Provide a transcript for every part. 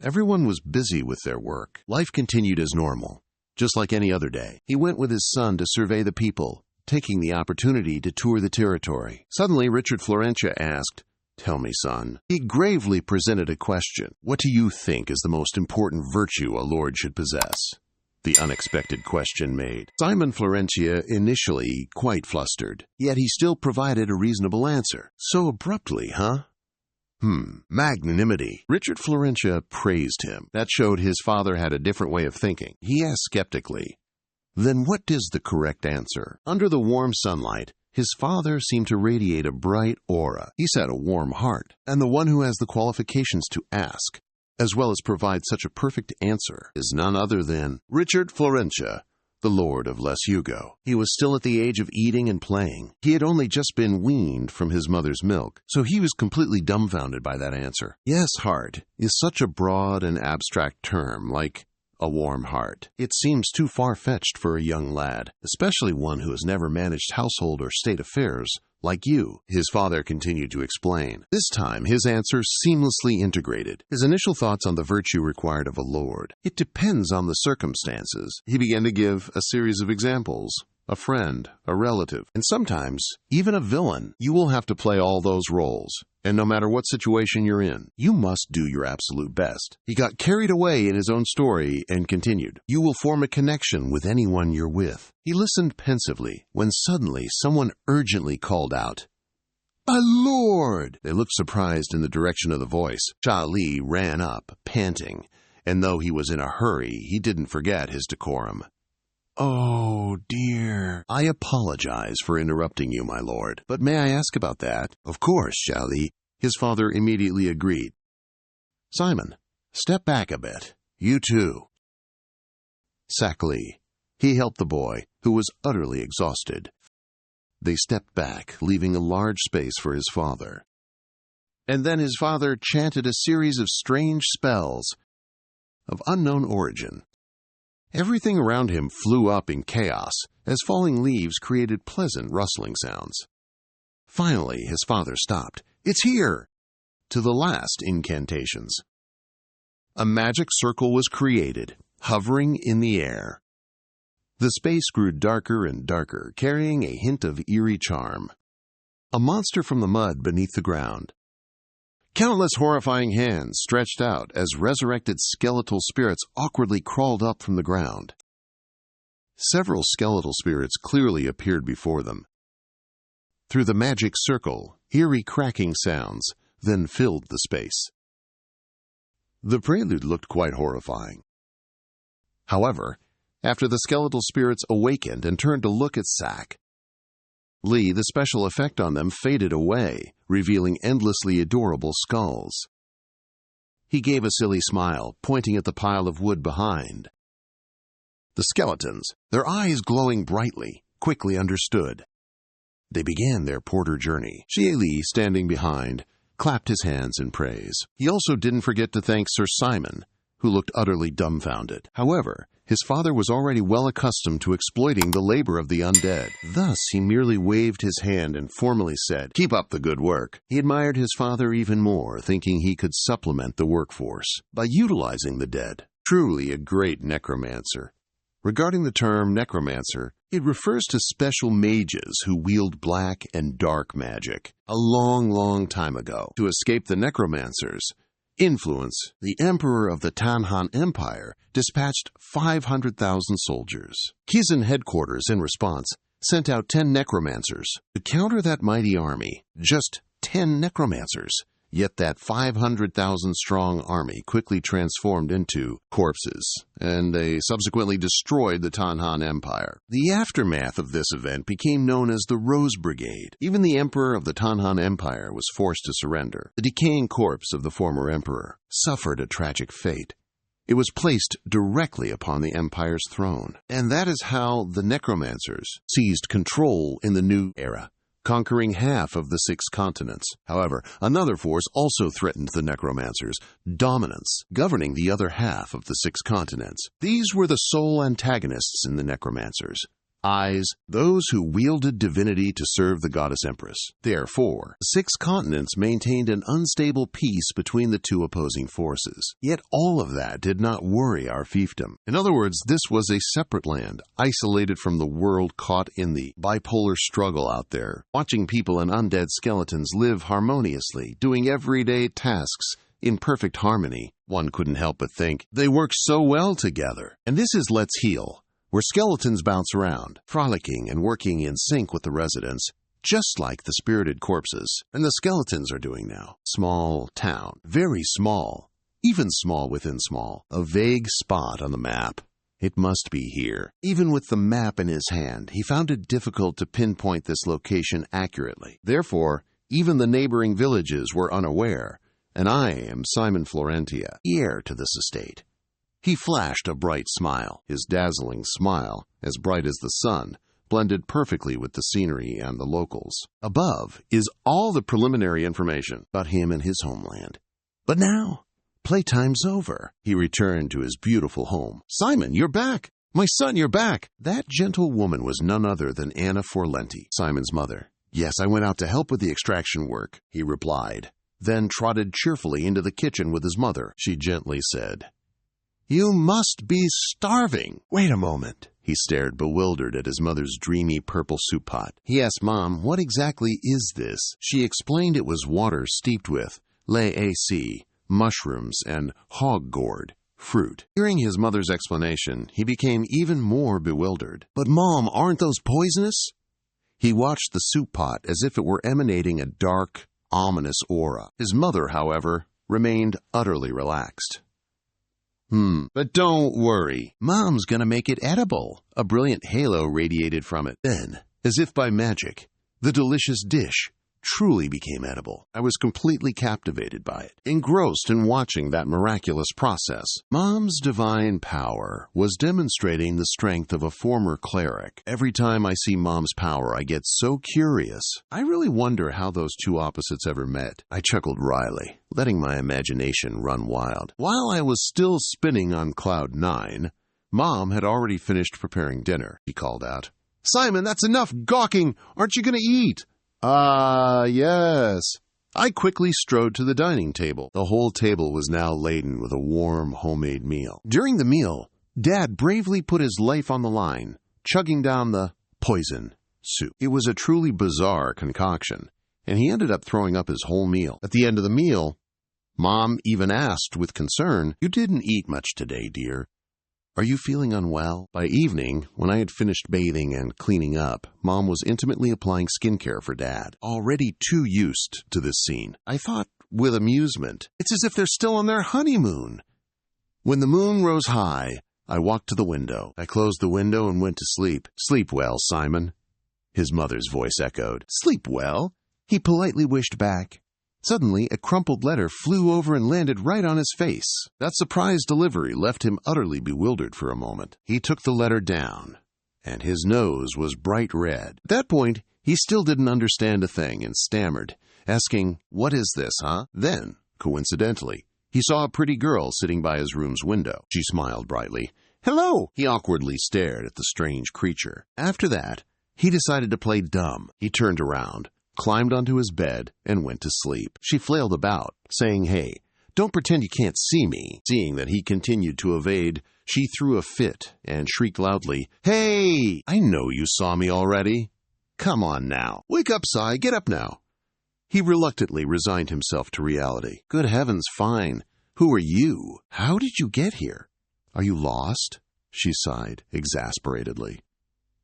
Everyone was busy with their work. Life continued as normal, just like any other day. He went with his son to survey the people, taking the opportunity to tour the territory. Suddenly, Richard Florentia asked, "Tell me, son." He gravely presented a question. "What do you think is the most important virtue a lord should possess?" The unexpected question made Simon Florentia initially quite flustered, yet he still provided a reasonable answer. "So abruptly, huh?" Magnanimity. Richard Florentia praised him. That showed his father had a different way of thinking. He asked skeptically, "Then what is the correct answer?" Under the warm sunlight, his father seemed to radiate a bright aura. He said a warm heart, and the one who has the qualifications to ask, as well as provide such a perfect answer, is none other than Richard Florentia, the Lord of Les Hugo. He was still at the age of eating and playing. He had only just been weaned from his mother's milk, so he was completely dumbfounded by that answer. Yes, heart is such a broad and abstract term, like a warm heart. It seems too far-fetched for a young lad, especially one who has never managed household or state affairs like you, his father continued to explain. This time, his answer seamlessly integrated his initial thoughts on the virtue required of a lord. It depends on the circumstances. He began to give a series of examples. A friend, a relative, and sometimes even a villain. You will have to play all those roles. And no matter what situation you're in, you must do your absolute best. He got carried away in his own story and continued. You will form a connection with anyone you're with. He listened pensively when suddenly someone urgently called out, "A lord!" They looked surprised in the direction of the voice. Sha Li ran up, panting, and though he was in a hurry, he didn't forget his decorum. "Oh, dear. I apologize for interrupting you, my lord. But may I ask about that?" "Of course, Sha Li." His father immediately agreed. "Simon, step back a bit. You too." Sak Li. He helped the boy, who was utterly exhausted. They stepped back, leaving a large space for his father. And then his father chanted a series of strange spells of unknown origin. Everything around him flew up in chaos as falling leaves created pleasant rustling sounds. Finally, his father stopped. "It's here!" to the last incantations. A magic circle was created, hovering in the air. The space grew darker and darker, carrying a hint of eerie charm. A monster from the mud beneath the ground. Countless horrifying hands stretched out as resurrected skeletal spirits awkwardly crawled up from the ground. Several skeletal spirits clearly appeared before them. Through the magic circle, eerie cracking sounds then filled the space. The prelude looked quite horrifying. However, after the skeletal spirits awakened and turned to look at Sak Li, the special effect on them faded away, revealing endlessly adorable skulls. He gave a silly smile, pointing at the pile of wood behind. The skeletons, their eyes glowing brightly, quickly understood. They began their porter journey. Xie Li, standing behind, clapped his hands in praise. He also didn't forget to thank Sir Simon, who looked utterly dumbfounded. However, his father was already well accustomed to exploiting the labor of the undead. Thus, he merely waved his hand and formally said, "Keep up the good work." He admired his father even more, thinking he could supplement the workforce by utilizing the dead. Truly a great necromancer. Regarding the term necromancer, it refers to special mages who wield black and dark magic. A long time ago, to escape the necromancers' influence, the Emperor of the Tanhan Empire dispatched 500,000 soldiers. Kizan headquarters, in response, sent out 10 necromancers to counter that mighty army. Just 10 necromancers. Yet that 500,000-strong army quickly transformed into corpses, and they subsequently destroyed the Tanhan Empire. The aftermath of this event became known as the Rose Brigade. Even the Emperor of the Tanhan Empire was forced to surrender. The decaying corpse of the former emperor suffered a tragic fate. It was placed directly upon the empire's throne. And that is how the necromancers seized control in the new era, conquering half of the 6 continents. However, another force also threatened the necromancers, dominance, governing the other half of the 6 continents. These were the sole antagonists in the necromancers, eyes, those who wielded divinity to serve the goddess empress. Therefore, 6 continents maintained an unstable peace between the 2 opposing forces. Yet all of that did not worry our fiefdom. In other words, this was a separate land, isolated from the world, caught in the bipolar struggle out there, watching people and undead skeletons live harmoniously, doing everyday tasks in perfect harmony. One couldn't help but think, they work so well together. And this is Let's Heal, where skeletons bounce around, frolicking and working in sync with the residents, just like the spirited corpses and the skeletons are doing now. Small town, very small, even small within small, a vague spot on the map. It must be here. Even with the map in his hand, he found it difficult to pinpoint this location accurately. Therefore, even the neighboring villages were unaware, and I am Simon Florentia, heir to this estate. He flashed a bright smile. His dazzling smile, as bright as the sun, blended perfectly with the scenery and the locals. Above is all the preliminary information about him and his homeland. But now, playtime's over. He returned to his beautiful home. Simon, you're back! My son, you're back! That gentle woman was none other than Anna Forlenti, Simon's mother. Yes, I went out to help with the extraction work, he replied, then trotted cheerfully into the kitchen with his mother. She gently said, You must be starving. Wait a moment. He stared bewildered at his mother's dreamy purple soup pot. He asked Mom, what exactly is this? She explained it was water steeped with laac, mushrooms, and hog gourd, fruit. Hearing his mother's explanation, he became even more bewildered. But Mom, aren't those poisonous? He watched the soup pot as if it were emanating a dark, ominous aura. His mother, however, remained utterly relaxed. But don't worry. Mom's gonna make it edible. A brilliant halo radiated from it. Then, as if by magic, the delicious dish truly became edible. I was completely captivated by it, engrossed in watching that miraculous process. Mom's divine power was demonstrating the strength of a former cleric. Every time I see Mom's power, I get so curious. I really wonder how those 2 opposites ever met. I chuckled wryly, letting my imagination run wild. While I was still spinning on cloud 9, Mom had already finished preparing dinner. He called out, Simon, that's enough gawking! Aren't you going to eat? Yes. I quickly strode to the dining table. The whole table was now laden with a warm, homemade meal. During the meal, Dad bravely put his life on the line, chugging down the poison soup. It was a truly bizarre concoction, and he ended up throwing up his whole meal. At the end of the meal, Mom even asked with concern, You didn't eat much today, dear. Are you feeling unwell? By evening, when I had finished bathing and cleaning up, Mom was intimately applying skincare for Dad, already too used to this scene. I thought, with amusement, it's as if they're still on their honeymoon. When the moon rose high, I walked to the window. I closed the window and went to sleep. Sleep well, Simon, his mother's voice echoed. Sleep well? He politely wished back. Suddenly, a crumpled letter flew over and landed right on his face. That surprise delivery left him utterly bewildered for a moment. He took the letter down, and his nose was bright red. At that point, he still didn't understand a thing and stammered, asking, What is this, huh? Then, coincidentally, he saw a pretty girl sitting by his room's window. She smiled brightly. Hello! He awkwardly stared at the strange creature. After that, he decided to play dumb. He turned around, climbed onto his bed, and went to sleep. She flailed about, saying, Hey, don't pretend you can't see me. Seeing that he continued to evade, she threw a fit and shrieked loudly, Hey! I know you saw me already. Come on now. Wake up, Sai. Get up now. He reluctantly resigned himself to reality. Good heavens, fine. Who are you? How did you get here? Are you lost? She sighed, exasperatedly.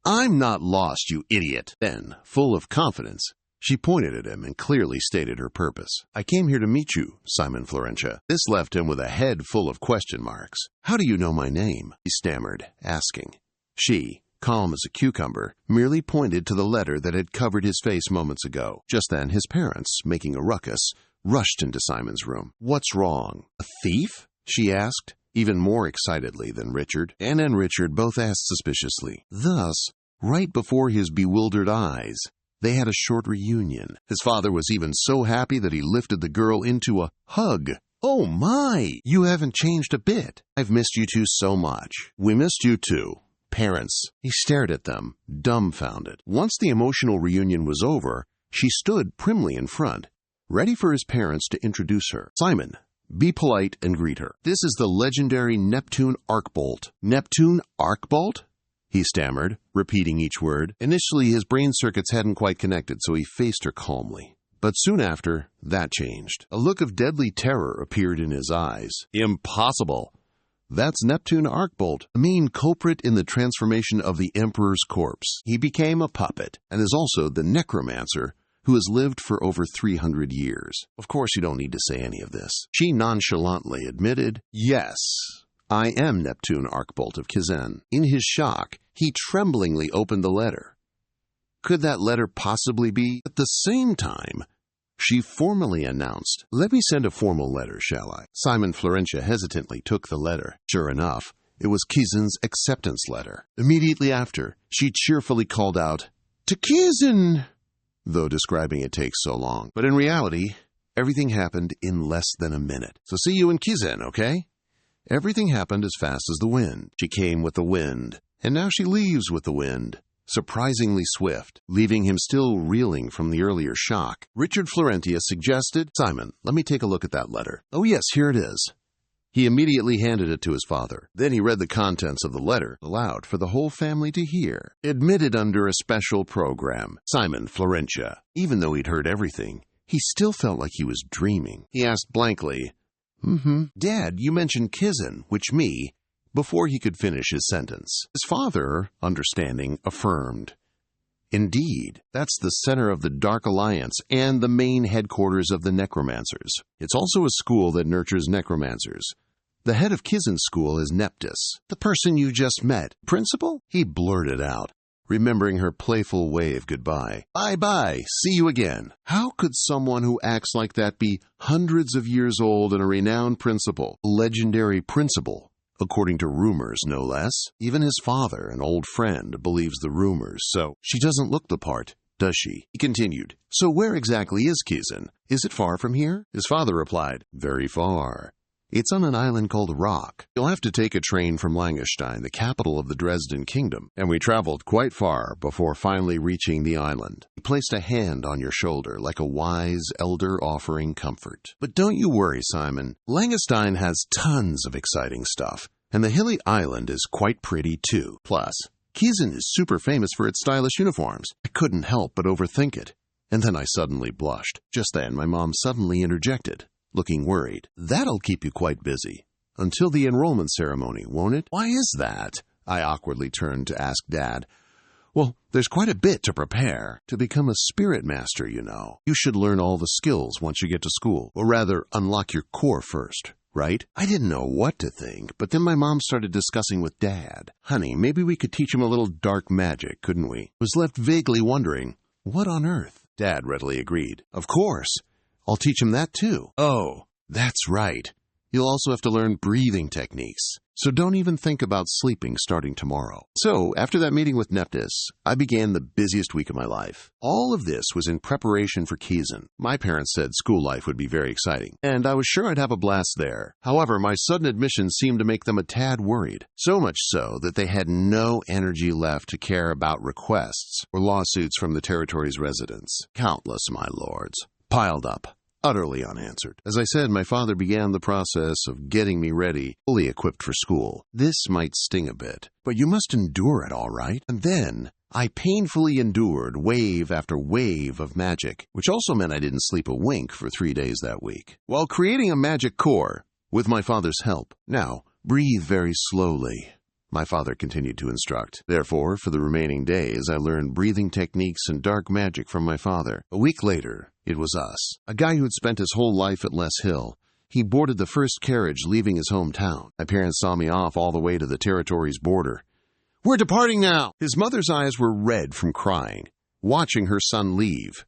I'm not lost, you idiot. Then, full of confidence, she pointed at him and clearly stated her purpose. I came here to meet you, Simon Florentia. This left him with a head full of question marks. How do you know my name? He stammered, asking. She, calm as a cucumber, merely pointed to the letter that had covered his face moments ago. Just then, his parents, making a ruckus, rushed into Simon's room. What's wrong? A thief? She asked, even more excitedly than Richard. Anna and Richard both asked suspiciously. Thus, right before his bewildered eyes, they had a short reunion. His father was even so happy that he lifted the girl into a hug. Oh my! You haven't changed a bit. I've missed you two so much. We missed you too, parents. He stared at them, dumbfounded. Once the emotional reunion was over, she stood primly in front, ready for his parents to introduce her. Simon, be polite and greet her. This is the legendary Neptune Arcbolt. Neptune Arcbolt? He stammered, repeating each word. Initially, his brain circuits hadn't quite connected, so he faced her calmly. But soon after, that changed. A look of deadly terror appeared in his eyes. Impossible! That's Neptune Arcbolt, the main culprit in the transformation of the Emperor's corpse. He became a puppet, and is also the necromancer who has lived for over 300 years. Of course, you don't need to say any of this. She nonchalantly admitted, yes, I am Neptune Arcbolt of Kizen. In his shock, he tremblingly opened the letter. Could that letter possibly be? At the same time, she formally announced, let me send a formal letter, shall I? Simon Florentia hesitantly took the letter. Sure enough, it was Kizen's acceptance letter. Immediately after, she cheerfully called out, to Kizen! Though describing it takes so long. But in reality, everything happened in less than a minute. So see you in Kizen, okay? Everything happened as fast as the wind. She came with the wind, and now she leaves with the wind. Surprisingly swift, leaving him still reeling from the earlier shock. Richard Florentia suggested, Simon, let me take a look at that letter. Oh yes, here it is. He immediately handed it to his father. Then he read the contents of the letter aloud for the whole family to hear. Admitted under a special program, Simon Florentia. Even though he'd heard everything, he still felt like he was dreaming. He asked blankly, Dad, you mentioned Kizen, which me, before he could finish his sentence. His father, understanding, affirmed, indeed, that's the center of the Dark Alliance and the main headquarters of the necromancers. It's also a school that nurtures necromancers. The head of Kizen's school is Neptus, the person you just met. Principal? He blurted out, remembering her playful wave goodbye. Bye-bye, see you again. How could someone who acts like that be hundreds of years old and a renowned principal? A legendary principal, according to rumors, no less. Even his father, an old friend, believes the rumors, so she doesn't look the part, does she? He continued, so where exactly is Kizen? Is it far from here? His father replied, very far. It's on an island called Rock. You'll have to take a train from Langenstein, the capital of the Dresden Kingdom, and we traveled quite far before finally reaching the island. He placed a hand on your shoulder like a wise elder offering comfort. But don't you worry, Simon. Langenstein has tons of exciting stuff, and the hilly island is quite pretty too. Plus, Kizen is super famous for its stylish uniforms. I couldn't help but overthink it. And then I suddenly blushed. Just then, my mom suddenly interjected, looking worried. That'll keep you quite busy. Until the enrollment ceremony, won't it? Why is that? I awkwardly turned to ask Dad. Well, there's quite a bit to prepare. To become a spirit master, you know. You should learn all the skills once you get to school. Or rather, unlock your core first, right? I didn't know what to think, but then my mom started discussing with Dad. Honey, maybe we could teach him a little dark magic, couldn't we? I was left vaguely wondering, what on earth? Dad readily agreed. Of course. I'll teach him that too. Oh, that's right. You'll also have to learn breathing techniques. So don't even think about sleeping starting tomorrow. So, after that meeting with Neptus, I began the busiest week of my life. All of this was in preparation for Kizen. My parents said school life would be very exciting, and I was sure I'd have a blast there. However, my sudden admission seemed to make them a tad worried. So much so that they had no energy left to care about requests or lawsuits from the territory's residents. Countless, my lords, piled up, utterly unanswered. As I said, my father began the process of getting me ready, fully equipped for school. This might sting a bit, but you must endure it, all right? And then I painfully endured wave after wave of magic, which also meant I didn't sleep a wink for 3 days that week, while creating a magic core with my father's help. Now, breathe very slowly, my father continued to instruct. Therefore, for the remaining days, I learned breathing techniques and dark magic from my father. A week later, it was us. A guy who had spent his whole life at Les Hill. He boarded the first carriage leaving his hometown. My parents saw me off all the way to the territory's border. We're departing now! His mother's eyes were red from crying, watching her son leave.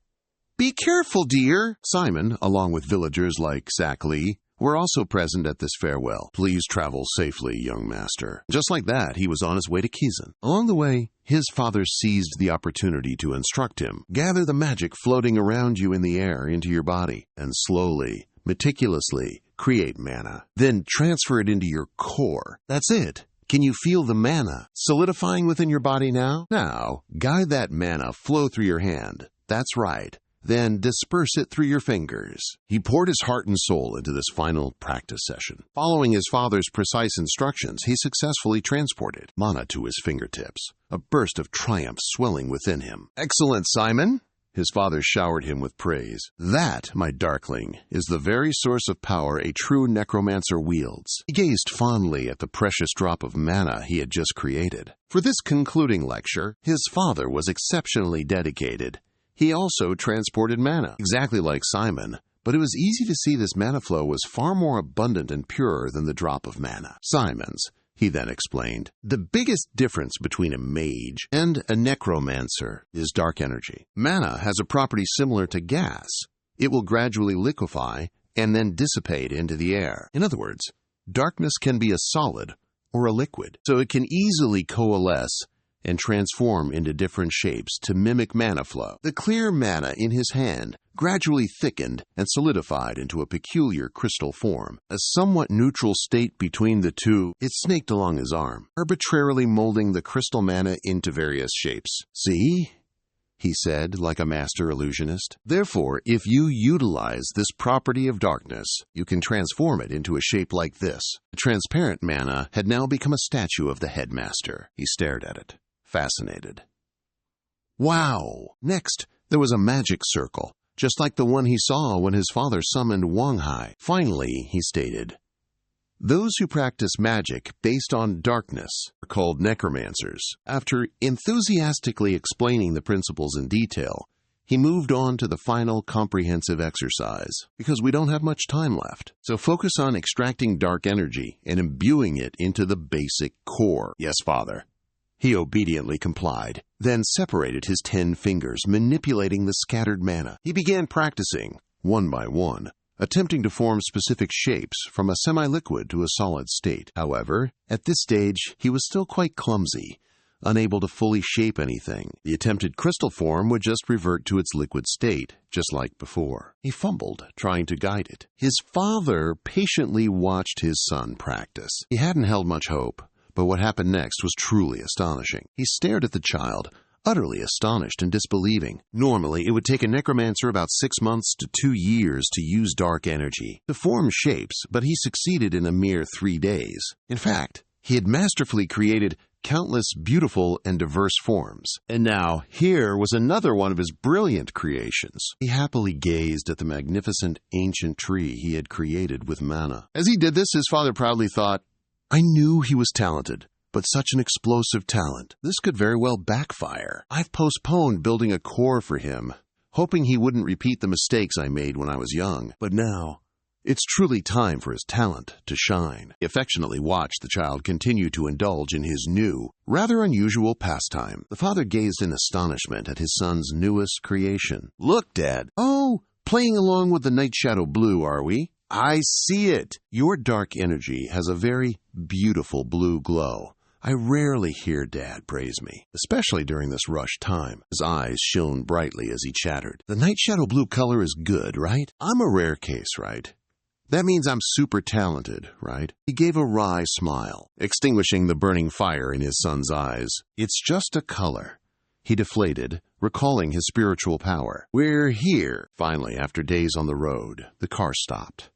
Be careful, dear! Simon, along with villagers like Zach Lee, were also present at this farewell. Please travel safely, young master. Just like that, he was on his way to Kizen. Along the way, his father seized the opportunity to instruct him. Gather the magic floating around you in the air into your body, and slowly, meticulously, create mana. Then transfer it into your core. That's it. Can you feel the mana solidifying within your body now? Now, guide that mana flow through your hand. That's right. Then disperse it through your fingers. He poured his heart and soul into this final practice session. Following his father's precise instructions, he successfully transported mana to his fingertips, a burst of triumph swelling within him. "Excellent, Simon!" His father showered him with praise. "That, my darkling, is the very source of power a true necromancer wields." He gazed fondly at the precious drop of mana he had just created. For this concluding lecture, his father was exceptionally dedicated. He also transported mana, exactly like Simon, but it was easy to see this mana flow was far more abundant and pure than the drop of mana, Simon's. He then explained, "The biggest difference between a mage and a necromancer is dark energy. Mana has a property similar to gas. It will gradually liquefy and then dissipate into the air. In other words, darkness can be a solid or a liquid, so it can easily coalesce and transform into different shapes to mimic mana flow. The clear mana in his hand gradually thickened and solidified into a peculiar crystal form. A somewhat neutral state between the two, it snaked along his arm, arbitrarily molding the crystal mana into various shapes. "See?" he said, like a master illusionist. "Therefore, if you utilize this property of darkness, you can transform it into a shape like this." The transparent mana had now become a statue of the headmaster. He stared at it, fascinated. Wow! Next, there was a magic circle, just like the one he saw when his father summoned Wanghai. Finally, he stated, "Those who practice magic based on darkness are called necromancers." After enthusiastically explaining the principles in detail, he moved on to the final comprehensive exercise, because we don't have much time left. So focus on extracting dark energy and imbuing it into the basic core. "Yes, Father." He obediently complied, then separated his 10 fingers, manipulating the scattered mana. He began practicing, one by one, attempting to form specific shapes from a semi-liquid to a solid state. However, at this stage, he was still quite clumsy, unable to fully shape anything. The attempted crystal form would just revert to its liquid state, just like before. He fumbled, trying to guide it. His father patiently watched his son practice. He hadn't held much hope. But what happened next was truly astonishing. He stared at the child, utterly astonished and disbelieving. Normally, it would take a necromancer about 6 months to 2 years to use dark energy to form shapes, but he succeeded in a mere 3 days. In fact, he had masterfully created countless beautiful and diverse forms. And now, here was another one of his brilliant creations. He happily gazed at the magnificent ancient tree he had created with mana. As he did this, his father proudly thought, "I knew he was talented, but such an explosive talent. This could very well backfire. I've postponed building a core for him, hoping he wouldn't repeat the mistakes I made when I was young. But now, it's truly time for his talent to shine." He affectionately watched the child continue to indulge in his new, rather unusual pastime. The father gazed in astonishment at his son's newest creation. "Look, Dad. Oh, playing along with the night shadow blue, are we? I see it. Your dark energy has a very beautiful blue glow. I rarely hear Dad praise me, especially during this rush time." His eyes shone brightly as he chattered. "The night shadow blue color is good, right? I'm a rare case, right? That means I'm super talented, right?" He gave a wry smile, extinguishing the burning fire in his son's eyes. "It's just a color." He deflated, recalling his spiritual power. "We're here." Finally, after days on the road, the car stopped.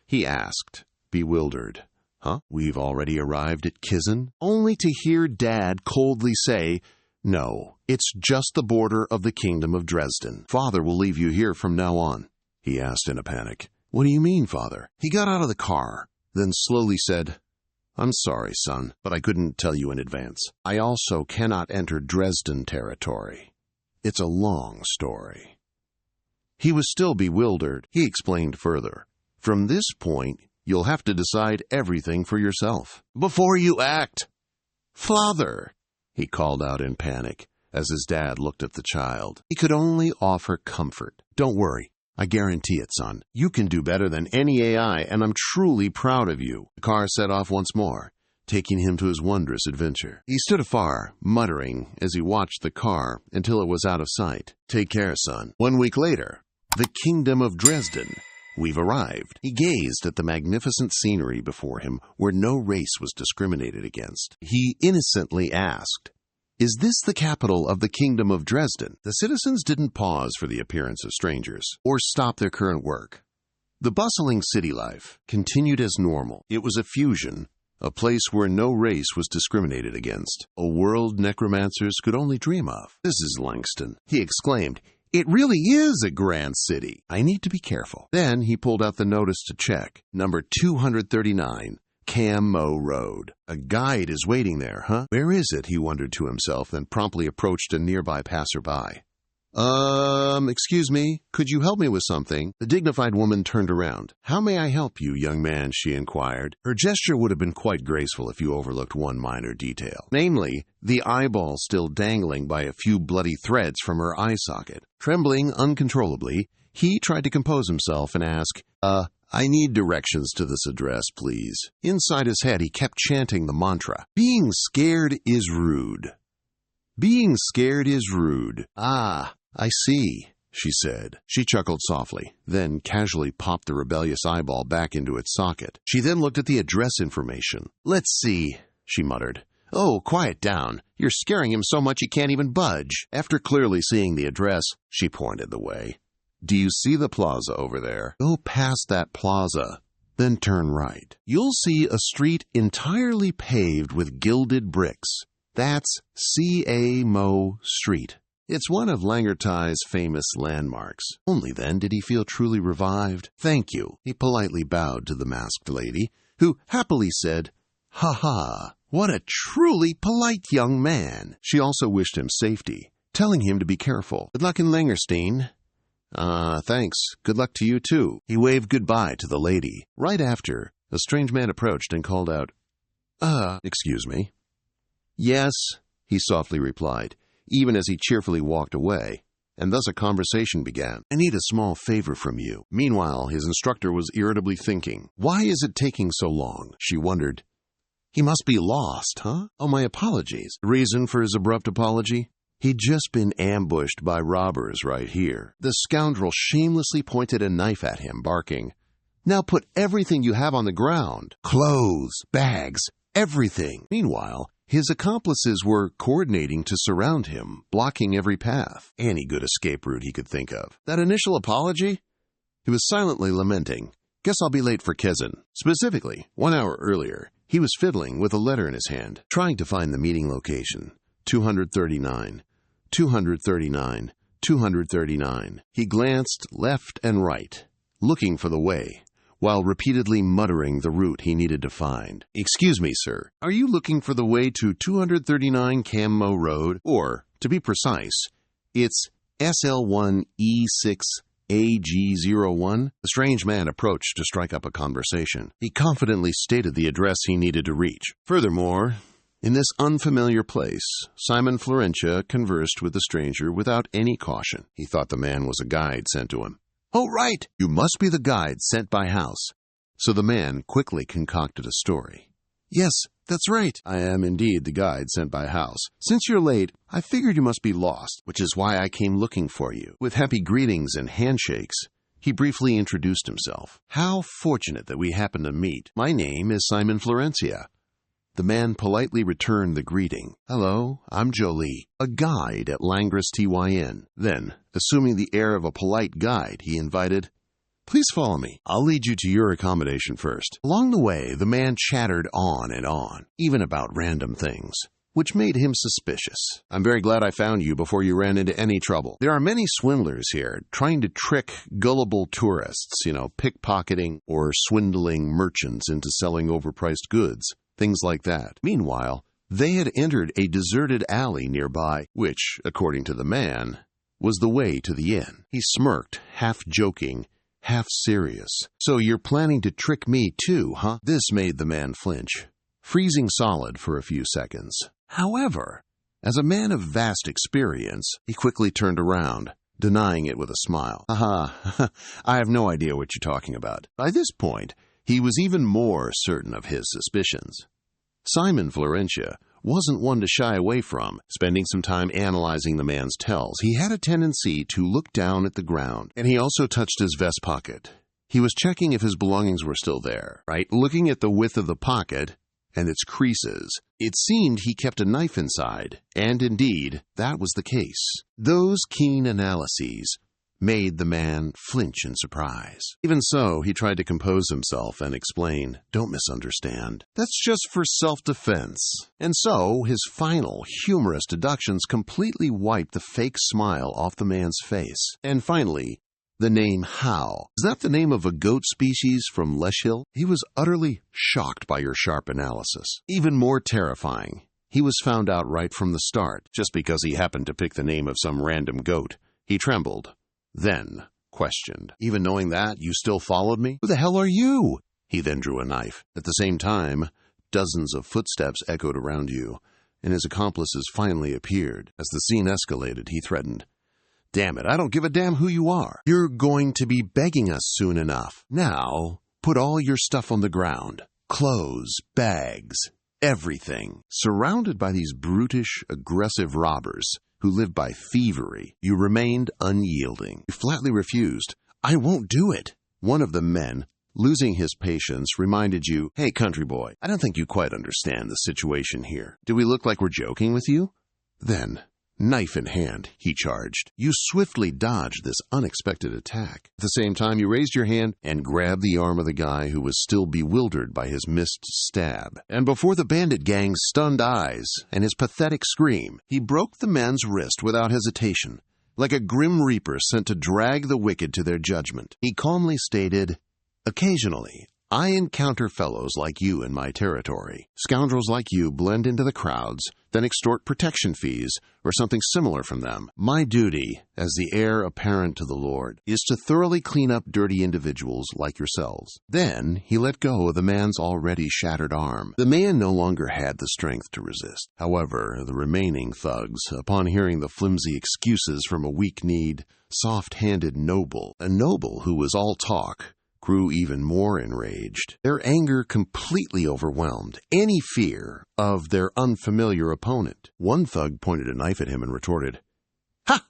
He asked, bewildered, "Huh? We've already arrived at Kizan?" Only to hear Dad coldly say, "No, it's just the border of the Kingdom of Dresden. Father will leave you here from now on." He asked in a panic, "What do you mean, Father?" He got out of the car, then slowly said, "I'm sorry, son, but I couldn't tell you in advance. I also cannot enter Dresden territory. It's a long story." He was still bewildered. He explained further, "From this point, you'll have to decide everything for yourself. Before you act." "Father," he called out in panic as his dad looked at the child. He could only offer comfort. "Don't worry. I guarantee it, son. You can do better than any AI, and I'm truly proud of you." The car set off once more, taking him to his wondrous adventure. He stood afar, muttering as he watched the car until it was out of sight. "Take care, son." 1 week later, the Kingdom of Dresden We've arrived. He gazed at the magnificent scenery before him where no race was discriminated against. He innocently asked, "Is this the capital of the Kingdom of Dresden?" The citizens didn't pause for the appearance of strangers or stop their current work. The bustling city life continued as normal. It was a fusion, a place where no race was discriminated against, a world necromancers could only dream of. "This is Langston," he exclaimed. "It really is a grand city. I need to be careful." Then he pulled out the notice to check. Number 239, Cam Mo Road. A guide is waiting there, huh? Where is it? He wondered to himself, then promptly approached a nearby passerby. Excuse me, could you help me with something?" The dignified woman turned around. "How may I help you, young man?" she inquired. Her gesture would have been quite graceful if you overlooked one minor detail, namely, the eyeball still dangling by a few bloody threads from her eye socket. Trembling uncontrollably, he tried to compose himself and ask, "I need directions to this address, please." Inside his head, he kept chanting the mantra, "Being scared is rude. Being scared is rude. Ah, I see," she said. She chuckled softly, then casually popped the rebellious eyeball back into its socket. She then looked at the address information. "Let's see," she muttered. "Oh, quiet down. You're scaring him so much he can't even budge." After clearly seeing the address, she pointed the way. "Do you see the plaza over there? Go past that plaza, then turn right. You'll see a street entirely paved with gilded bricks. That's C.A. Mo Street. It's one of Langertai's famous landmarks." Only then did he feel truly revived. "Thank you." He politely bowed to the masked lady, who happily said, "Ha ha, what a truly polite young man." She also wished him safety, telling him to be careful. "Good luck in Langerstein." Thanks. Good luck to you, too." He waved goodbye to the lady. Right after, a strange man approached and called out, excuse me." "Yes," he softly replied, even as he cheerfully walked away, and thus a conversation began. "I need a small favor from you." Meanwhile, his instructor was irritably thinking, "Why is it taking so long?" She wondered. "He must be lost, huh? Oh, my apologies." Reason for his abrupt apology? He'd just been ambushed by robbers right here. The scoundrel shamelessly pointed a knife at him, barking, "Now put everything you have on the ground. Clothes, bags, everything." Meanwhile, his accomplices were coordinating to surround him, blocking every path, any good escape route he could think of. That initial apology? He was silently lamenting, "Guess I'll be late for Kezin." Specifically, 1 hour earlier, he was fiddling with a letter in his hand, trying to find the meeting location. 239, 239, 239. He glanced left and right, looking for the way, while repeatedly muttering the route he needed to find. "Excuse me, sir. Are you looking for the way to 239 Cam Mo Road? Or, to be precise, it's SL1E6AG01? The strange man approached to strike up a conversation. He confidently stated the address he needed to reach. Furthermore, in this unfamiliar place, Simon Florentia conversed with the stranger without any caution. He thought the man was a guide sent to him. "Oh, right! You must be the guide sent by house." So the man quickly concocted a story. "Yes, that's right. I am indeed the guide sent by house. Since you're late, I figured you must be lost, which is why I came looking for you." With happy greetings and handshakes, he briefly introduced himself. "How fortunate that we happened to meet. My name is Simon Florentia." The man politely returned the greeting. "Hello, I'm Jolie, a guide at Langris TYN. Then, assuming the air of a polite guide, he invited, "Please follow me. I'll lead you to your accommodation first." Along the way, the man chattered on and on, even about random things, which made him suspicious. "I'm very glad I found you before you ran into any trouble. There are many swindlers here, trying to trick gullible tourists, pickpocketing or swindling merchants into selling overpriced goods. Things like that." Meanwhile, they had entered a deserted alley nearby, which, according to the man, was the way to the inn. He smirked, half joking, half serious. "So you're planning to trick me too, huh?" This made the man flinch, freezing solid for a few seconds. However, as a man of vast experience, he quickly turned around, denying it with a smile. "Haha, I have no idea what you're talking about." By this point, he was even more certain of his suspicions. Simon Florentia wasn't one to shy away from. Spending some time analyzing the man's tells, he had a tendency to look down at the ground, and he also touched his vest pocket. He was checking if his belongings were still there, right? Looking at the width of the pocket and its creases, it seemed he kept a knife inside, and indeed, that was the case. Those keen analyses made the man flinch in surprise. Even so, he tried to compose himself and explain, "Don't misunderstand. That's just for self-defense." And so, his final, humorous deductions completely wiped the fake smile off the man's face. And finally, the name How. Is that the name of a goat species from Leschhill? He was utterly shocked by your sharp analysis. Even more terrifying, he was found out right from the start, just because he happened to pick the name of some random goat. He trembled, then questioned. "Even knowing that, you still followed me? Who the hell are you?" He then drew a knife. At the same time, dozens of footsteps echoed around you, and his accomplices finally appeared. As the scene escalated, he threatened, "Damn it, I don't give a damn who you are. You're going to be begging us soon enough. Now, put all your stuff on the ground. Clothes, bags, everything." Surrounded by these brutish, aggressive robbers who lived by thievery, you remained unyielding. You flatly refused. "I won't do it." One of the men, losing his patience, reminded you, "Hey, country boy, I don't think you quite understand the situation here. Do we look like we're joking with you?" Then, knife in hand, he charged. You swiftly dodged this unexpected attack. At the same time, you raised your hand and grabbed the arm of the guy who was still bewildered by his missed stab. And before the bandit gang's stunned eyes and his pathetic scream, he broke the man's wrist without hesitation, like a grim reaper sent to drag the wicked to their judgment. He calmly stated, "Occasionally, I encounter fellows like you in my territory. Scoundrels like you blend into the crowds, then extort protection fees or something similar from them. My duty, as the heir apparent to the Lord, is to thoroughly clean up dirty individuals like yourselves." Then he let go of the man's already shattered arm. The man no longer had the strength to resist. However, the remaining thugs, upon hearing the flimsy excuses from a weak-kneed, soft-handed noble, a noble who was all talk, grew even more enraged. Their anger completely overwhelmed any fear of their unfamiliar opponent. One thug pointed a knife at him and retorted, "Ha!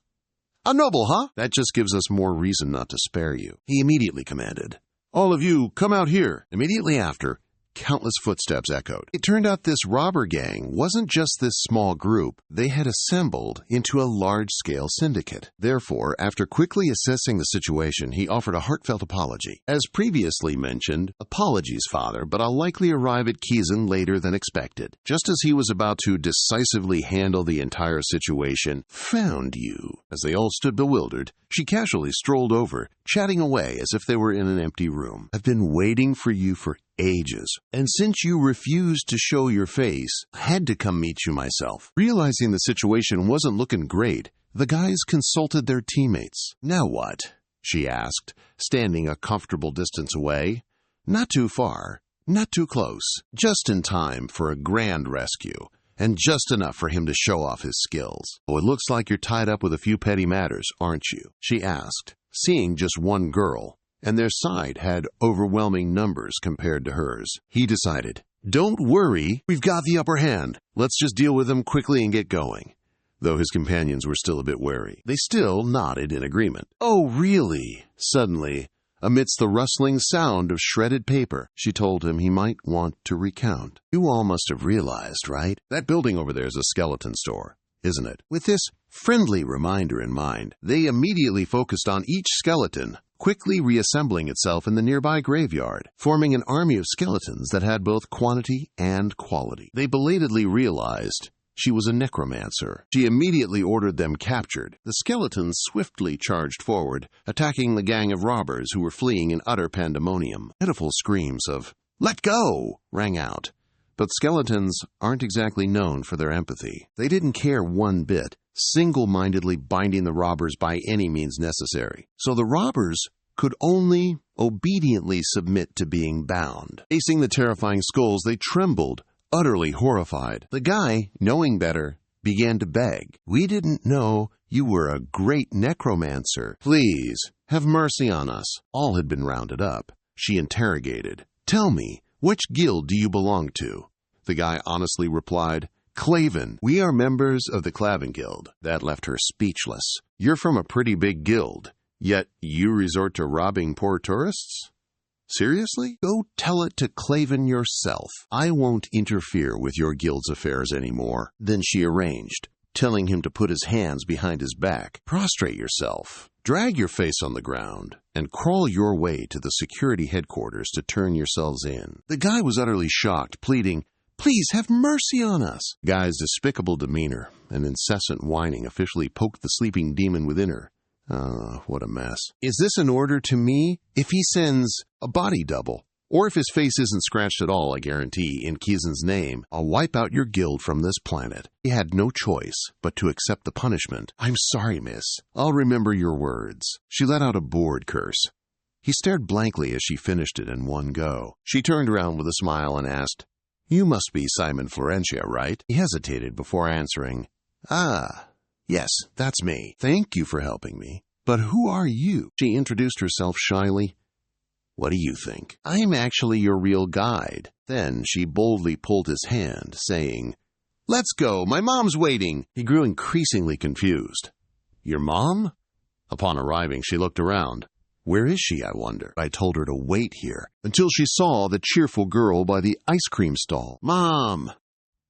A noble, huh? That just gives us more reason not to spare you." He immediately commanded, "All of you, come out here." Immediately after, countless footsteps echoed. It turned out this robber gang wasn't just this small group. They had assembled into a large-scale syndicate. Therefore, after quickly assessing the situation, he offered a heartfelt apology. "As previously mentioned, apologies, Father, but I'll likely arrive at Kiezen later than expected." Just as he was about to decisively handle the entire situation, "Found you." As they all stood bewildered, she casually strolled over, chatting away as if they were in an empty room. "I've been waiting for you for ages, and since you refused to show your face, I had to come meet you myself." Realizing the situation wasn't looking great, the guys consulted their teammates. "Now what?" she asked, standing a comfortable distance away. Not too far, not too close, just in time for a grand rescue, and just enough for him to show off his skills. "Oh, it looks like you're tied up with a few petty matters, aren't you?" she asked, seeing just one girl, and their side had overwhelming numbers compared to hers. He decided, "Don't worry, we've got the upper hand. Let's just deal with them quickly and get going." Though his companions were still a bit wary, they still nodded in agreement. "Oh, really?" Suddenly, amidst the rustling sound of shredded paper, she told him he might want to recount. "You all must have realized, right? That building over there is a skeleton store, isn't it?" With this friendly reminder in mind, they immediately focused on each skeleton, quickly reassembling itself in the nearby graveyard, forming an army of skeletons that had both quantity and quality. They belatedly realized she was a necromancer. She immediately ordered them captured. The skeletons swiftly charged forward, attacking the gang of robbers who were fleeing in utter pandemonium. Pitiful screams of, "Let go!" rang out. But skeletons aren't exactly known for their empathy. They didn't care one bit, single-mindedly binding the robbers by any means necessary. So the robbers could only obediently submit to being bound. Facing the terrifying skulls, they trembled, utterly horrified. The guy, knowing better, began to beg. "We didn't know you were a great necromancer. Please, have mercy on us." All had been rounded up. She interrogated, "Tell me, which guild do you belong to?" The guy honestly replied, "Claven. We are members of the Clavin Guild." That left her speechless. "You're from a pretty big guild. Yet you resort to robbing poor tourists? Seriously? Go tell it to Claven yourself. I won't interfere with your guild's affairs anymore." Then she arranged, telling him to put his hands behind his back, prostrate yourself, drag your face on the ground, and crawl your way to the security headquarters to turn yourselves in. The guy was utterly shocked, pleading, "Please have mercy on us." The guy's despicable demeanor and incessant whining officially poked the sleeping demon within her. What a mess. "Is this an order to me? If he sends a body double, or if his face isn't scratched at all, I guarantee, in Kizen's name, I'll wipe out your guild from this planet." He had no choice but to accept the punishment. "I'm sorry, miss. I'll remember your words." She let out a bored curse. He stared blankly as she finished it in one go. She turned around with a smile and asked, "You must be Simon Florentia, right?" He hesitated before answering, "Ah, yes, that's me. Thank you for helping me. But who are you?" She introduced herself shyly. "What do you think? I'm actually your real guide." Then she boldly pulled his hand, saying, "Let's go, my mom's waiting." He grew increasingly confused. "Your mom?" Upon arriving, she looked around. Where is she, I wonder? I told her to wait here until she saw the cheerful girl by the ice cream stall. "Mom!"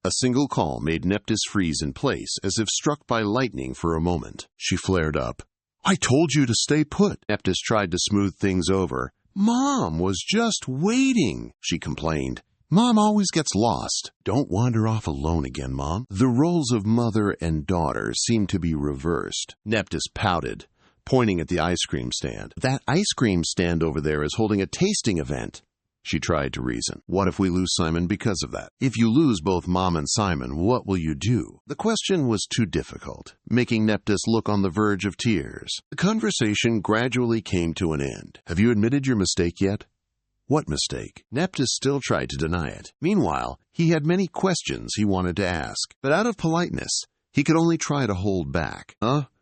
A single call made Neptys freeze in place, as if struck by lightning for a moment. She flared up. "I told you to stay put." Neptys tried to smooth things over. "Mom was just waiting," she complained. "Mom always gets lost." "Don't wander off alone again, Mom." The roles of mother and daughter seemed to be reversed. Neptys pouted, pointing at the ice cream stand. "That ice cream stand over there is holding a tasting event." She tried to reason. "What if we lose Simon because of that? If you lose both Mom and Simon, what will you do?" The question was too difficult, making Neptys look on the verge of tears. The conversation gradually came to an end. "Have you admitted your mistake yet?" "What mistake?" Neptys still tried to deny it. Meanwhile, he had many questions he wanted to ask, but out of politeness, he could only try to hold back.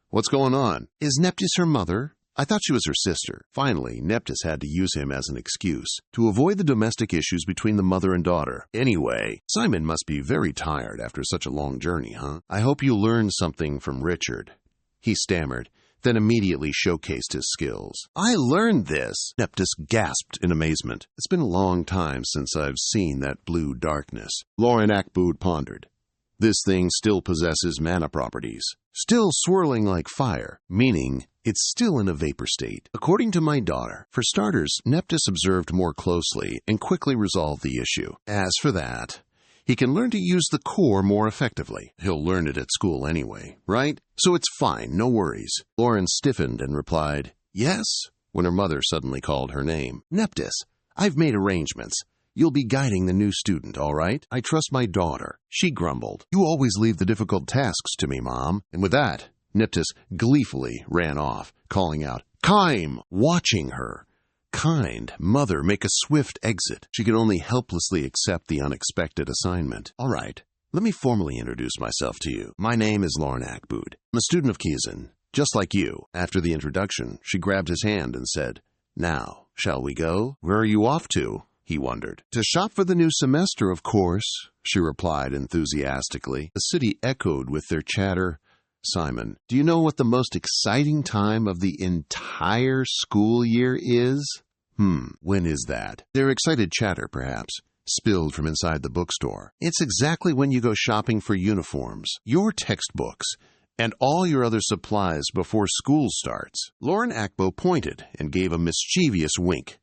What's going on? Is Neptys her mother? I thought she was her sister." Finally, Neptys had to use him as an excuse to avoid the domestic issues between the mother and daughter. "Anyway, Simon must be very tired after such a long journey, huh? I hope you learned something from Richard." He stammered, then immediately showcased his skills. "I learned this!" Neptys gasped in amazement. "It's been a long time since I've seen that blue darkness." Lauren Akbud pondered. "This thing still possesses mana properties, still swirling like fire, meaning it's still in a vapor state. According to my daughter, for starters, Neptys observed more closely and quickly resolved the issue. As for that, he can learn to use the core more effectively. He'll learn it at school anyway, right? So it's fine, no worries." Lauren stiffened and replied, "Yes," when her mother suddenly called her name. "Neptys, I've made arrangements. You'll be guiding the new student, all right? I trust my daughter." She grumbled. "You always leave the difficult tasks to me, Mom." And with that, Neptys gleefully ran off, calling out, "Kime!" watching her kind mother make a swift exit. She could only helplessly accept the unexpected assignment. "All right, let me formally introduce myself to you. My name is Lauren Akbud. I'm a student of Kizen, just like you." After the introduction, she grabbed his hand and said, "Now, shall we go?" "Where are you off to?" he wondered. "To shop for the new semester, of course," she replied enthusiastically. The city echoed with their chatter. "Simon, do you know what the most exciting time of the entire school year is?" When is that?" Their excited chatter, perhaps, spilled from inside the bookstore. "It's exactly when you go shopping for uniforms, your textbooks, and all your other supplies before school starts." Lauren Akbo pointed and gave a mischievous wink.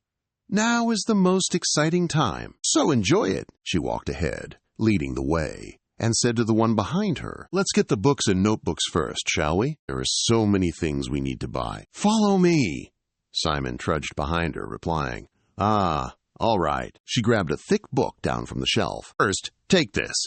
"Now is the most exciting time, so enjoy it." She walked ahead, leading the way, and said to the one behind her, "Let's get the books and notebooks first, shall we? There are so many things we need to buy." "Follow me." Simon trudged behind her, replying, "Ah, all right." She grabbed a thick book down from the shelf. "First, take this."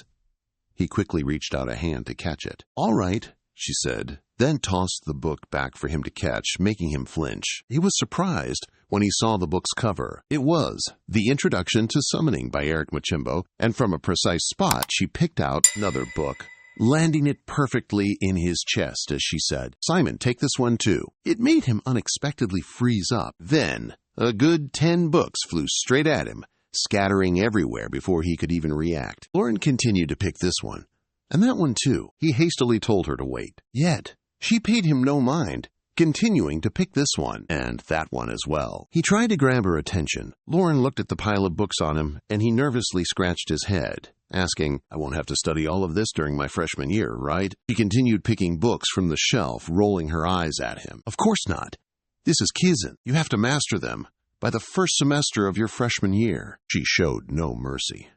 He quickly reached out a hand to catch it. "All right," she said, then tossed the book back for him to catch, making him flinch. He was surprised when he saw the book's cover. It was The Introduction to Summoning by Eric Machimbo, and from a precise spot she picked out another book, landing it perfectly in his chest as she said, "Simon, take this one too." It made him unexpectedly freeze up. Then a good 10 books flew straight at him, scattering everywhere before he could even react. Lauren continued to pick this one, and that one too. He hastily told her to wait. Yet she paid him no mind, continuing to pick this one and that one as well. He tried to grab her attention. Lauren looked at the pile of books on him, and he nervously scratched his head, asking, "I won't have to study all of this during my freshman year, right?" She continued picking books from the shelf, rolling her eyes at him. "Of course not. This is Kizun. You have to master them by the first semester of your freshman year." She showed no mercy,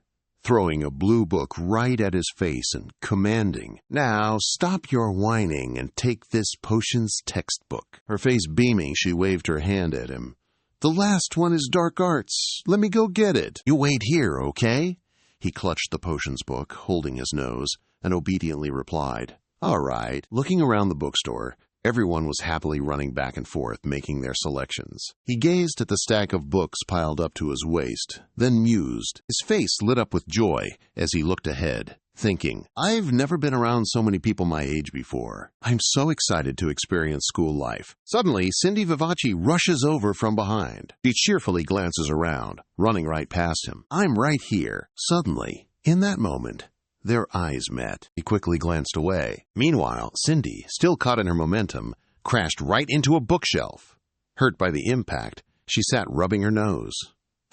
throwing a blue book right at his face and commanding, "Now stop your whining and take this potions textbook." Her face beaming, she waved her hand at him. "The last one is dark arts. Let me go get it. You wait here, okay?" He clutched the potions book, holding his nose, and obediently replied, "All right." Looking around the bookstore, everyone was happily running back and forth, making their selections. He gazed at the stack of books piled up to his waist, then mused. His face lit up with joy as he looked ahead, thinking, "I've never been around so many people my age before. I'm so excited to experience school life." Suddenly, Cindy Vivace rushes over from behind. She cheerfully glances around, running right past him. "I'm right here." Suddenly, in that moment, their eyes met. He quickly glanced away. Meanwhile, Cindy, still caught in her momentum, crashed right into a bookshelf. Hurt by the impact, she sat rubbing her nose.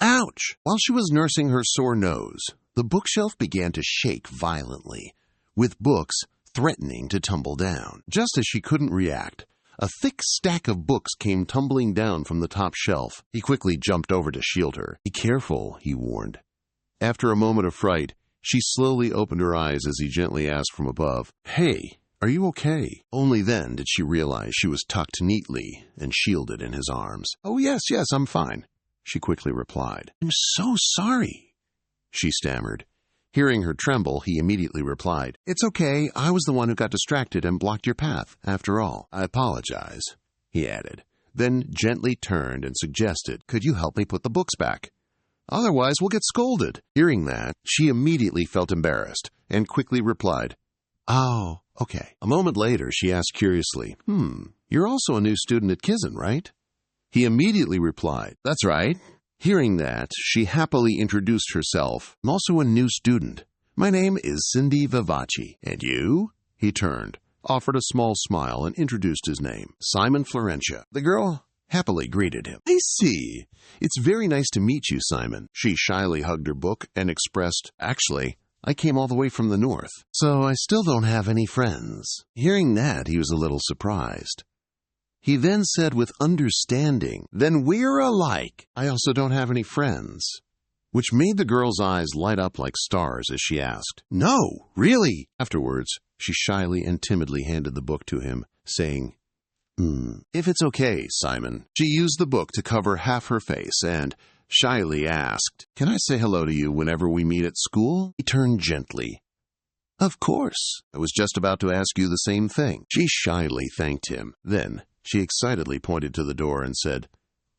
Ouch! While she was nursing her sore nose, the bookshelf began to shake violently, with books threatening to tumble down. Just as she couldn't react, a thick stack of books came tumbling down from the top shelf. He quickly jumped over to shield her. "Be careful," he warned. After a moment of fright, she slowly opened her eyes as he gently asked from above, "Hey, are you okay?" Only then did she realize she was tucked neatly and shielded in his arms. "Oh, yes, I'm fine," she quickly replied. "I'm so sorry," she stammered. Hearing her tremble, he immediately replied, "It's okay. I was the one who got distracted and blocked your path, after all. I apologize," he added, then gently turned and suggested, "Could you help me put the books back? Otherwise, we'll get scolded." Hearing that, she immediately felt embarrassed and quickly replied, "Oh, okay." A moment later, she asked curiously, "You're also a new student at Kizun, right?" He immediately replied, "That's right." Hearing that, she happily introduced herself. "I'm also a new student. My name is Cindy Vivace. And you?" He turned, offered a small smile, and introduced his name, Simon Florentia. The girl happily greeted him. "I see. It's very nice to meet you, Simon." She shyly hugged her book and expressed, "Actually, I came all the way from the north, so I still don't have any friends." Hearing that, he was a little surprised. He then said with understanding, "Then we're alike. I also don't have any friends," which made the girl's eyes light up like stars as she asked, "No, really?" Afterwards, she shyly and timidly handed the book to him, saying, "If it's okay, Simon." She used the book to cover half her face and shyly asked, "Can I say hello to you whenever we meet at school?" He turned gently. "Of course. I was just about to ask you the same thing." She shyly thanked him. Then she excitedly pointed to the door and said,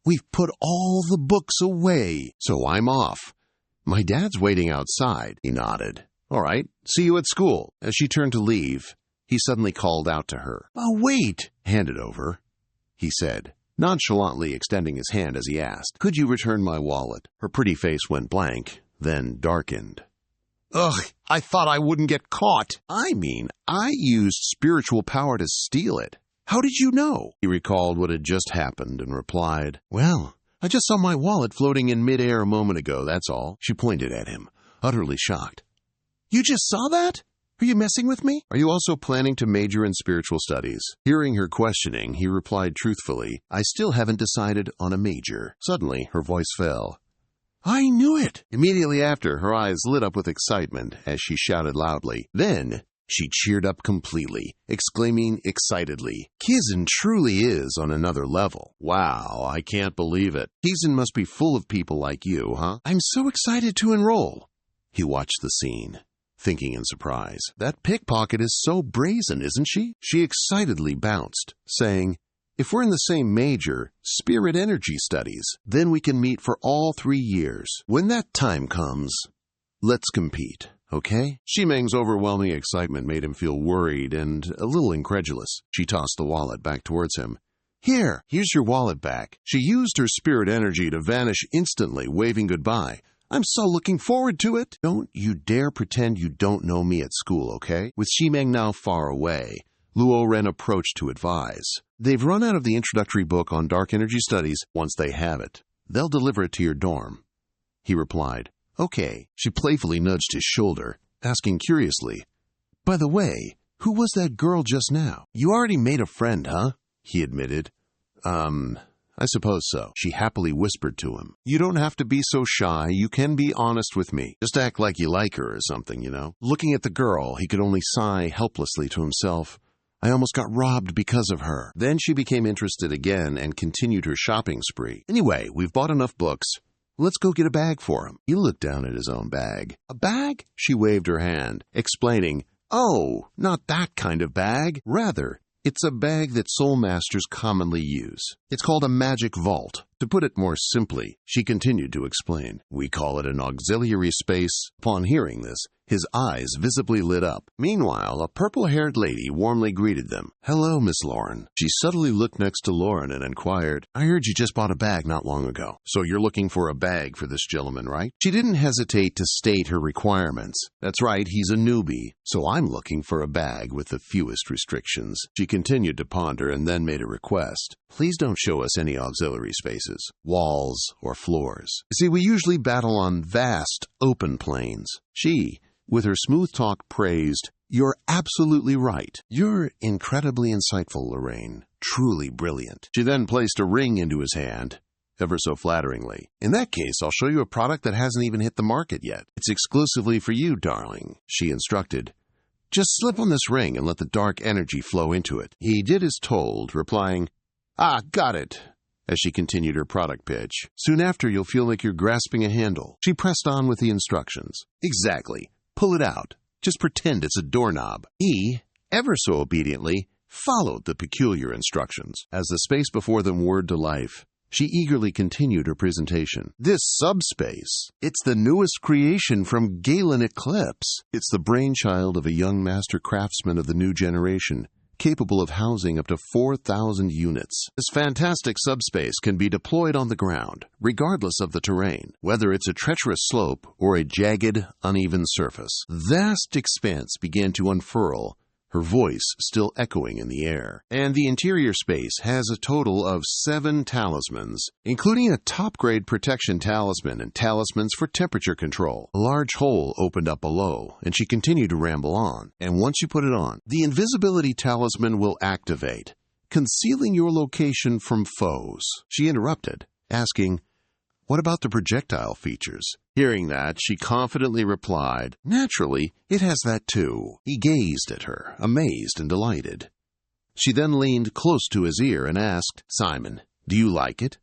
"We've put all the books away, so I'm off. My dad's waiting outside." He nodded. "All right, see you at school." As she turned to leave, he suddenly called out to her. "Oh, wait!" "Hand it over," he said, nonchalantly extending his hand as he asked, "Could you return my wallet?" Her pretty face went blank, then darkened. "Ugh, I thought I wouldn't get caught." I used spiritual power to steal it." "How did you know?" He recalled what had just happened and replied, "Well, I just saw my wallet floating in midair a moment ago, that's all." She pointed at him, utterly shocked. "You just saw that? Are you messing with me?" "Are you also planning to major in spiritual studies?" Hearing her questioning, he replied truthfully, "I still haven't decided on a major." Suddenly, her voice fell. "I knew it!" Immediately after, her eyes lit up with excitement as she shouted loudly. Then she cheered up completely, exclaiming excitedly, "Kizun truly is on another level. Wow, I can't believe it. Kizun must be full of people like you, huh? I'm so excited to enroll." He watched the scene, thinking in surprise, "That pickpocket is so brazen, isn't she?" She excitedly bounced, saying, "If we're in the same major, spirit energy studies, then we can meet for all 3 years. When that time comes, let's compete. Okay?" Shimeng's overwhelming excitement made him feel worried and a little incredulous. She tossed the wallet back towards him. Here's your wallet back." She used her spirit energy to vanish instantly, waving goodbye. "I'm so looking forward to it." Don't you dare pretend you don't know me at school, okay? With Shimeng now far away, Luo Ren approached to advise. They've run out of the introductory book on dark energy studies. Once they have it, they'll deliver it to your dorm. He replied, Okay. She playfully nudged his shoulder, asking curiously, By the way, who was that girl just now? You already made a friend, huh? He admitted. I suppose so. She happily whispered to him. You don't have to be so shy. You can be honest with me. Just act like you like her or something, you know? Looking at the girl, he could only sigh helplessly to himself. I almost got robbed because of her. Then she became interested again and continued her shopping spree. Anyway, we've bought enough books. Let's go get a bag for him. He looked down at his own bag. A bag? She waved her hand, explaining, Oh, not that kind of bag. Rather, it's a bag that soul masters commonly use. It's called a magic vault. To put it more simply, she continued to explain, we call it an auxiliary space. Upon hearing this, his eyes visibly lit up. Meanwhile, a purple-haired lady warmly greeted them. Hello, Miss Lauren. She subtly looked next to Lauren and inquired, I heard you just bought a bag not long ago. So you're looking for a bag for this gentleman, right? She didn't hesitate to state her requirements. That's right, he's a newbie. So I'm looking for a bag with the fewest restrictions. She continued to ponder and then made a request. Please don't show us any auxiliary spaces, walls, or floors. See, we usually battle on vast, open plains. She, with her smooth talk, praised, You're absolutely right. You're incredibly insightful, Lorraine. Truly brilliant. She then placed a ring into his hand, ever so flatteringly. In that case, I'll show you a product that hasn't even hit the market yet. It's exclusively for you, darling, she instructed. Just slip on this ring and let the dark energy flow into it. He did as told, replying, got it, as she continued her product pitch. Soon after, you'll feel like you're grasping a handle. She pressed on with the instructions. Exactly. Pull it out. Just pretend it's a doorknob. He, ever so obediently, followed the peculiar instructions. As the space before them whirred to life, she eagerly continued her presentation. This subspace, it's the newest creation from Galen Eclipse. It's the brainchild of a young master craftsman of the new generation, capable of housing up to 4,000 units. This fantastic subspace can be deployed on the ground, regardless of the terrain, whether it's a treacherous slope or a jagged, uneven surface. Vast expanse began to unfurl, her voice still echoing in the air. And the interior space has a total of 7 talismans, including a top-grade protection talisman and talismans for temperature control. A large hole opened up below, and she continued to ramble on. And once you put it on, the invisibility talisman will activate, concealing your location from foes. She interrupted, asking, What about the projectile features? Hearing that, she confidently replied, Naturally, it has that too. He gazed at her, amazed and delighted. She then leaned close to his ear and asked, Simon, do you like it?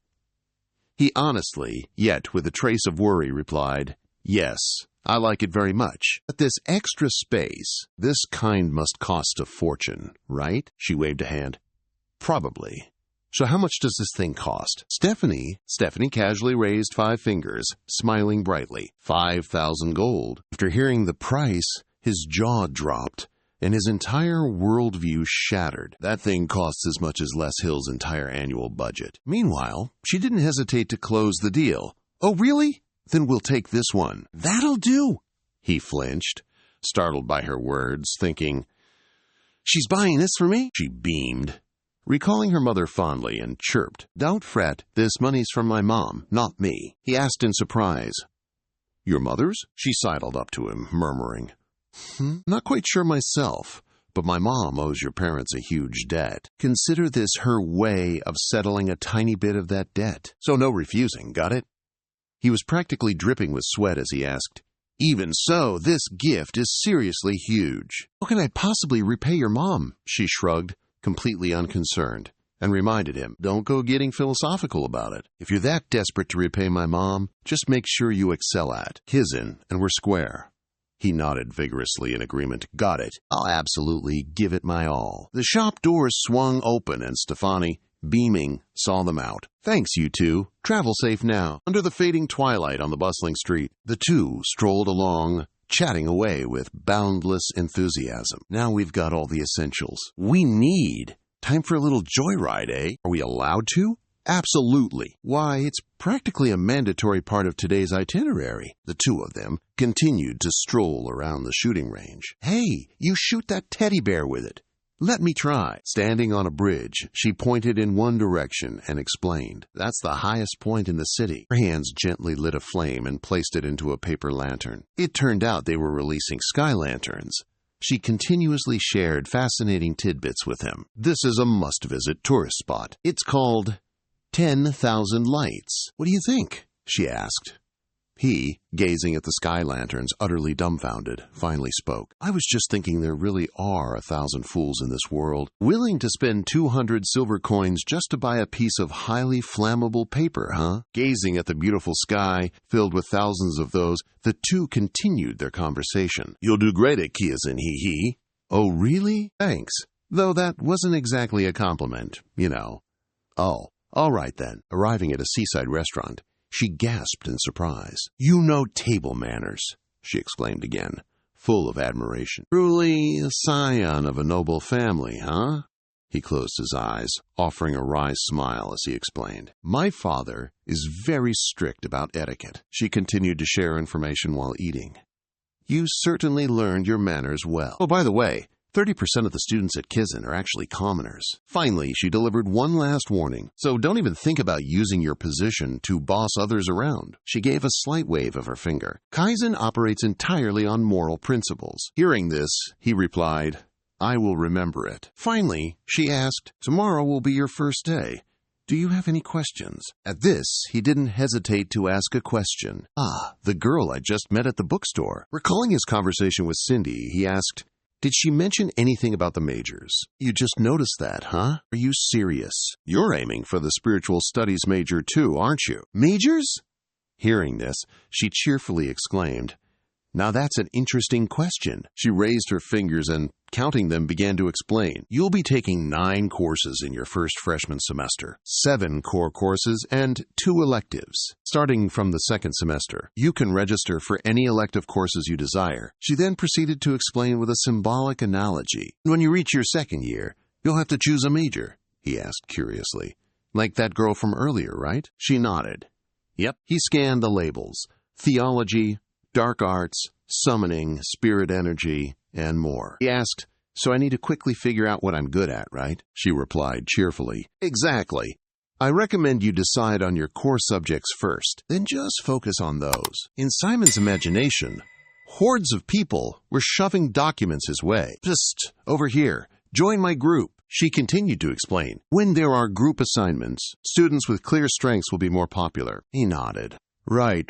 He honestly, yet with a trace of worry, replied, Yes, I like it very much. But this extra space, this kind must cost a fortune, right? She waved a hand. Probably. So how much does this thing cost? Stephanie casually raised 5 fingers, smiling brightly. 5,000 gold. After hearing the price, his jaw dropped, and his entire worldview shattered. That thing costs as much as Les Hill's entire annual budget. Meanwhile, she didn't hesitate to close the deal. Oh, really? Then we'll take this one. That'll do. He flinched, startled by her words, thinking, She's buying this for me? She beamed, recalling her mother fondly, and chirped, Don't fret, this money's from my mom, not me. He asked in surprise, Your mother's? She sidled up to him, murmuring, Not quite sure myself, but my mom owes your parents a huge debt. Consider this her way of settling a tiny bit of that debt. So no refusing, got it? He was practically dripping with sweat as he asked, Even so, this gift is seriously huge. How can I possibly repay your mom? She shrugged, completely unconcerned, and reminded him, Don't go getting philosophical about it. If you're that desperate to repay my mom, just make sure you excel at Kizin, and we're square. He nodded vigorously in agreement. Got it. I'll absolutely give it my all. The shop doors swung open, and Stefani, beaming, saw them out. Thanks, you two. Travel safe now. Under the fading twilight on the bustling street, the two strolled along, chatting away with boundless enthusiasm. Now we've got all the essentials we need. Time for a little joyride, eh? Are we allowed to? Absolutely. Why, it's practically a mandatory part of today's itinerary. The two of them continued to stroll around the shooting range. Hey, you shoot that teddy bear with it. Let me try. Standing on a bridge, she pointed in one direction and explained, "That's the highest point in the city." Her hands gently lit a flame and placed it into a paper lantern. It turned out they were releasing sky lanterns. She continuously shared fascinating tidbits with him. "This is a must-visit tourist spot. It's called 10,000 Lights. What do you think?" she asked. He, gazing at the sky lanterns, utterly dumbfounded, finally spoke. "I was just thinking there really are 1,000 fools in this world, willing to spend 200 silver coins just to buy a piece of highly flammable paper, huh?" Gazing at the beautiful sky, filled with thousands of those, the two continued their conversation. "You'll do great at Kyosen, hee-hee." "Oh, really? Thanks. Though that wasn't exactly a compliment, you know." "Oh, all right then." Arriving at a seaside restaurant, she gasped in surprise. "You know table manners," she exclaimed again, full of admiration. "Truly a scion of a noble family, huh?" He closed his eyes, offering a wry smile as he explained. "My father is very strict about etiquette." She continued to share information while eating. "You certainly learned your manners well. Oh, by the way, 30% of the students at Kyosen are actually commoners." Finally, she delivered one last warning. "So don't even think about using your position to boss others around." She gave a slight wave of her finger. "Kaizen operates entirely on moral principles." Hearing this, he replied, "I will remember it." Finally, she asked, "Tomorrow will be your first day. Do you have any questions?" At this, he didn't hesitate to ask a question. The girl I just met at the bookstore. Recalling his conversation with Cindy, he asked, "Did she mention anything about the majors?" "You just noticed that, huh? Are you serious? You're aiming for the spiritual studies major too, aren't you?" "Majors?" Hearing this, she cheerfully exclaimed, "Now that's an interesting question." She raised her fingers and, counting them, began to explain. "You'll be taking 9 courses in your first freshman semester, 7 core courses, and 2 electives. Starting from the second semester, you can register for any elective courses you desire." She then proceeded to explain with a symbolic analogy. "When you reach your second year, you'll have to choose a major," he asked curiously. "Like that girl from earlier, right?" She nodded. "Yep." He scanned the labels: theology, dark arts, summoning, spirit energy, and more. He asked, "So I need to quickly figure out what I'm good at, right?" She replied cheerfully, "Exactly. I recommend you decide on your core subjects first, then just focus on those." In Simon's imagination, hordes of people were shoving documents his way. "Just over here. Join my group." She continued to explain. "When there are group assignments, students with clear strengths will be more popular." He nodded. Right.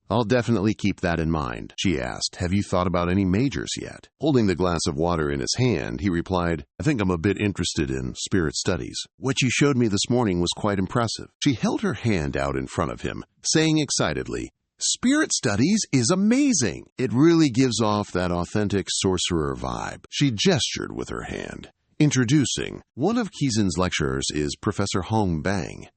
I'll definitely keep that in mind." She asked, "Have you thought about any majors yet?" Holding the glass of water in his hand, he replied, "I think I'm a bit interested in spirit studies. What you showed me this morning was quite impressive." She held her hand out in front of him, saying excitedly, "Spirit studies is amazing. It really gives off that authentic sorcerer vibe." She gestured with her hand. Introducing, one of Kyosen's lecturers is Professor Hong Bang.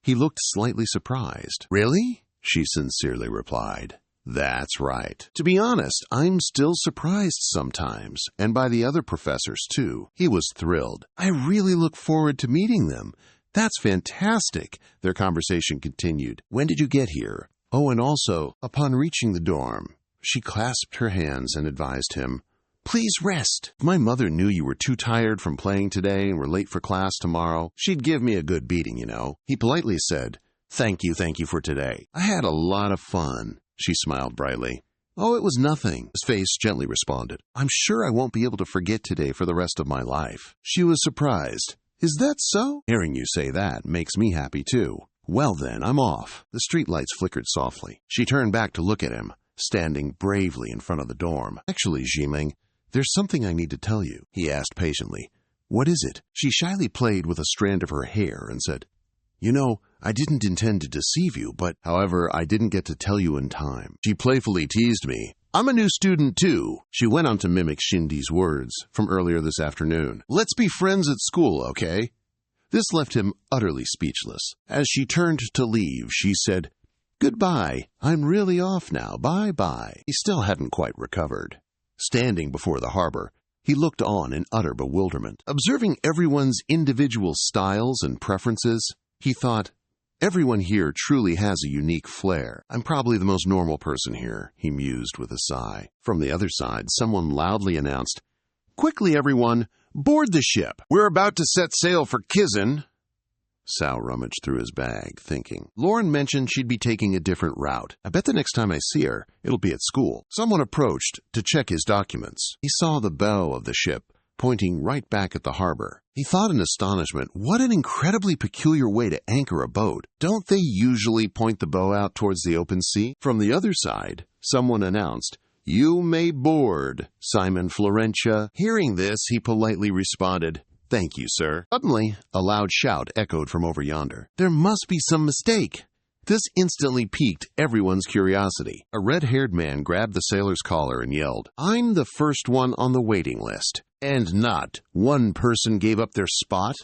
He looked slightly surprised. "Really?" she sincerely replied. "That's right. To be honest, I'm still surprised sometimes, and by the other professors too." He was thrilled. "I really look forward to meeting them. That's fantastic." Their conversation continued. "When did you get here? Oh, and also, upon reaching the dorm," she clasped her hands and advised him, "Please rest. If my mother knew you were too tired from playing today and were late for class tomorrow, she'd give me a good beating, you know." He politely said, Thank you for today. I had a lot of fun." She smiled brightly. "Oh, it was nothing," his face gently responded. "I'm sure I won't be able to forget today for the rest of my life." She was surprised. "Is that so?" "Hearing you say that makes me happy too." "Well then, I'm off." The streetlights flickered softly. She turned back to look at him, standing bravely in front of the dorm. "Actually, Jiming, there's something I need to tell you," he asked patiently. "What is it?" She shyly played with a strand of her hair and said, "You know, I didn't intend to deceive you, but, however, I didn't get to tell you in time." She playfully teased me. "I'm a new student, too." She went on to mimic Shindy's words from earlier this afternoon. "Let's be friends at school, okay?" This left him utterly speechless. As she turned to leave, she said, "Goodbye. I'm really off now. Bye-bye." He still hadn't quite recovered. Standing before the harbor, he looked on in utter bewilderment. Observing everyone's individual styles and preferences, he thought, "Everyone here truly has a unique flair. I'm probably the most normal person here," he mused with a sigh. From the other side, someone loudly announced, "Quickly, everyone! Board the ship. We're about to set sail for Kizan. Sal rummaged through his bag, thinking. Lauren mentioned she'd be taking a different route. I bet the next time I see her, it'll be at school. Someone approached to check his documents. He saw the bow of the ship, pointing right back at the harbor. He thought in astonishment, what an incredibly peculiar way to anchor a boat. Don't they usually point the bow out towards the open sea? From the other side, someone announced, "You may board, Simon Florentia." Hearing this, he politely responded, "Thank you, sir." Suddenly, a loud shout echoed from over yonder. There must be some mistake. This instantly piqued everyone's curiosity. A red-haired man grabbed the sailor's collar and yelled, "I'm the first one on the waiting list. And not one person gave up their spot?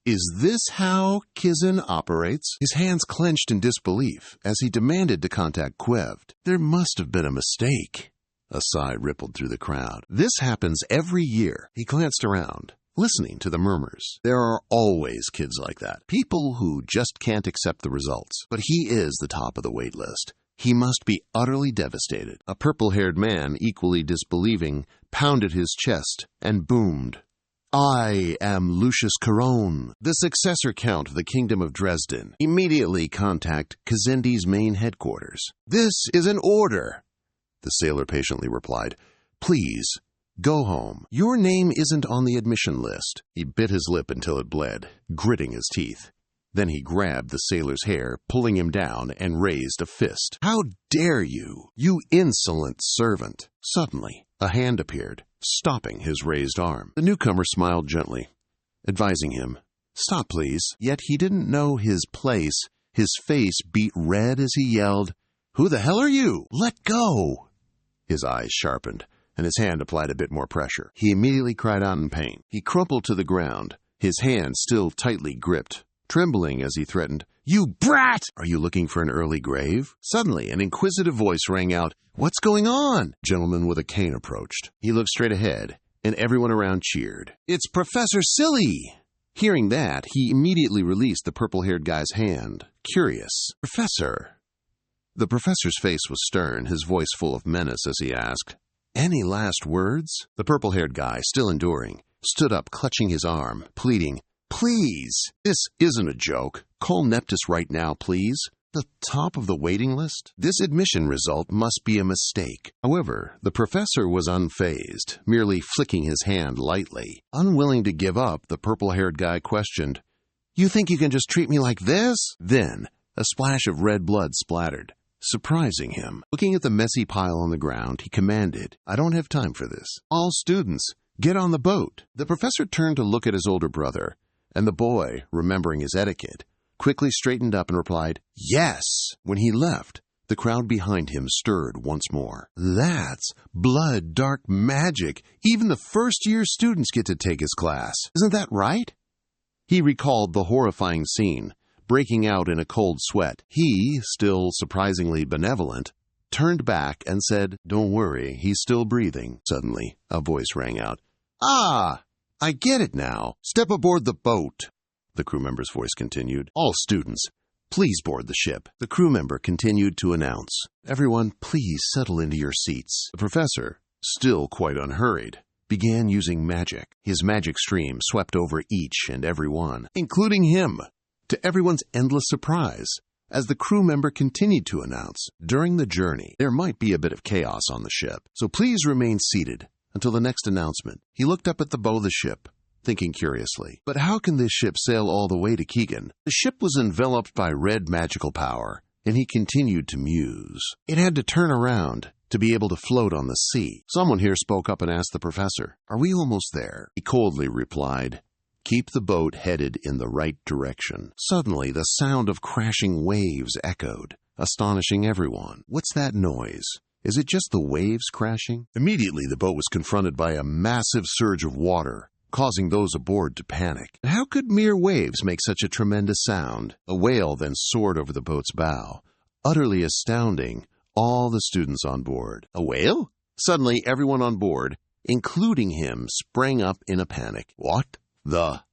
Is this how Kizan operates?" His hands clenched in disbelief as he demanded to contact Queved. There must have been a mistake. A sigh rippled through the crowd. This happens every year. He glanced around, listening to the murmurs. There are always kids like that. People who just can't accept the results. But he is the top of the wait list. He must be utterly devastated. A purple-haired man, equally disbelieving, pounded his chest and boomed, "I am Lucius Caron, the successor count of the Kingdom of Dresden. Immediately contact Kazendi's main headquarters." "This is an order," the sailor patiently replied. "Please, go home. Your name isn't on the admission list." He bit his lip until it bled, gritting his teeth. Then he grabbed the sailor's hair, pulling him down, and raised a fist. "How dare you, you insolent servant!" Suddenly, a hand appeared, stopping his raised arm. The newcomer smiled gently, advising him, "Stop, please." Yet he didn't know his place. His face beat red as he yelled, "Who the hell are you? Let go!" His eyes sharpened, and his hand applied a bit more pressure. He immediately cried out in pain. He crumpled to the ground, his hand still tightly gripped, trembling as he threatened, "You brat! Are you looking for an early grave?" Suddenly, an inquisitive voice rang out, "What's going on?" A gentleman with a cane approached. He looked straight ahead, and everyone around cheered. "It's Professor Silly!" Hearing that, he immediately released the purple-haired guy's hand, curious. "Professor?" The professor's face was stern, his voice full of menace as he asked, "Any last words?" The purple-haired guy, still enduring, stood up, clutching his arm, pleading, "Please, this isn't a joke. Call Neptus right now, please." The top of the waiting list? This admission result must be a mistake. However, the professor was unfazed, merely flicking his hand lightly. Unwilling to give up, the purple-haired guy questioned, "You think you can just treat me like this?" Then, a splash of red blood splattered, surprising him. Looking at the messy pile on the ground, he commanded, "I don't have time for this. All students, get on the boat." The professor turned to look at his older brother, and the boy, remembering his etiquette, quickly straightened up and replied, "Yes." When he left, the crowd behind him stirred once more. That's blood dark magic. Even the first-year students get to take his class. Isn't that right? He recalled the horrifying scene, breaking out in a cold sweat. He, still surprisingly benevolent, turned back and said, "Don't worry, he's still breathing." Suddenly, a voice rang out, "Ah! I get it now. Step aboard the boat." The crew member's voice continued. "All students, please board the ship." The crew member continued to announce, "Everyone, please settle into your seats." The professor, still quite unhurried, began using magic. His magic stream swept over each and every one, including him, to everyone's endless surprise. As the crew member continued to announce, during the journey, there might be a bit of chaos on the ship, so please remain seated until the next announcement. He looked up at the bow of the ship, thinking curiously, but how can this ship sail all the way to Keegan? The ship was enveloped by red magical power, and he continued to muse. It had to turn around to be able to float on the sea. Someone here spoke up and asked the professor, "Are we almost there?" He coldly replied, "Keep the boat headed in the right direction." Suddenly, the sound of crashing waves echoed, astonishing everyone. What's that noise? Is it just the waves crashing? Immediately, the boat was confronted by a massive surge of water, causing those aboard to panic. How could mere waves make such a tremendous sound? A whale then soared over the boat's bow, utterly astounding all the students on board. A whale? Suddenly, everyone on board, including him, sprang up in a panic. What the?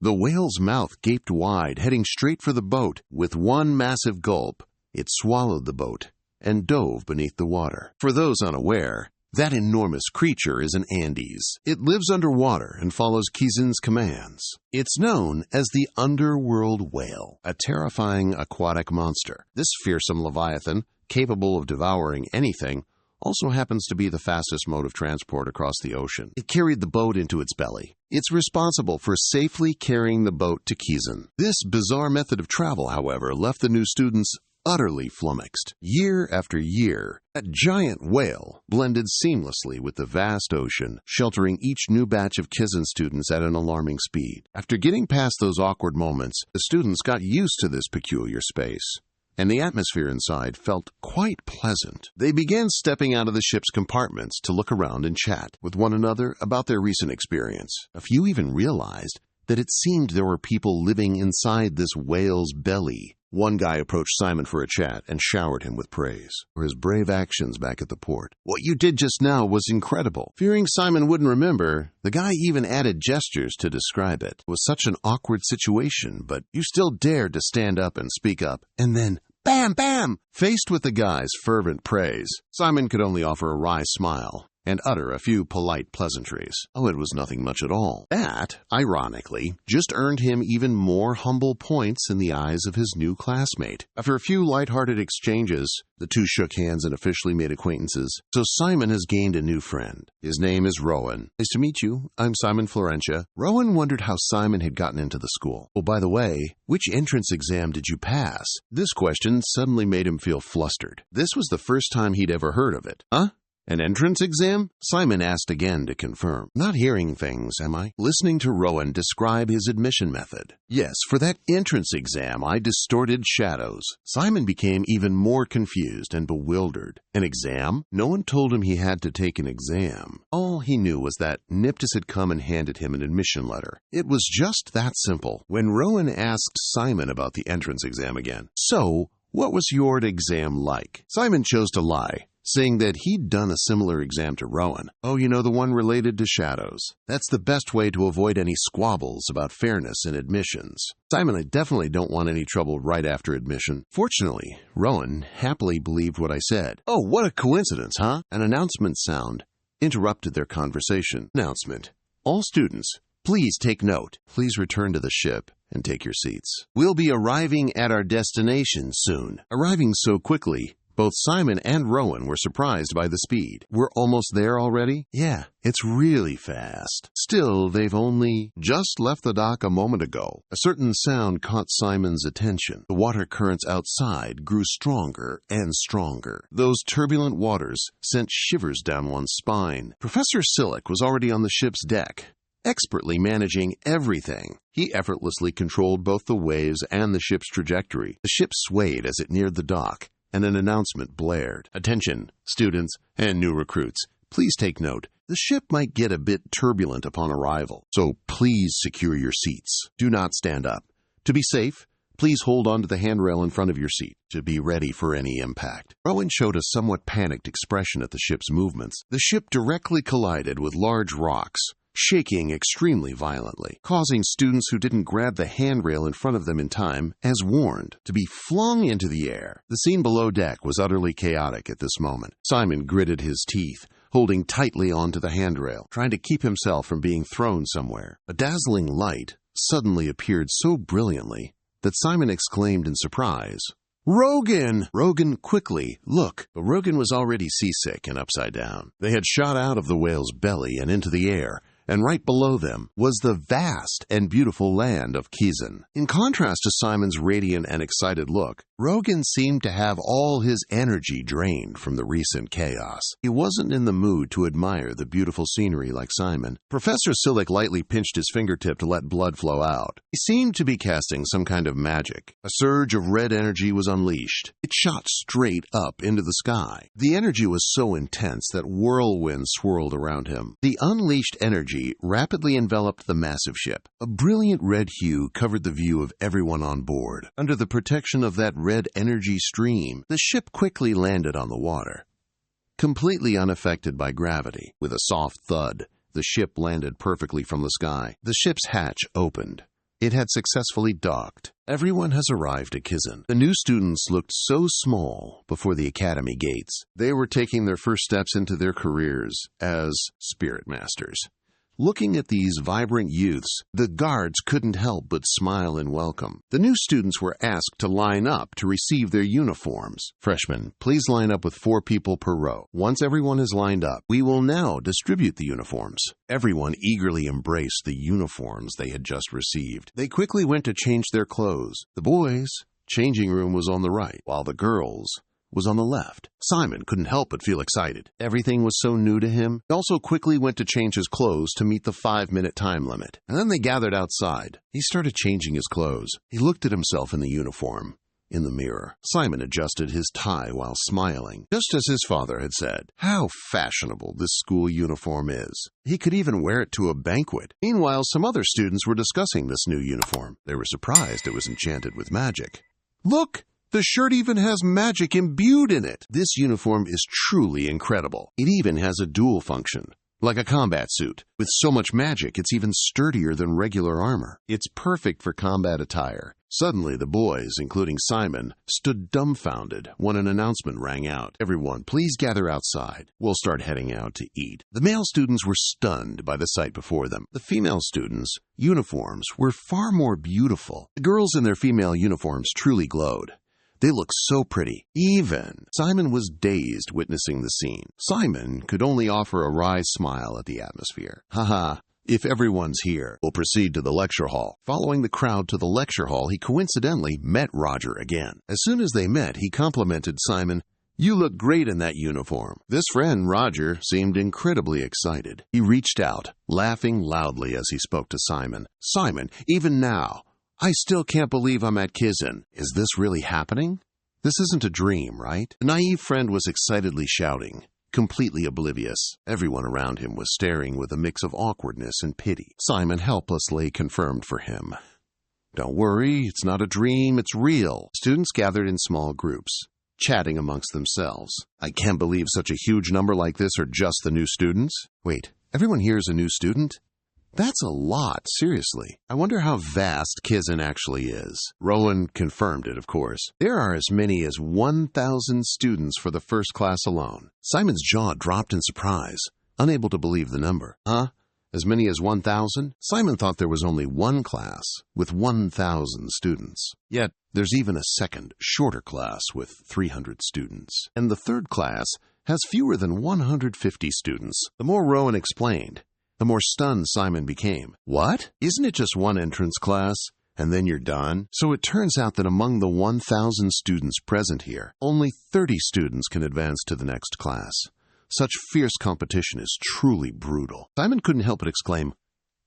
The whale's mouth gaped wide, heading straight for the boat. With one massive gulp, it swallowed the boat and dove beneath the water. For those unaware, That enormous creature is an Andes. It lives underwater and follows Kizen's commands. It's known as the underworld whale, a terrifying aquatic monster. This fearsome leviathan, capable of devouring anything, also happens to be the fastest mode of transport across the ocean. It carried the boat into its belly. It's responsible for safely carrying the boat to Kizen. This bizarre method of travel, however, left the new students utterly flummoxed. Year after year, that giant whale blended seamlessly with the vast ocean, sheltering each new batch of Kizen students at an alarming speed. After getting past those awkward moments, the students got used to this peculiar space, and the atmosphere inside felt quite pleasant. They began stepping out of the ship's compartments to look around and chat with one another about their recent experience. A few even realized that it seemed there were people living inside this whale's belly. One guy approached Simon for a chat and showered him with praise for his brave actions back at the port. "What you did just now was incredible." Fearing Simon wouldn't remember, the guy even added gestures to describe it. It was such an awkward situation, but you still dared to stand up and speak up. And then, bam, bam! Faced with the guy's fervent praise, Simon could only offer a wry smile and utter a few polite pleasantries. Oh, it was nothing much at all. That, ironically, just earned him even more humble points in the eyes of his new classmate. After a few lighthearted exchanges, the two shook hands and officially made acquaintances. So Simon has gained a new friend. His name is Rowan. "Nice to meet you. I'm Simon Florentia." Rowan wondered how Simon had gotten into the school. "Oh, by the way, which entrance exam did you pass?" This question suddenly made him feel flustered. This was the first time he'd ever heard of it. "Huh? An entrance exam?" Simon asked again to confirm. "Not hearing things, am I?" Listening to Rowan describe his admission method. "Yes, for that entrance exam, I distorted shadows." Simon became even more confused and bewildered. An exam? No one told him he had to take an exam. All he knew was that Niptus had come and handed him an admission letter. It was just that simple. When Rowan asked Simon about the entrance exam again, "So, what was your exam like?" Simon chose to lie, saying that he'd done a similar exam to Rowan. "Oh, you know, the one related to shadows. That's the best way to avoid any squabbles about fairness in admissions." Simon, I definitely don't want any trouble right after admission. Fortunately, Rowan happily believed what I said. "Oh, what a coincidence, huh?" An announcement sound interrupted their conversation. Announcement. "All students, please take note. Please return to the ship and take your seats. We'll be arriving at our destination soon." Arriving so quickly, both Simon and Rowan were surprised by the speed. "We're almost there already?" "Yeah, it's really fast." Still, they've only just left the dock a moment ago. A certain sound caught Simon's attention. The water currents outside grew stronger and stronger. Those turbulent waters sent shivers down one's spine. Professor Sillick was already on the ship's deck, expertly managing everything. He effortlessly controlled both the waves and the ship's trajectory. The ship swayed as it neared the dock, and an announcement blared. "Attention, students and new recruits. Please take note. The ship might get a bit turbulent upon arrival, so please secure your seats. Do not stand up. To be safe, please hold on to the handrail in front of your seat to be ready for any impact." Rowan showed a somewhat panicked expression at the ship's movements. The ship directly collided with large rocks, shaking extremely violently, causing students who didn't grab the handrail in front of them in time, as warned, to be flung into the air. The scene below deck was utterly chaotic at this moment. Simon gritted his teeth, holding tightly onto the handrail, trying to keep himself from being thrown somewhere. A dazzling light suddenly appeared so brilliantly that Simon exclaimed in surprise, "Rogan!" Rogan quickly, "Look!" But Rogan was already seasick and upside down. They had shot out of the whale's belly and into the air, and right below them was the vast and beautiful land of Kizen. In contrast to Simon's radiant and excited look, Rogan seemed to have all his energy drained from the recent chaos. He wasn't in the mood to admire the beautiful scenery like Simon. Professor Sillick lightly pinched his fingertip to let blood flow out. He seemed to be casting some kind of magic. A surge of red energy was unleashed. It shot straight up into the sky. The energy was so intense that whirlwinds swirled around him. The unleashed energy rapidly enveloped the massive ship. A brilliant red hue covered the view of everyone on board. Under the protection of that red energy stream, the ship quickly landed on the water, completely unaffected by gravity. With a soft thud, the ship landed perfectly from the sky. The ship's hatch opened. It had successfully docked. Everyone has arrived at Kizan. The new students looked so small before the academy gates. They were taking their first steps into their careers as spirit masters. Looking at these vibrant youths, the guards couldn't help but smile in welcome. The new students were asked to line up to receive their uniforms. Freshmen, please line up with 4 people per row. Once everyone is lined up, we will now distribute the uniforms. Everyone eagerly embraced the uniforms they had just received. They quickly went to change their clothes. The boys' changing room was on the right, while the girls' was on the left. Simon couldn't help but feel excited. Everything was so new to him. He also quickly went to change his clothes to meet the 5-minute time limit. And then they gathered outside. He started changing his clothes. He looked at himself in the uniform. In the mirror, Simon adjusted his tie while smiling, just as his father had said. How fashionable this school uniform is. He could even wear it to a banquet. Meanwhile, some other students were discussing this new uniform. They were surprised it was enchanted with magic. Look! The shirt even has magic imbued in it. This uniform is truly incredible. It even has a dual function, like a combat suit. With so much magic, it's even sturdier than regular armor. It's perfect for combat attire. Suddenly, the boys, including Simon, stood dumbfounded when an announcement rang out. Everyone, please gather outside. We'll start heading out to eat. The male students were stunned by the sight before them. The female students' uniforms were far more beautiful. The girls in their female uniforms truly glowed. They looked so pretty. Even Simon was dazed witnessing the scene. Simon could only offer a wry smile at the atmosphere. Haha, if everyone's here, we'll proceed to the lecture hall. Following the crowd to the lecture hall, he coincidentally met Roger again. As soon as they met, he complimented Simon. You look great in that uniform. This friend, Roger, seemed incredibly excited. He reached out, laughing loudly as he spoke to Simon. Simon, even now, I still can't believe I'm at Kizan. Is this really happening? This isn't a dream, right? The naive friend was excitedly shouting, completely oblivious. Everyone around him was staring with a mix of awkwardness and pity. Simon helplessly confirmed for him. Don't worry, it's not a dream, it's real. Students gathered in small groups, chatting amongst themselves. I can't believe such a huge number like this are just the new students. Wait, everyone here is a new student? That's a lot, seriously. I wonder how vast Kizan actually is. Rowan confirmed it, of course. There are as many as 1,000 students for the first class alone. Simon's jaw dropped in surprise, unable to believe the number. Huh? As many as 1,000? Simon thought there was only one class with 1,000 students. Yet, there's even a second, shorter class with 300 students. And the third class has fewer than 150 students. The more Rowan explained, the more stunned Simon became. What? Isn't it just one entrance class, and then you're done? So it turns out that among the 1,000 students present here, only 30 students can advance to the next class. Such fierce competition is truly brutal. Simon couldn't help but exclaim,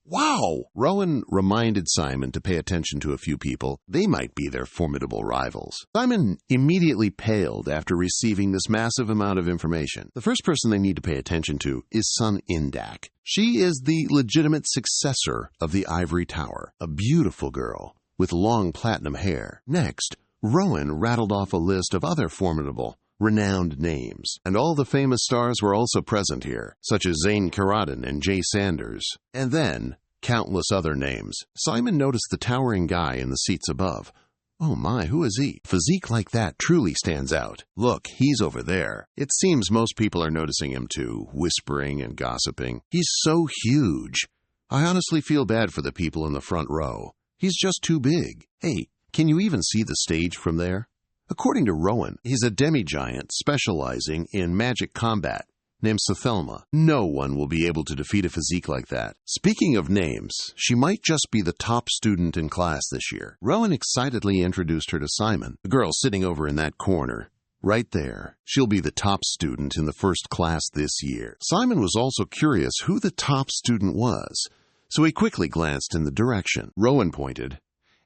Wow! Rowan reminded Simon to pay attention to a few people. They might be their formidable rivals. Simon immediately paled after receiving this massive amount of information. The first person they need to pay attention to is Sun Indak. She is the legitimate successor of the Ivory Tower, a beautiful girl with long platinum hair. Next, Rowan rattled off a list of other formidable, renowned names, and all the famous stars were also present here, such as Zane Karadin and Jay Sanders, and then countless other names. Simon noticed the towering guy in the seats above. Oh my, who is he? Physique like that truly stands out. Look, he's over there. It seems most people are noticing him too, whispering and gossiping. He's so huge. I honestly feel bad for the people in the front row. He's just too big. Hey, can you even see the stage from there? According to Rowan, he's a demi-giant specializing in magic combat, named Sathelma. No one will be able to defeat a physique like that. Speaking of names, she might just be the top student in class this year. Rowan excitedly introduced her to Simon, the girl sitting over in that corner. Right there. She'll be the top student in the first class this year. Simon was also curious who the top student was, so he quickly glanced in the direction Rowan pointed.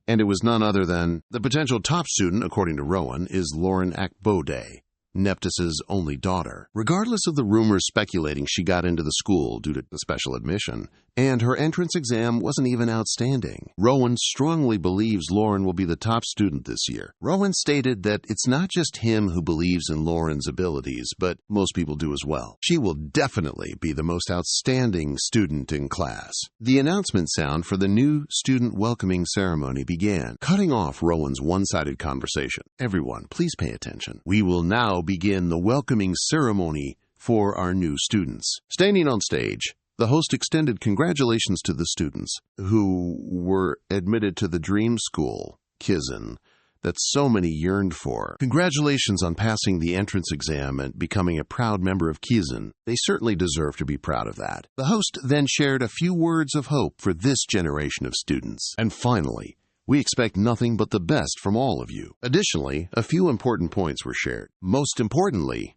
And it was none other than the potential top student, according to Rowan, is Lauren Akbode. Neptus's only daughter. Regardless of the rumors speculating she got into the school due to the special admission, and her entrance exam wasn't even outstanding, Rowan strongly believes Lauren will be the top student this year. Rowan stated that it's not just him who believes in Lauren's abilities, but most people do as well. She will definitely be the most outstanding student in class. The announcement sound for the new student welcoming ceremony began, cutting off Rowan's one-sided conversation. Everyone, please pay attention. We will now begin the welcoming ceremony for our new students. Standing on stage, the host extended congratulations to the students who were admitted to the dream school, Kizan, that so many yearned for. Congratulations on passing the entrance exam and becoming a proud member of Kizan. They certainly deserve to be proud of that. The host then shared a few words of hope for this generation of students. And finally, we expect nothing but the best from all of you. Additionally, a few important points were shared. Most importantly,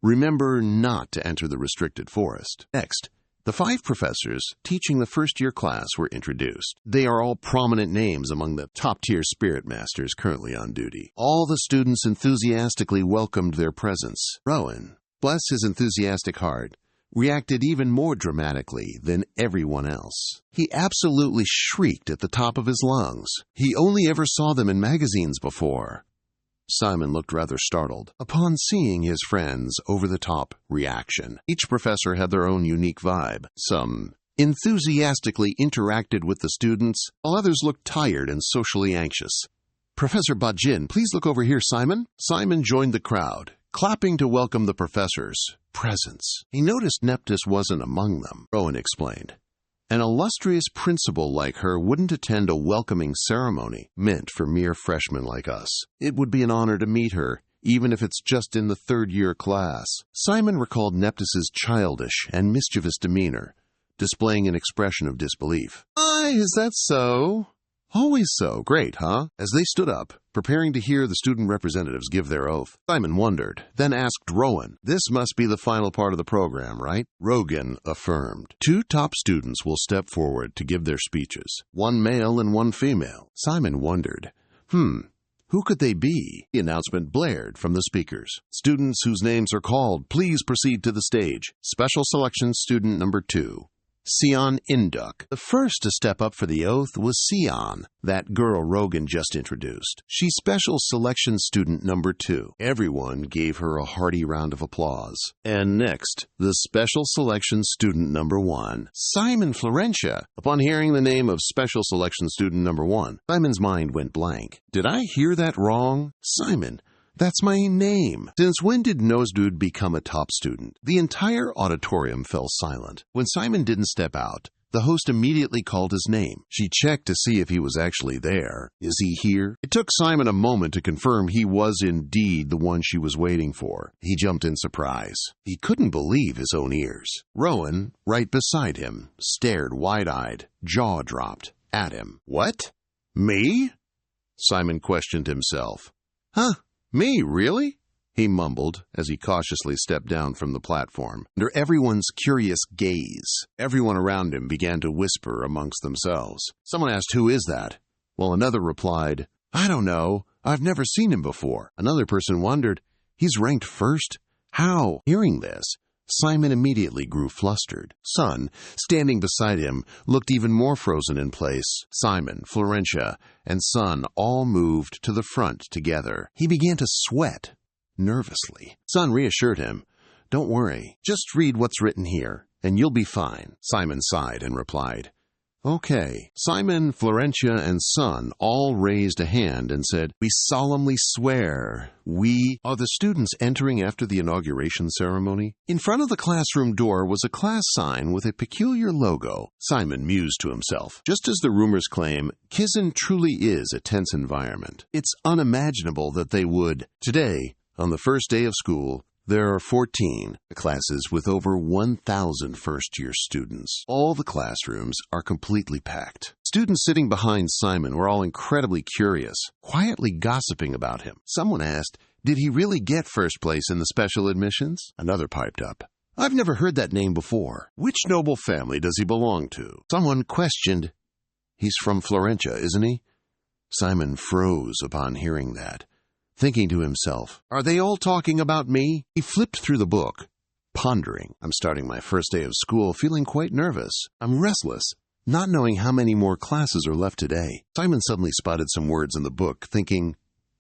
remember not to enter the restricted forest. Next, the 5 professors teaching the first-year class were introduced. They are all prominent names among the top-tier spirit masters currently on duty. All the students enthusiastically welcomed their presence. Rowan, bless his enthusiastic heart, reacted even more dramatically than everyone else. He absolutely shrieked at the top of his lungs. He only ever saw them in magazines before. Simon looked rather startled upon seeing his friend's over-the-top reaction. Each professor had their own unique vibe. Some enthusiastically interacted with the students, while others looked tired and socially anxious. "Professor Bajin, please look over here, Simon." Simon joined the crowd, clapping to welcome the professor's presence. He noticed Neptus wasn't among them, Rowan explained. An illustrious principal like her wouldn't attend a welcoming ceremony meant for mere freshmen like us. It would be an honor to meet her, even if it's just in the third-year class. Simon recalled Neptus's childish and mischievous demeanor, displaying an expression of disbelief. Is that so? Always so. Great, huh? As they stood up, preparing to hear the student representatives give their oath, Simon wondered, then asked Rowan, "This must be the final part of the program, right?" Rogan affirmed. 2 top students will step forward to give their speeches, 1 male and 1 female. Simon wondered, who could they be? The announcement blared from the speakers. "Students whose names are called, please proceed to the stage. Special selection student number 2. Sion Induk." The first to step up for the oath was Sion, that girl Rogan just introduced. She's special selection student number 2. Everyone gave her a hearty round of applause. And next, the special selection student number 1, Simon Florentia. Upon hearing the name of special selection student number 1, Simon's mind went blank. Did I hear that wrong? Simon, that's my name. Since when did Nosedude become a top student? The entire auditorium fell silent. When Simon didn't step out, the host immediately called his name. She checked to see if he was actually there. Is he here? It took Simon a moment to confirm he was indeed the one she was waiting for. He jumped in surprise. He couldn't believe his own ears. Rowan, right beside him, stared wide-eyed, jaw dropped, at him. What? Me? Simon questioned himself. Huh? Me, really? He mumbled as he cautiously stepped down from the platform. Under everyone's curious gaze, everyone around him began to whisper amongst themselves. Someone asked, "Who is that?" While another replied, "I don't know. I've never seen him before." Another person wondered, "He's ranked first? How?" Hearing this, Simon immediately grew flustered. Sun, standing beside him, looked even more frozen in place. Simon, Florentia, and Sun all moved to the front together. He began to sweat nervously. Sun reassured him, "Don't worry, just read what's written here, and you'll be fine." Simon sighed and replied, "Okay." Simon, Florentia, and Sun all raised a hand and said, "We solemnly swear we are the students entering after the inauguration ceremony." In front of the classroom door was a class sign with a peculiar logo. Simon mused to himself. Just as the rumors claim, Kizan truly is a tense environment. It's unimaginable that they would. Today, on the first day of school, there are 14 classes with over 1,000 first-year students. All the classrooms are completely packed. Students sitting behind Simon were all incredibly curious, quietly gossiping about him. Someone asked, "Did he really get first place in the special admissions?" Another piped up, "I've never heard that name before. Which noble family does he belong to?" Someone questioned, "He's from Florentia, isn't he?" Simon froze upon hearing that. thinking to himself, "Are they all talking about me?" He flipped through the book, pondering. "I'm starting my first day of school feeling quite nervous. I'm restless, not knowing how many more classes are left today." Simon suddenly spotted some words in the book, thinking,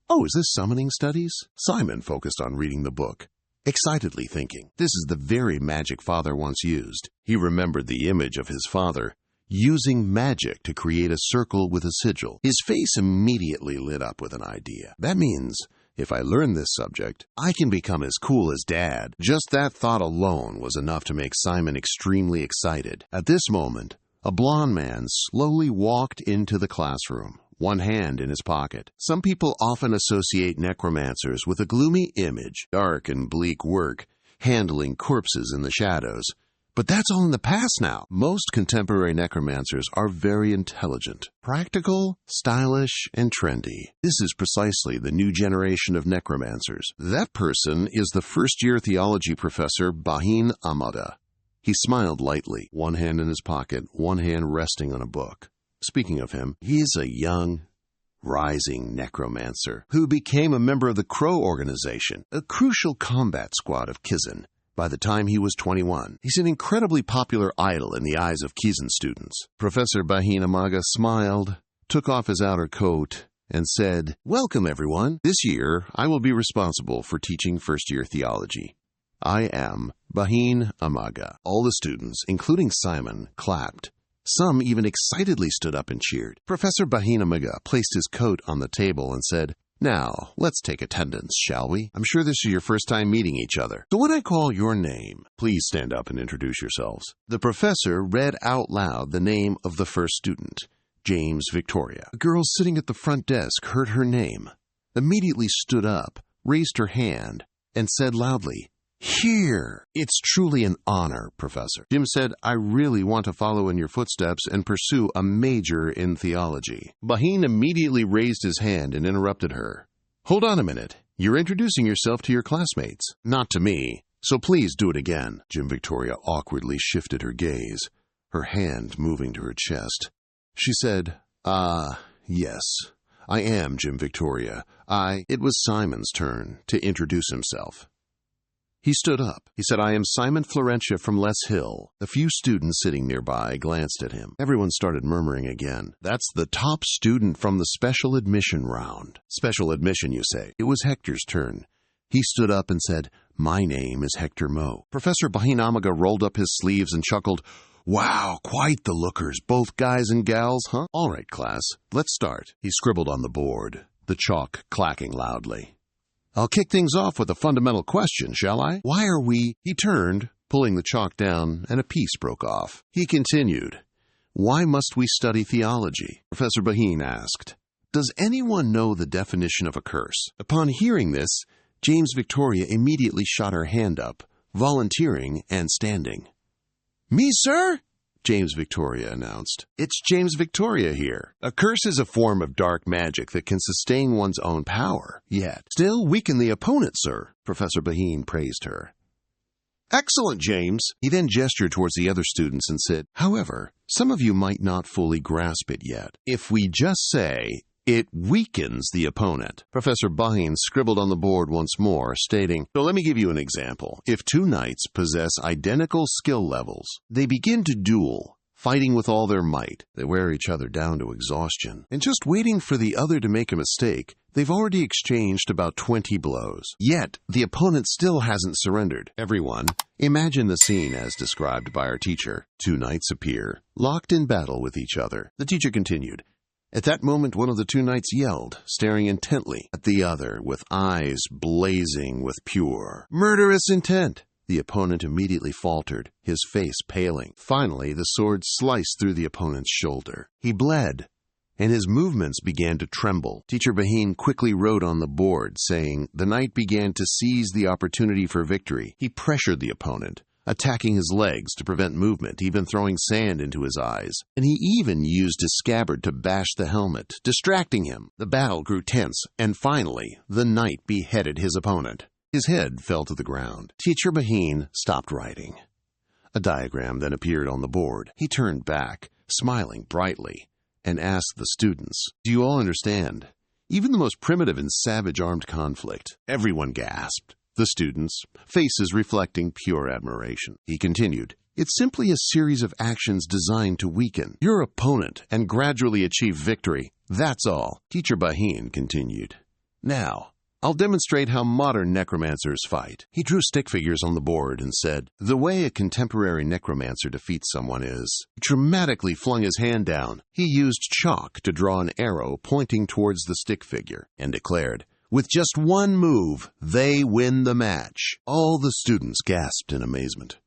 "Oh, is this summoning studies?" Simon focused on reading the book, excitedly thinking, "This is the very magic Father once used." He remembered the image of his father using magic to create a circle with a sigil. His face immediately lit up with an idea. That means, if I learn this subject, I can become as cool as Dad. Just that thought alone was enough to make Simon extremely excited. At this moment, a blond man slowly walked into the classroom, one hand in his pocket. Some people often associate necromancers with a gloomy image, dark and bleak work, handling corpses in the shadows. But that's all in the past now. Most contemporary necromancers are very intelligent, practical, stylish, and trendy. This is precisely the new generation of necromancers. That person is the first-year theology professor Bahin Amada. He smiled lightly, one hand in his pocket, one hand resting on a book. Speaking of him, he is a young, rising necromancer who became a member of the Crow organization, a crucial combat squad of Kizan. By the time he was 21, he's an incredibly popular idol in the eyes of Kizan students. Professor Bahin Amaga smiled, took off his outer coat, and said, "Welcome, everyone. This year, I will be responsible for teaching first-year theology. I am Bahin Amaga." All the students, including Simon, clapped. Some even excitedly stood up and cheered. Professor Bahin Amaga placed his coat on the table and said, "Now, let's take attendance, shall we? I'm sure this is your first time meeting each other. So when I call your name, please stand up and introduce yourselves." The professor read out loud the name of the first student, James Victoria. A girl sitting at the front desk heard her name, immediately stood up, raised her hand, and said loudly, "Here!" "It's truly an honor, Professor." Jim said, "I really want to follow in your footsteps and pursue a major in theology." Bahin immediately raised his hand and interrupted her. "Hold on a minute. You're introducing yourself to your classmates, not to me. So please do it again." Jim Victoria awkwardly shifted her gaze, her hand moving to her chest. She said, Yes, I am Jim Victoria. It was Simon's turn to introduce himself. He stood up. He said, "I am Simon Florentia from Les Hill." The few students sitting nearby glanced at him. Everyone started murmuring again. "That's the top student from the special admission round." Special admission, you say? It was Hector's turn. He stood up and said, "My name is Hector Moe." Professor Bahinamaga rolled up his sleeves and chuckled, "Wow, quite the lookers, both guys and gals, huh? All right, class, let's start." He scribbled on the board, the chalk clacking loudly. "I'll kick things off with a fundamental question, shall I? Why are we—" He turned, pulling the chalk down, and a piece broke off. He continued, "Why must we study theology?" Professor Bahin asked, "Does anyone know the definition of a curse?" Upon hearing this, James Victoria immediately shot her hand up, volunteering and standing. "Me, sir?" James Victoria announced. "It's James Victoria here. A curse is a form of dark magic that can sustain one's own power, yet still weaken the opponent, sir." Professor Bahin praised her. "Excellent, James." He then gestured towards the other students and said, "However, some of you might not fully grasp it yet. If we just say, it weakens the opponent." Professor Bahin scribbled on the board once more, stating, "So let me give you an example. If two knights possess identical skill levels, they begin to duel, fighting with all their might. They wear each other down to exhaustion. And just waiting for the other to make a mistake, they've already exchanged about 20 blows. Yet, the opponent still hasn't surrendered. Everyone, imagine the scene as described by our teacher. Two knights appear, locked in battle with each other." The teacher continued, "At that moment, one of the two knights yelled, staring intently at the other with eyes blazing with pure, murderous intent. The opponent immediately faltered, his face paling. Finally, the sword sliced through the opponent's shoulder. He bled, and his movements began to tremble. Teacher Bahin quickly wrote on the board, saying, the knight began to seize the opportunity for victory. He pressured the opponent, attacking his legs to prevent movement, even throwing sand into his eyes. And he even used his scabbard to bash the helmet, distracting him. The battle grew tense, and finally, the knight beheaded his opponent. His head fell to the ground. Teacher Bahin stopped writing. A diagram then appeared on the board. He turned back, smiling brightly, and asked the students, "Do you all understand? even the most primitive and savage armed conflict. Everyone gasped, the students, faces reflecting pure admiration. He continued, "It's simply a series of actions designed to weaken your opponent and gradually achieve victory. That's all." Teacher Baheen continued, "Now, I'll demonstrate how modern necromancers fight." He drew stick figures on the board and said, "The way a contemporary necromancer defeats someone is..." He dramatically flung his hand down. He used chalk to draw an arrow pointing towards the stick figure and declared, "With just one move, they win the match." All the students gasped in amazement.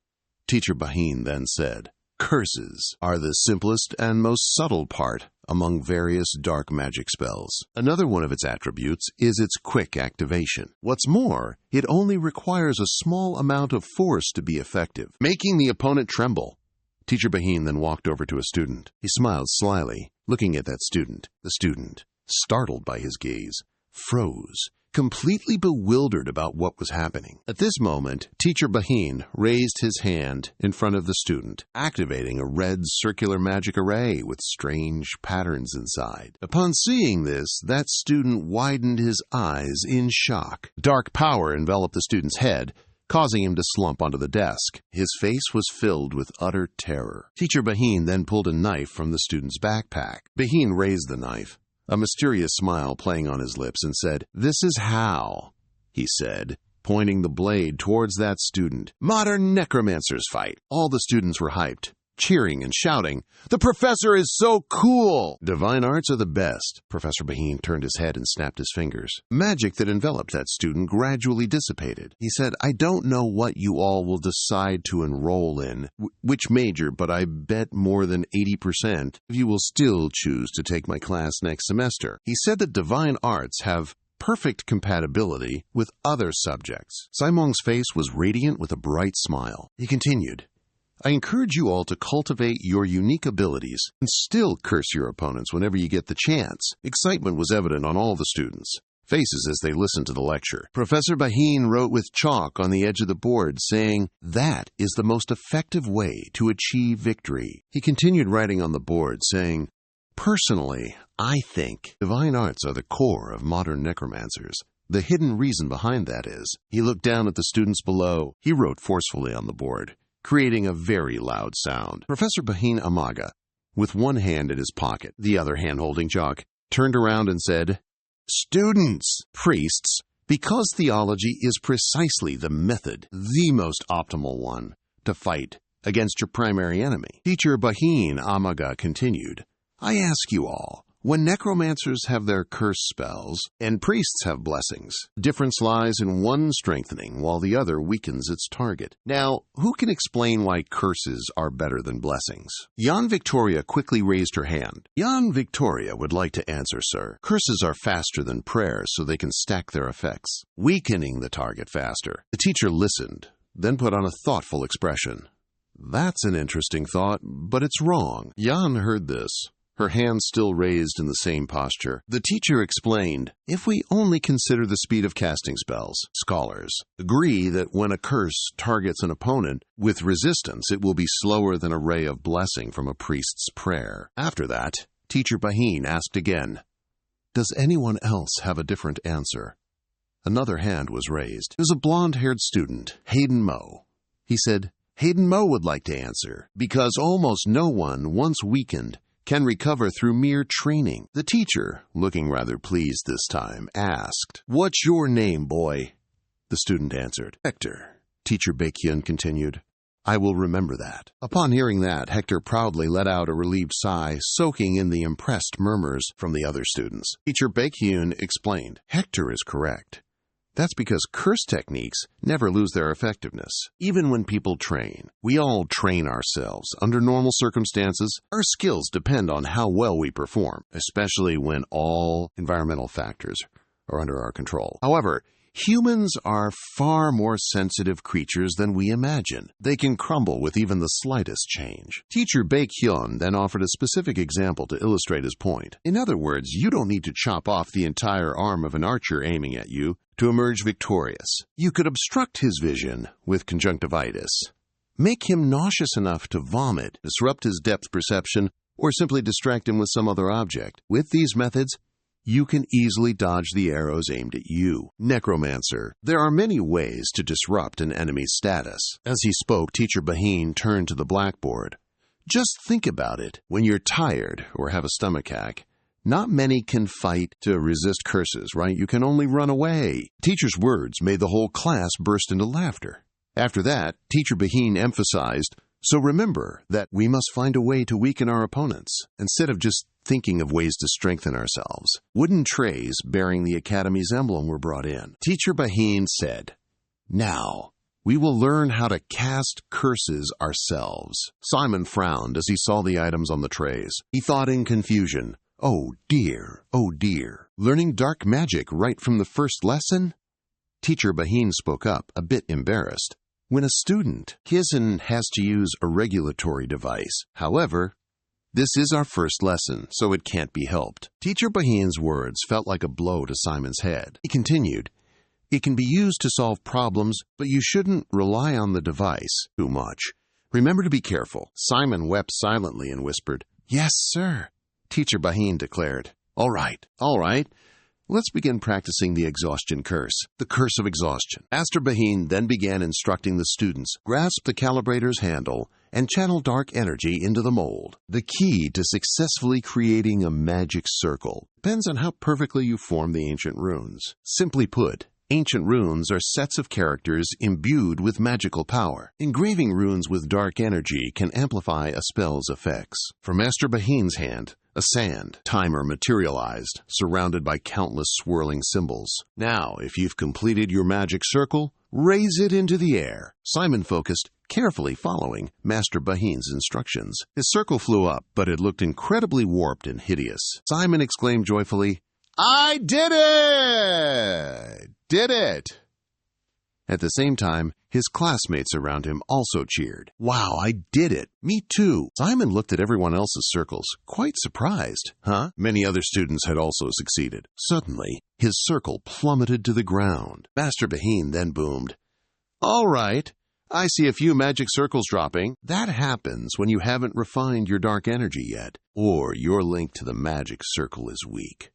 Teacher Baheen then said, "Curses are the simplest and most subtle part among various dark magic spells. Another one of its attributes is its quick activation. What's more, it only requires a small amount of force to be effective, making the opponent tremble." Teacher Baheen then walked over to a student. He smiled slyly, looking at that student. The student, startled by his gaze, froze, completely bewildered about what was happening. At this moment, Teacher Baheen raised his hand in front of the student, activating a red circular magic array with strange patterns inside. Upon seeing this, that student widened his eyes in shock. Dark power enveloped the student's head, causing him to slump onto the desk. His face was filled with utter terror. Teacher Baheen then pulled a knife from the student's backpack. Baheen raised the knife, a mysterious smile playing on his lips, and said, "This is how," he said, pointing the blade towards that student, "modern necromancers fight." All the students were hyped, cheering and shouting, "The professor is so cool!" "Divine arts are the best." Professor Baheen turned his head and snapped his fingers. Magic that enveloped that student gradually dissipated. He said, "I don't know what you all will decide to enroll in, which major, but I bet more than 80% of you will still choose to take my class next semester." He said that divine arts have perfect compatibility with other subjects. Simong's face was radiant with a bright smile. He continued, "I encourage you all to cultivate your unique abilities and still curse your opponents whenever you get the chance." Excitement was evident on all the students' faces as they listened to the lecture. Professor Baheen wrote with chalk on the edge of the board, saying, "That is the most effective way to achieve victory." He continued writing on the board, saying, "Personally, I think divine arts are the core of modern necromancers. The hidden reason behind that is..." He looked down at the students below. He wrote forcefully on the board, creating a very loud sound. Professor Baheen Amaga, with one hand in his pocket, the other hand holding chalk, turned around and said, "Students, priests, because theology is precisely the method, the most optimal one, to fight against your primary enemy." Teacher Baheen Amaga continued, "I ask you all, when necromancers have their curse spells and priests have blessings, the difference lies in one strengthening while the other weakens its target. Now, who can explain why curses are better than blessings?" Jan Victoria quickly raised her hand. "Jan Victoria would like to answer, sir. Curses are faster than prayers, so they can stack their effects, weakening the target faster." The teacher listened, then put on a thoughtful expression. "That's an interesting thought, but it's wrong." Jan heard this, her hands still raised in the same posture. The teacher explained, "If we only consider the speed of casting spells, scholars agree that when a curse targets an opponent with resistance, it will be slower than a ray of blessing from a priest's prayer." After that, Teacher Baheen asked again, "Does anyone else have a different answer?" Another hand was raised. It was a blonde-haired student, Hayden Moe. He said, "Hayden Moe would like to answer, because almost no one, once weakened, can recover through mere training." The teacher, looking rather pleased this time, asked, "What's your name, boy?" The student answered, "Hector." Teacher Baekhyun continued, "I will remember that." Upon hearing that, Hector proudly let out a relieved sigh, soaking in the impressed murmurs from the other students. Teacher Baekhyun explained, "Hector is correct. That's because curse techniques never lose their effectiveness. Even when people train, we all train ourselves. Under normal circumstances, our skills depend on how well we perform, especially when all environmental factors are under our control. However, humans are far more sensitive creatures than we imagine. They can crumble with even the slightest change." Teacher Baekhyun then offered a specific example to illustrate his point. "In other words, you don't need to chop off the entire arm of an archer aiming at you to emerge victorious. You could obstruct his vision with conjunctivitis, make him nauseous enough to vomit, disrupt his depth perception, or simply distract him with some other object. With these methods, you can easily dodge the arrows aimed at you. Necromancer, there are many ways to disrupt an enemy's status. As he spoke, Teacher Baheen turned to the blackboard. Just think about it. When you're tired or have a stomachache, not many can fight to resist curses, right? You can only run away. Teacher's words made the whole class burst into laughter. After that, Teacher Baheen emphasized, so remember that we must find a way to weaken our opponents, instead of just thinking of ways to strengthen ourselves. Wooden trays bearing the Academy's emblem were brought in. Teacher Baheen said, now, we will learn how to cast curses ourselves. Simon frowned as he saw the items on the trays. He thought in confusion, oh dear, learning dark magic right from the first lesson? Teacher Baheen spoke up, a bit embarrassed. When a student, Kizan has to use a regulatory device. However, this is our first lesson, so it can't be helped. Teacher Baheen's words felt like a blow to Simon's head. He continued, it can be used to solve problems, but you shouldn't rely on the device too much. Remember to be careful. Simon wept silently and whispered, yes, sir. Teacher Baheen declared, all right. Let's begin practicing the exhaustion curse, the curse of exhaustion. Master Baheen then began instructing the students, grasp the calibrator's handle and channel dark energy into the mold. The key to successfully creating a magic circle depends on how perfectly you form the ancient runes. Simply put, ancient runes are sets of characters imbued with magical power. Engraving runes with dark energy can amplify a spell's effects. For Master Baheen's hand, a sand timer materialized, surrounded by countless swirling symbols. Now, if you've completed your magic circle, raise it into the air. Simon focused, carefully following Master Baheen's instructions. His circle flew up, but it looked incredibly warped and hideous. Simon exclaimed joyfully, I did it! Did it! At the same time, his classmates around him also cheered. Wow, I did it! Me too! Simon looked at everyone else's circles, quite surprised. Many other students had also succeeded. Suddenly, his circle plummeted to the ground. Master Baheen then boomed, all right, I see a few magic circles dropping. That happens when you haven't refined your dark energy yet, or your link to the magic circle is weak.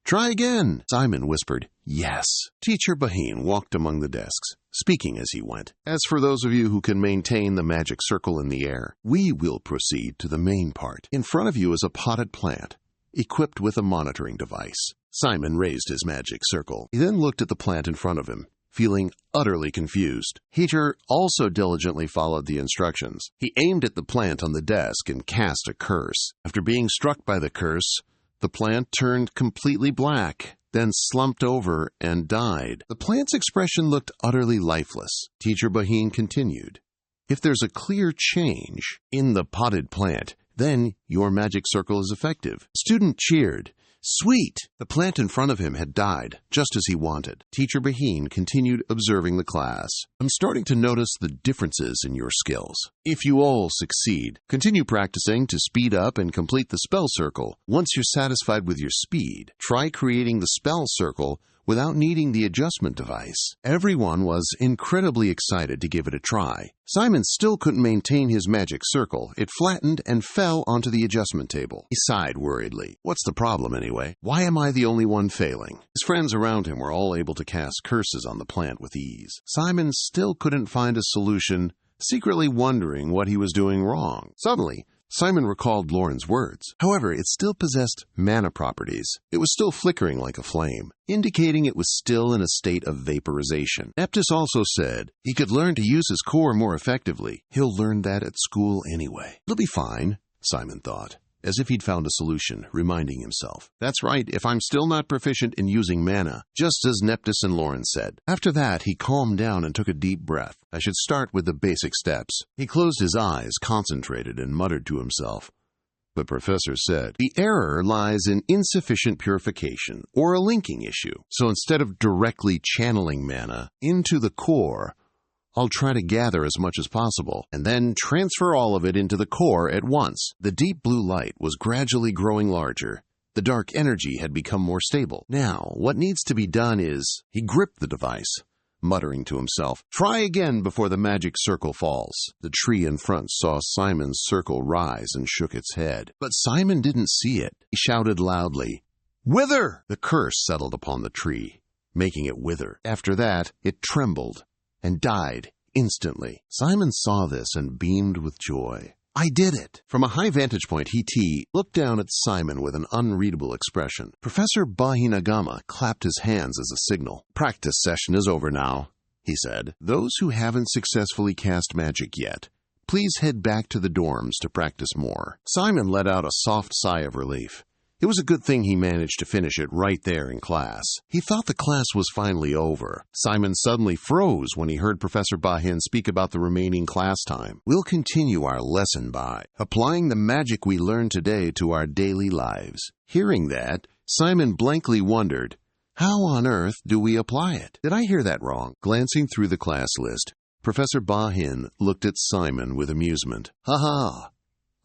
Try again, Simon whispered. Yes. Teacher Baheen walked among the desks, speaking as he went. As for those of you who can maintain the magic circle in the air, we will proceed to the main part. In front of you is a potted plant, equipped with a monitoring device. Simon raised his magic circle. He then looked at the plant in front of him, feeling utterly confused. Teacher also diligently followed the instructions. He aimed at the plant on the desk and cast a curse. After being struck by the curse, the plant turned completely black, then slumped over and died. The plant's expression looked utterly lifeless. Teacher Baheen continued, if there's a clear change in the potted plant, then your magic circle is effective. Student cheered. Sweet! The plant in front of him had died, just as he wanted. Teacher Baheen continued observing the class. I'm starting to notice the differences in your skills. If you all succeed, continue practicing to speed up and complete the spell circle. Once you're satisfied with your speed, try creating the spell circle without needing the adjustment device. Everyone was incredibly excited to give it a try. Simon still couldn't maintain his magic circle. It flattened and fell onto the adjustment table. He sighed worriedly. What's the problem anyway? Why am I the only one failing? His friends around him were all able to cast curses on the plant with ease. Simon still couldn't find a solution, secretly wondering what he was doing wrong. Suddenly, Simon recalled Lauren's words. However, it still possessed mana properties. It was still flickering like a flame, indicating it was still in a state of vaporization. Neptus also said he could learn to use his core more effectively. He'll learn that at school anyway. It'll be fine, Simon thought, as if he'd found a solution, reminding himself. That's right, if I'm still not proficient in using mana, just as Neptus and Lauren said. After that, he calmed down and took a deep breath. I should start with the basic steps. He closed his eyes, concentrated, and muttered to himself. The professor said, the error lies in insufficient purification, or a linking issue. So instead of directly channeling mana into the core, I'll try to gather as much as possible, and then transfer all of it into the core at once. The deep blue light was gradually growing larger. The dark energy had become more stable. Now, what needs to be done is, he gripped the device, muttering to himself, try again before the magic circle falls. The tree in front saw Simon's circle rise and shook its head. But Simon didn't see it. He shouted loudly, Wither! The curse settled upon the tree, making it wither. After that, it trembled and died instantly. Simon saw this and beamed with joy. I did it! From a high vantage point, he looked down at Simon with an unreadable expression. Professor Bahinagama clapped his hands as a signal. Practice session is over now, he said. Those who haven't successfully cast magic yet, please head back to the dorms to practice more. Simon let out a soft sigh of relief. It was a good thing he managed to finish it right there in class. He thought the class was finally over. Simon suddenly froze when he heard Professor Bahin speak about the remaining class time. We'll continue our lesson by applying the magic we learned today to our daily lives. Hearing that, Simon blankly wondered, how on earth do we apply it? Did I hear that wrong? Glancing through the class list, Professor Bahin looked at Simon with amusement. Ha ha!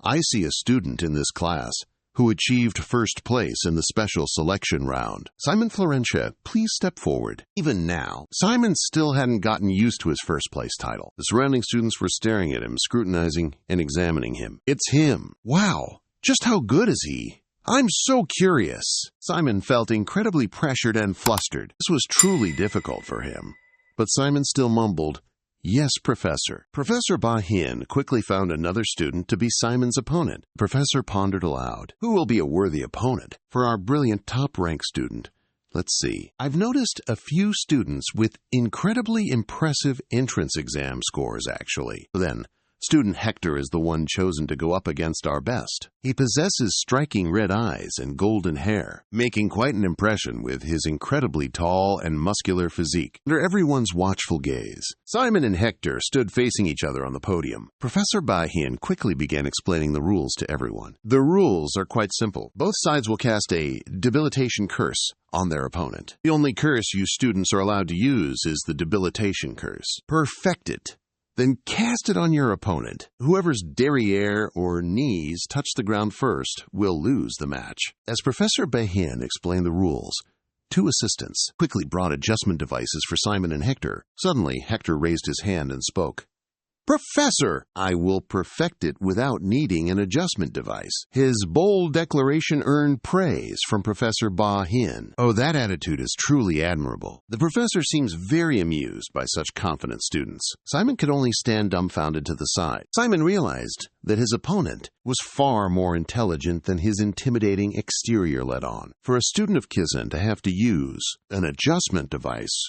I see a student in this class who achieved first place in the special selection round. Simon Florentia, please step forward. Even now, Simon still hadn't gotten used to his first place title. The surrounding students were staring at him, scrutinizing and examining him. It's him. Wow, just how good is he? I'm so curious. Simon felt incredibly pressured and flustered. This was truly difficult for him. But Simon still mumbled, Yes, Professor. Professor Bahin quickly found another student to be Simon's opponent. The professor pondered aloud. Who will be a worthy opponent for our brilliant top-rank student? Let's see. I've noticed a few students with incredibly impressive entrance exam scores, actually. Then, student Hector is the one chosen to go up against our best. He possesses striking red eyes and golden hair, making quite an impression with his incredibly tall and muscular physique under everyone's watchful gaze. Simon and Hector stood facing each other on the podium. Professor Bahin quickly began explaining the rules to everyone. The rules are quite simple. Both sides will cast a debilitation curse on their opponent. The only curse you students are allowed to use is the debilitation curse. Perfect it. Then cast it on your opponent. Whoever's derriere or knees touch the ground first will lose the match. As Professor Bahin explained the rules, two assistants quickly brought adjustment devices for Simon and Hector. Suddenly, Hector raised his hand and spoke. Professor, I will perfect it without needing an adjustment device. His bold declaration earned praise from Professor Bahin. Oh, that attitude is truly admirable. The professor seems very amused by such confident students. Simon could only stand dumbfounded to the side. Simon realized that his opponent was far more intelligent than his intimidating exterior let on. For a student of Kizan to have to use an adjustment device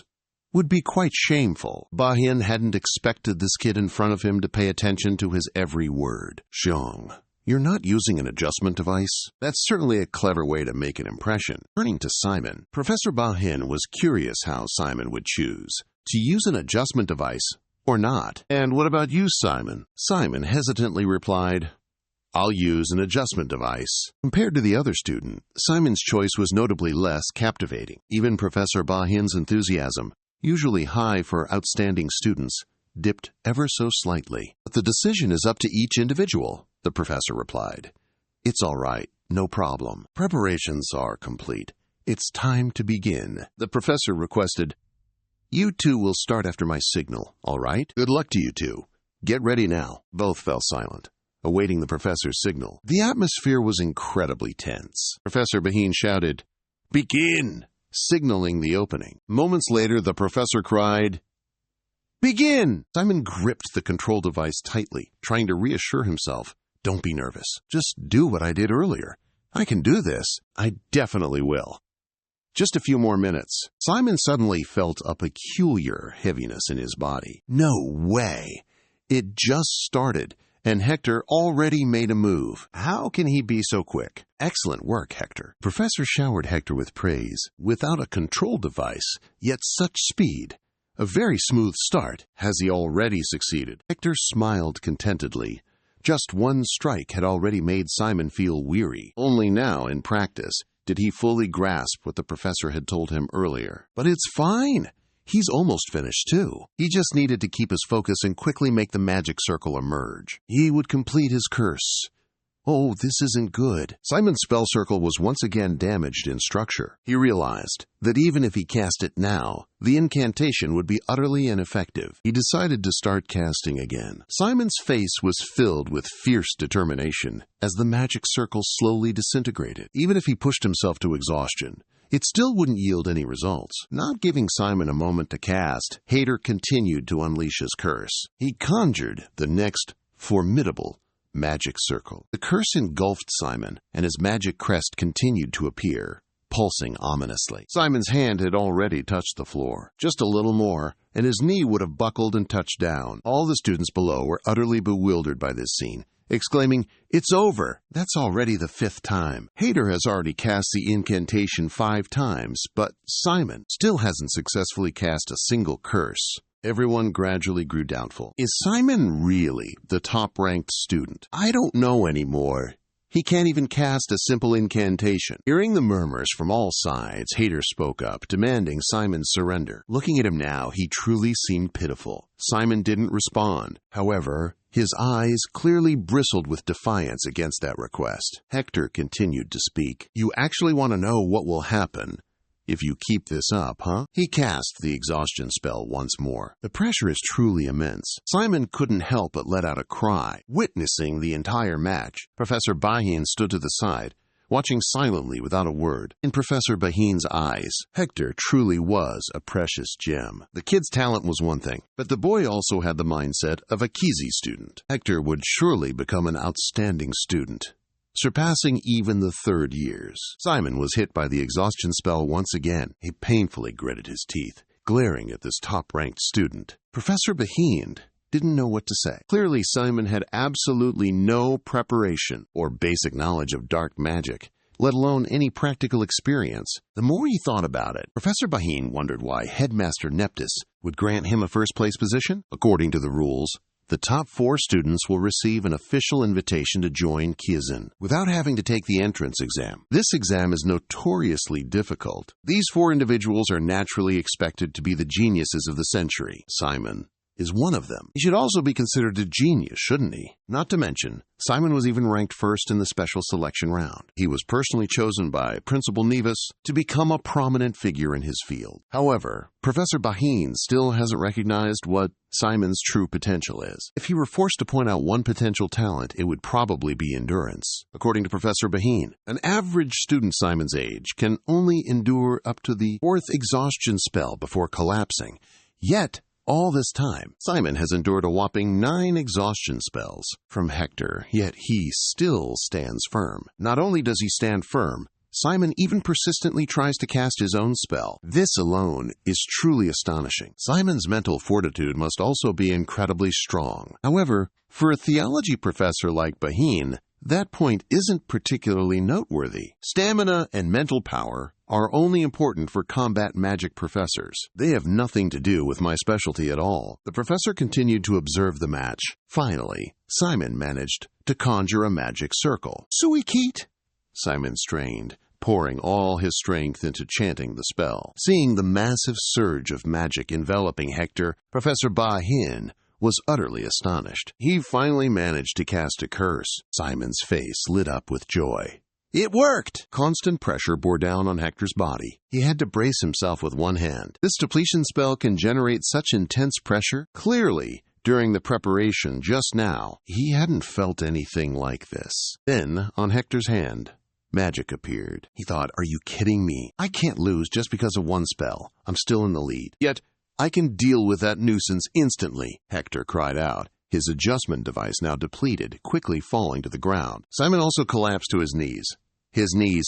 would be quite shameful. Bahin hadn't expected this kid in front of him to pay attention to his every word. Xiong, you're not using an adjustment device? That's certainly a clever way to make an impression. Turning to Simon, Professor Bahin was curious how Simon would choose to use an adjustment device or not. And what about you, Simon? Simon hesitantly replied, I'll use an adjustment device. Compared to the other student, Simon's choice was notably less captivating. Even Professor Bahin's enthusiasm, usually high for outstanding students, dipped ever so slightly. But the decision is up to each individual, the professor replied. It's all right, no problem. Preparations are complete. It's time to begin. The professor requested, You two will start after my signal, all right? Good luck to you two. Get ready now. Both fell silent, awaiting the professor's signal. The atmosphere was incredibly tense. Professor Bahin shouted, Begin! Signaling the opening. Moments later, the professor cried, Begin! Simon gripped the control device tightly, trying to reassure himself. Don't be nervous. Just do what I did earlier. I can do this. I definitely will. Just a few more minutes. Simon suddenly felt a peculiar heaviness in his body. No way! It just started, and Hector already made a move. How can he be so quick? Excellent work, Hector. Professor showered Hector with praise. Without a control device, yet such speed. A very smooth start. Has he already succeeded? Hector smiled contentedly. Just one strike had already made Simon feel weary. Only now, in practice, did he fully grasp what the professor had told him earlier. But it's fine. He's almost finished, too. He just needed to keep his focus and quickly make the magic circle emerge. He would complete his curse Oh, this isn't good. Simon's spell circle was once again damaged in structure. He realized that even if he cast it now, the incantation would be utterly ineffective. He decided to start casting again. Simon's face was filled with fierce determination as the magic circle slowly disintegrated. Even if he pushed himself to exhaustion, it still wouldn't yield any results. Not giving Simon a moment to cast, Hater continued to unleash his curse. He conjured the next formidable magic circle. The curse engulfed Simon, and his magic crest continued to appear, pulsing ominously. Simon's hand had already touched the floor. Just a little more, and his knee would have buckled and touched down. All the students below were utterly bewildered by this scene, exclaiming, "It's over!" That's already the 5th time. Hater has already cast the incantation 5 times, but Simon still hasn't successfully cast a single curse. Everyone gradually grew doubtful. Is Simon really the top-ranked student? I don't know anymore. He can't even cast a simple incantation. Hearing the murmurs from all sides, Hater spoke up, demanding Simon's surrender. Looking at him now, he truly seemed pitiful. Simon didn't respond. However, his eyes clearly bristled with defiance against that request. Hector continued to speak. "You actually want to know what will happen if you keep this up, huh?" He cast the exhaustion spell once more. The pressure is truly immense. Simon couldn't help but let out a cry. Witnessing the entire match, Professor Bahin stood to the side, watching silently without a word. In Professor Bahin's eyes, Hector truly was a precious gem. The kid's talent was one thing, but the boy also had the mindset of a Kizi student. Hector would surely become an outstanding student, surpassing even the 3rd years. Simon was hit by the exhaustion spell once again. He painfully gritted his teeth, glaring at this top-ranked student. Professor Bahin didn't know what to say. Clearly, Simon had absolutely no preparation or basic knowledge of dark magic, let alone any practical experience. The more he thought about it, Professor Bahin wondered why Headmaster Neptus would grant him a first-place position. According to the rules, the top 4 students will receive an official invitation to join Kizan without having to take the entrance exam. This exam is notoriously difficult. These 4 individuals are naturally expected to be the geniuses of the century. Simon is one of them. He should also be considered a genius, shouldn't he? Not to mention, Simon was even ranked first in the special selection round. He was personally chosen by Principal Nevis to become a prominent figure in his field. However, Professor Bahin still hasn't recognized what Simon's true potential is. If he were forced to point out one potential talent, it would probably be endurance. According to Professor Bahin, an average student Simon's age can only endure up to the 4th exhaustion spell before collapsing. Yet, all this time, Simon has endured a whopping 9 exhaustion spells from Hector, yet he still stands firm. Not only does he stand firm, Simon even persistently tries to cast his own spell. This alone is truly astonishing. Simon's mental fortitude must also be incredibly strong. However, for a theology professor like Bahin, that point isn't particularly noteworthy. Stamina and mental power are only important for combat magic professors. They have nothing to do with my specialty at all. The professor continued to observe the match. Finally, Simon managed to conjure a magic circle. "Suikit!" Simon strained, pouring all his strength into chanting the spell. Seeing the massive surge of magic enveloping Hector, Professor Bahin was utterly astonished. He finally managed to cast a curse. Simon's face lit up with joy. It worked! Constant pressure bore down on Hector's body. He had to brace himself with one hand. This depletion spell can generate such intense pressure. Clearly, during the preparation just now, he hadn't felt anything like this. Then, on Hector's hand, magic appeared. He thought, "Are you kidding me? I can't lose just because of one spell. I'm still in the lead. Yet, I can deal with that nuisance instantly," Hector cried out, his adjustment device now depleted, quickly falling to the ground. Simon also collapsed to his knees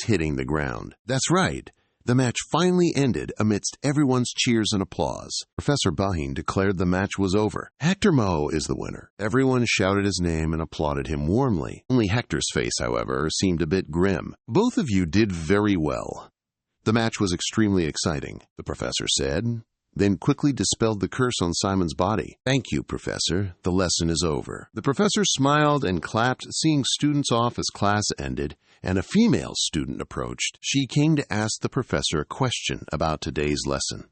hitting the ground. That's right. The match finally ended amidst everyone's cheers and applause. Professor Bahin declared the match was over. Hector Mo is the winner. Everyone shouted his name and applauded him warmly. Only Hector's face, however, seemed a bit grim. "Both of you did very well." The match was extremely exciting, the professor said, then quickly dispelled the curse on Simon's body. "Thank you, Professor. The lesson is over." The professor smiled and clapped, seeing students off as class ended, and a female student approached. She came to ask the professor a question about today's lesson.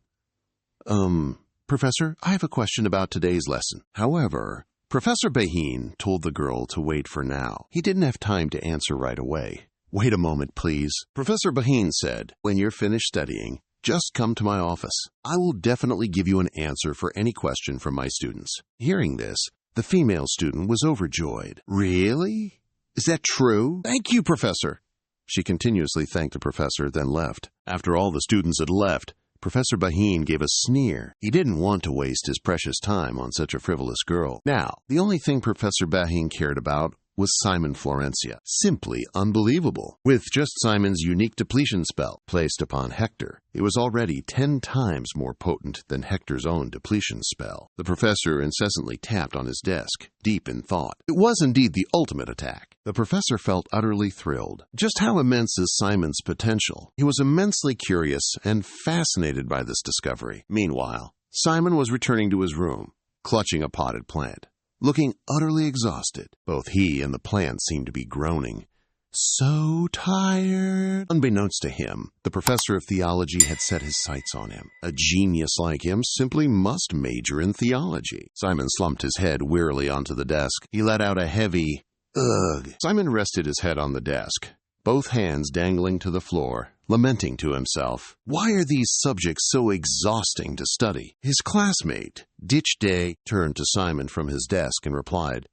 Professor, I have a question about today's lesson." However, Professor Baheen told the girl to wait for now. He didn't have time to answer right away. "Wait a moment, please," Professor Baheen said. "When you're finished studying, just come to my office. I will definitely give you an answer for any question from my students." Hearing this, the female student was overjoyed. "Really? Is that true? Thank you, Professor." She continuously thanked the professor, then left. After all the students had left, Professor Baheen gave a sneer. He didn't want to waste his precious time on such a frivolous girl. Now, the only thing Professor Baheen cared about was Simon Florencia. Simply unbelievable. With just Simon's unique depletion spell placed upon Hector, it was already 10 times more potent than Hector's own depletion spell. The professor incessantly tapped on his desk, deep in thought. It was indeed the ultimate attack. The professor felt utterly thrilled. Just how immense is Simon's potential? He was immensely curious and fascinated by this discovery. Meanwhile, Simon was returning to his room, clutching a potted plant. Looking utterly exhausted, both he and the plant seemed to be groaning. So tired. Unbeknownst to him, the professor of theology had set his sights on him. A genius like him simply must major in theology. Simon slumped his head wearily onto the desk. He let out a heavy, ugh. Simon rested his head on the desk, both hands dangling to the floor, lamenting to himself, "Why are these subjects so exhausting to study?" His classmate, Ditch Day, turned to Simon from his desk and replied,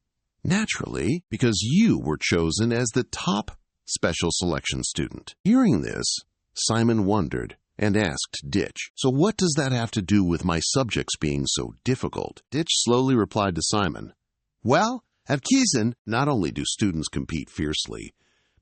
"Naturally, because you were chosen as the top special selection student." Hearing this, Simon wondered and asked Ditch, "So what does that have to do with my subjects being so difficult?" Ditch slowly replied to Simon, "Well, at Kiezen, not only do students compete fiercely,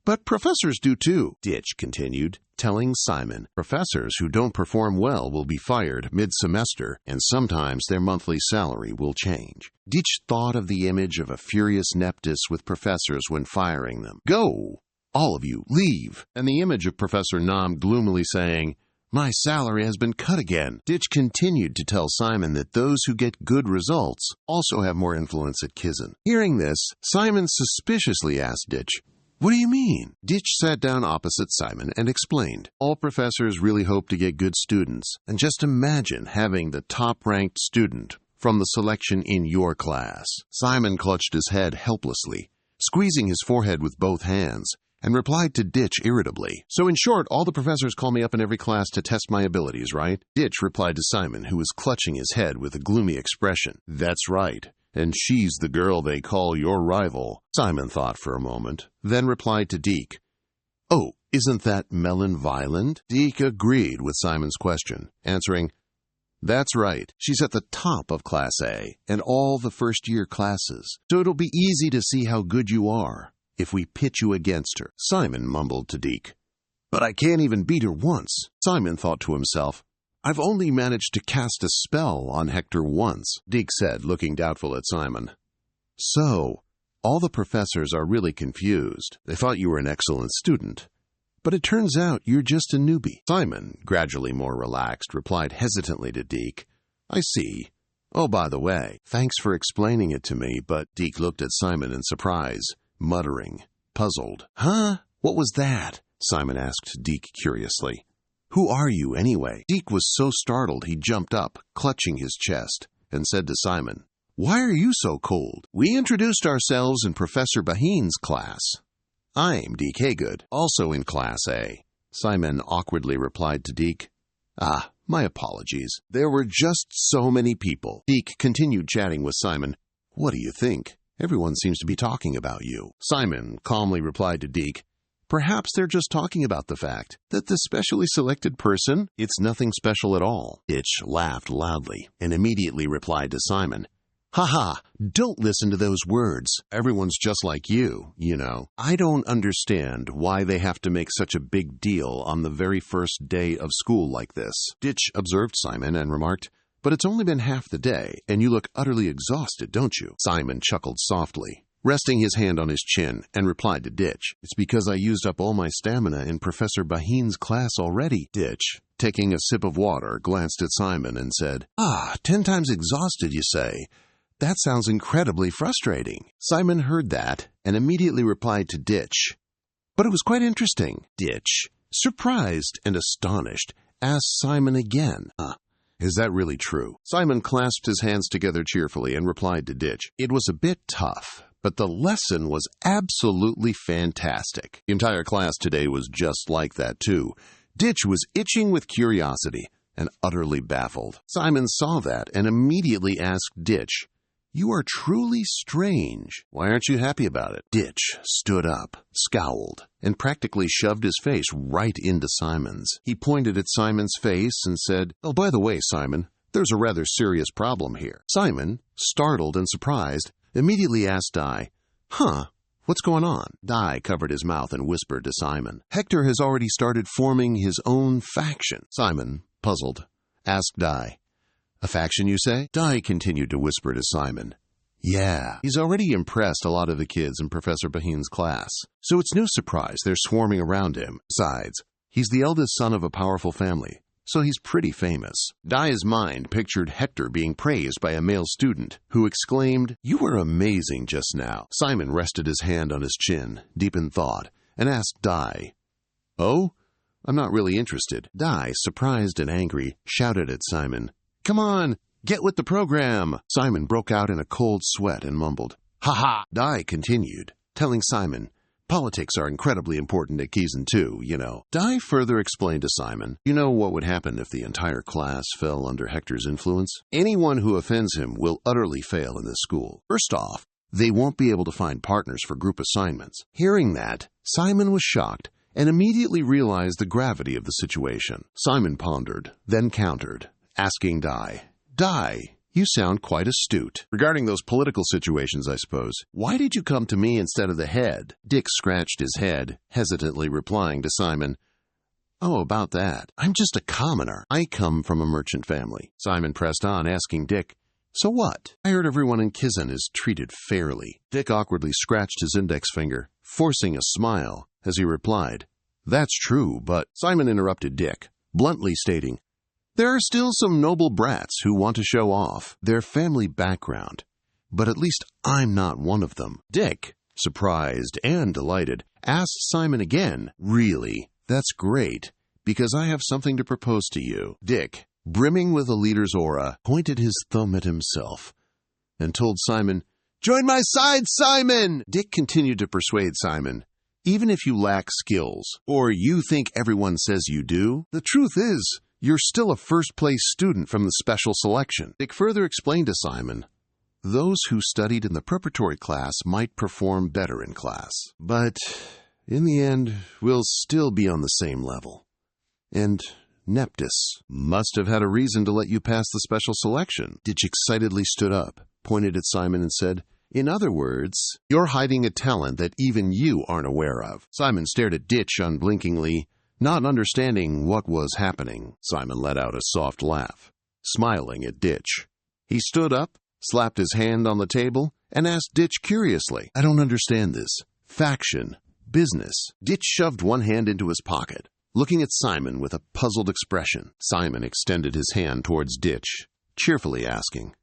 but professors do too," Ditch continued, telling Simon professors who don't perform well will be fired mid-semester, and sometimes their monthly salary will change. Ditch thought of the image of a furious Neptus with professors when firing them. "Go! All of you, leave!" And the image of Professor Nam gloomily saying, "My salary has been cut again." Ditch continued to tell Simon that those who get good results also have more influence at Kiezen. Hearing this, Simon suspiciously asked Ditch, "What do you mean?" Ditch sat down opposite Simon and explained, "All professors really hope to get good students, and just imagine having the top-ranked student from the selection in your class." Simon clutched his head helplessly, squeezing his forehead with both hands, and replied to Ditch irritably, "So in short, all the professors call me up in every class to test my abilities, right?" Ditch replied to Simon, who was clutching his head with a gloomy expression, "That's right. And she's the girl they call your rival." Simon thought for a moment, then replied to Deke, "Oh, isn't that Melon Violent?" Deke agreed with Simon's question, answering, "That's right. She's at the top of Class A and all the first-year classes, so it'll be easy to see how good you are if we pit you against her." Simon mumbled to Deke, "But I can't even beat her once." Simon thought to himself, "I've only managed to cast a spell on Hector once," Deke said, looking doubtful at Simon. "So, all the professors are really confused. They thought you were an excellent student. But it turns out you're just a newbie." Simon, gradually more relaxed, replied hesitantly to Deke, "I see. Oh, by the way, thanks for explaining it to me," but Deke looked at Simon in surprise, muttering, puzzled. "Huh? What was that?" Simon asked Deke curiously. "Who are you, anyway?" Deke was so startled he jumped up, clutching his chest, and said to Simon, "Why are you so cold? We introduced ourselves in Professor Baheen's class." "I'm Deke Haygood, also in Class A," Simon awkwardly replied to Deke. "Ah, my apologies. There were just so many people." Deke continued chatting with Simon. "What do you think? Everyone seems to be talking about you." Simon calmly replied to Deke, "Perhaps they're just talking about the fact that the specially selected person, it's nothing special at all." Ditch laughed loudly and immediately replied to Simon, "Ha ha, don't listen to those words. Everyone's just like you know. I don't understand why they have to make such a big deal on the very first day of school like this." Ditch observed Simon and remarked, "But it's only been half the day, and you look utterly exhausted, don't you?" Simon chuckled softly, resting his hand on his chin, and replied to Ditch, "It's because I used up all my stamina in Professor Baheen's class already." Ditch, taking a sip of water, glanced at Simon and said, 10 times exhausted, you say? That sounds incredibly frustrating." Simon heard that and immediately replied to Ditch, "But it was quite interesting." Ditch, surprised and astonished, asked Simon again, Is that really true? Simon clasped his hands together cheerfully and replied to Ditch. It was a bit tough, but the lesson was absolutely fantastic. The entire class today was just like that, too. Ditch was itching with curiosity and utterly baffled. Simon saw that and immediately asked Ditch, "You are truly strange. Why aren't you happy about it?" Ditch stood up, scowled, and practically shoved his face right into Simon's. He pointed at Simon's face and said, "Oh, by the way, Simon, there's a rather serious problem here." Simon, startled and surprised, immediately asked Dai, "Huh, what's going on?" Dai covered his mouth and whispered to Simon, "Hector has already started forming his own faction." Simon, puzzled, asked Dai, "A faction, you say?" Dai continued to whisper to Simon, "Yeah, he's already impressed a lot of the kids in Professor Bahin's class, so it's no surprise they're swarming around him. Besides, he's the eldest son of a powerful family, so he's pretty famous." Dai's mind pictured Hector being praised by a male student, who exclaimed, "You were amazing just now." Simon rested his hand on his chin, deep in thought, and asked Dai, "Oh? I'm not really interested." Dai, surprised and angry, shouted at Simon, "Come on, get with the program." Simon broke out in a cold sweat and mumbled, "Ha ha." Dai continued, telling Simon, "Politics are incredibly important at Kizan too, you know." Dai further explained to Simon, "You know what would happen if the entire class fell under Hector's influence? Anyone who offends him will utterly fail in this school. First off, they won't be able to find partners for group assignments." Hearing that, Simon was shocked and immediately realized the gravity of the situation. Simon pondered, then countered, asking Dai, "Dai, you sound quite astute. Regarding those political situations, I suppose. Why did you come to me instead of the head?" Dick scratched his head, hesitantly replying to Simon, "Oh, about that. I'm just a commoner. I come from a merchant family." Simon pressed on, asking Dick, "So what? I heard everyone in Kizan is treated fairly." Dick awkwardly scratched his index finger, forcing a smile, as he replied, "That's true, but—" Simon interrupted Dick, bluntly stating, "There are still some noble brats who want to show off their family background, but at least I'm not one of them." Dick, surprised and delighted, asked Simon again, "Really? That's great, because I have something to propose to you." Dick, brimming with a leader's aura, pointed his thumb at himself and told Simon, "Join my side, Simon!" Dick continued to persuade Simon, "Even if you lack skills, or you think everyone says you do, the truth is, you're still a first-place student from the special selection." Dick further explained to Simon, "Those who studied in the preparatory class might perform better in class, but in the end, we'll still be on the same level. And Neptus must have had a reason to let you pass the special selection." Ditch excitedly stood up, pointed at Simon, and said, "In other words, you're hiding a talent that even you aren't aware of." Simon stared at Ditch unblinkingly, not understanding what was happening. Simon let out a soft laugh, smiling at Ditch. He stood up, slapped his hand on the table, and asked Ditch curiously, "I don't understand this. Faction, business." Ditch shoved one hand into his pocket, looking at Simon with a puzzled expression. Simon extended his hand towards Ditch, cheerfully asking,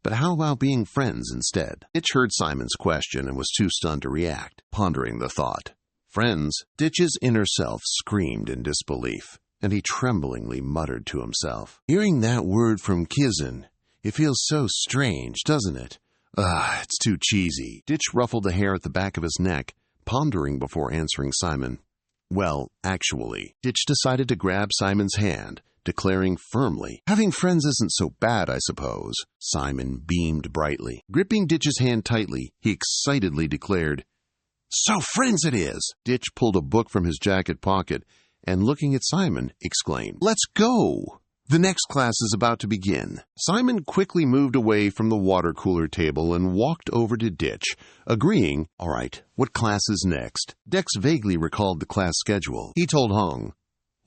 "But how about being friends instead?" Ditch heard Simon's question and was too stunned to react, pondering the thought. "Friends?" Ditch's inner self screamed in disbelief, and he tremblingly muttered to himself, "Hearing that word from Kizan, it feels so strange, doesn't it? It's too cheesy." Ditch ruffled the hair at the back of his neck, pondering before answering Simon. "Well, actually," Ditch decided to grab Simon's hand, declaring firmly, "Having friends isn't so bad, I suppose." Simon beamed brightly. Gripping Ditch's hand tightly, he excitedly declared, "So friends it is!" Ditch pulled a book from his jacket pocket and, looking at Simon, exclaimed, "Let's go! The next class is about to begin." Simon quickly moved away from the water cooler table and walked over to Ditch, agreeing, "All right, what class is next?" Dex vaguely recalled the class schedule. He told Hong,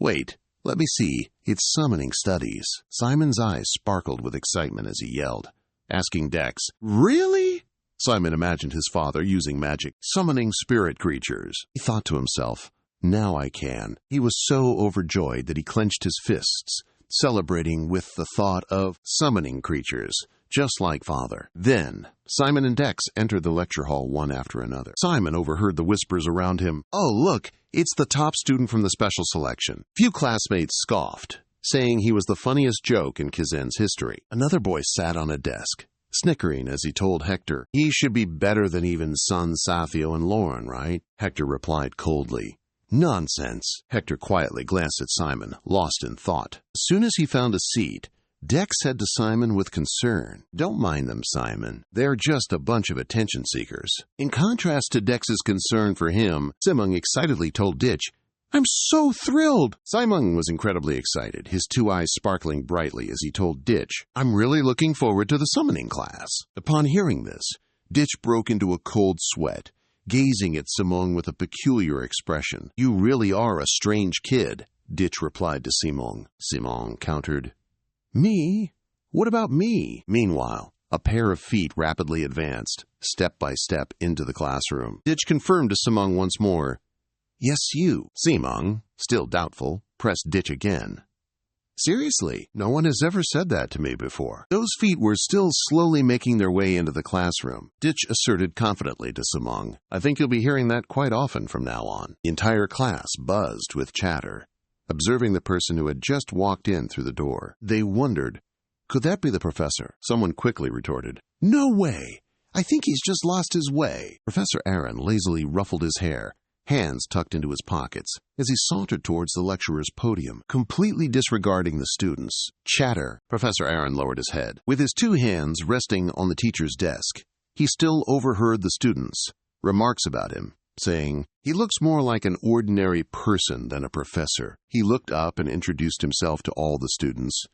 "Wait, let me see, it's summoning studies." Simon's eyes sparkled with excitement as he yelled, asking Dex, "Really?" Simon imagined his father using magic, summoning spirit creatures. He thought to himself, "Now I can." He was so overjoyed that he clenched his fists, celebrating with the thought of summoning creatures, just like father. Then, Simon and Dex entered the lecture hall one after another. Simon overheard the whispers around him. "Oh, look, it's the top student from the special selection." Few classmates scoffed, saying he was the funniest joke in Kizen's history. Another boy sat on a desk, snickering as he told Hector, "He should be better than even Sun, Safio, and Lauren, right?" Hector replied coldly, "Nonsense." Hector quietly glanced at Simon, lost in thought. As soon as he found a seat, Dex said to Simon with concern, "Don't mind them, Simon. They're just a bunch of attention seekers." In contrast to Dex's concern for him, Simon excitedly told Ditch, "I'm so thrilled!" Simon was incredibly excited, his two eyes sparkling brightly as he told Ditch, "I'm really looking forward to the summoning class." Upon hearing this, Ditch broke into a cold sweat, gazing at Simon with a peculiar expression. "You really are a strange kid," Ditch replied to Simon. Simon countered, "Me? What about me?" Meanwhile, a pair of feet rapidly advanced, step by step, into the classroom. Ditch confirmed to Simon once more, "Yes, you." Simon, still doubtful, pressed Ditch again. "Seriously, no one has ever said that to me before." Those feet were still slowly making their way into the classroom. Ditch asserted confidently to Simon, "I think you'll be hearing that quite often from now on." The entire class buzzed with chatter, observing the person who had just walked in through the door. They wondered, could that be the professor? Someone quickly retorted, "No way! I think he's just lost his way." Professor Aaron lazily ruffled his hair, hands tucked into his pockets, as he sauntered towards the lecturer's podium, completely disregarding the students. Chatter. Professor Aaron lowered his head. With his two hands resting on the teacher's desk, he still overheard the students' remarks about him, saying, "He looks more like an ordinary person than a professor." He looked up and introduced himself to all the students.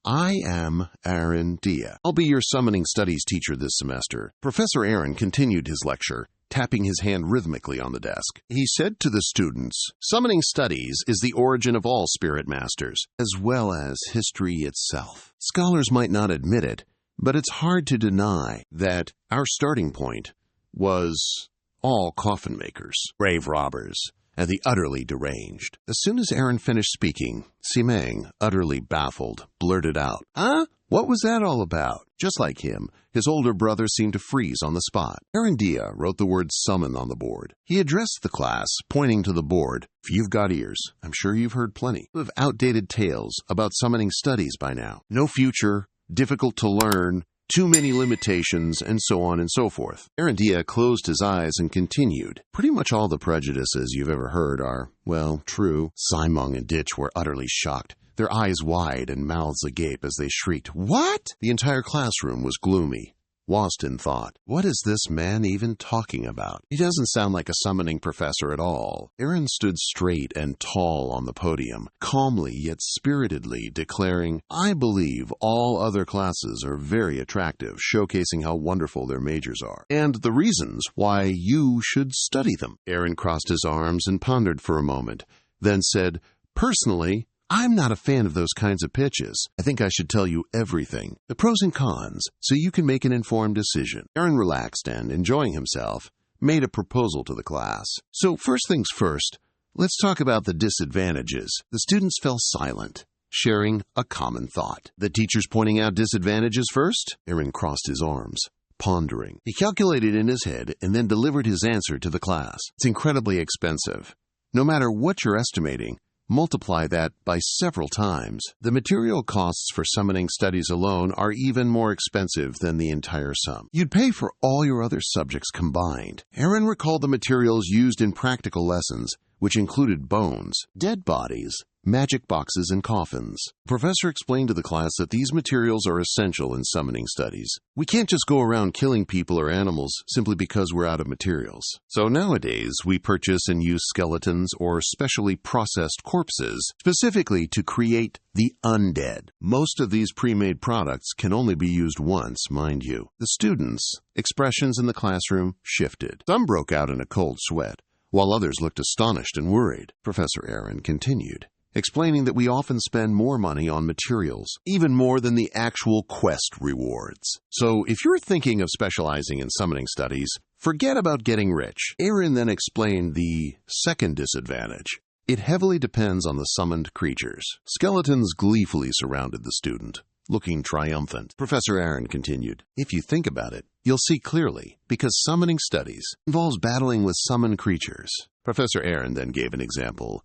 "I am Aaron Dia. I'll be your summoning studies teacher this semester." Professor Aaron continued his lecture, tapping his hand rhythmically on the desk. He said to the students, "Summoning studies is the origin of all spirit masters, as well as history itself. Scholars might not admit it, but it's hard to deny that our starting point was all coffin makers, grave robbers, and the utterly deranged." As soon as Aaron finished speaking, Simeng, utterly baffled, blurted out, "Huh? What was that all about?" Just like him, his older brother seemed to freeze on the spot. Aaron Dia wrote the word summon on the board. He addressed the class, pointing to the board. "If you've got ears, I'm sure you've heard plenty of outdated tales about summoning studies by now. No future, difficult to learn, too many limitations, and so on and so forth." Aaron Dia closed his eyes and continued, "Pretty much all the prejudices you've ever heard are, well, true." Simon and Ditch were utterly shocked, their eyes wide and mouths agape as they shrieked, "What?" The entire classroom was gloomy, lost in thought. What is this man even talking about? He doesn't sound like a summoning professor at all. Aaron stood straight and tall on the podium, calmly yet spiritedly declaring, "I believe all other classes are very attractive, showcasing how wonderful their majors are, and the reasons why you should study them." Aaron crossed his arms and pondered for a moment, then said, "Personally, I'm not a fan of those kinds of pitches. I think I should tell you everything, the pros and cons, so you can make an informed decision." Aaron relaxed and, enjoying himself, made a proposal to the class. "So first things first, let's talk about the disadvantages." The students fell silent, sharing a common thought. "The teacher's pointing out disadvantages first?" Aaron crossed his arms, pondering. He calculated in his head and then delivered his answer to the class. "It's incredibly expensive. No matter what you're estimating, multiply that by several times. The material costs for summoning studies alone are even more expensive than the entire sum. You'd pay for all your other subjects combined." Aaron recalled the materials used in practical lessons, which included bones, dead bodies, magic boxes, and coffins. The professor explained to the class that these materials are essential in summoning studies. "We can't just go around killing people or animals simply because we're out of materials. So nowadays, we purchase and use skeletons or specially processed corpses, specifically to create the undead. Most of these pre-made products can only be used once, mind you." The students' expressions in the classroom shifted. Some broke out in a cold sweat, while others looked astonished and worried. Professor Aaron continued, explaining that we often spend more money on materials, even more than the actual quest rewards. So if you're thinking of specializing in summoning studies, forget about getting rich. Aaron then explained the second disadvantage. It heavily depends on the summoned creatures. Skeletons gleefully surrounded the student, looking triumphant. Professor Aaron continued, "If you think about it, you'll see clearly, because summoning studies involves battling with summoned creatures." Professor Aaron then gave an example.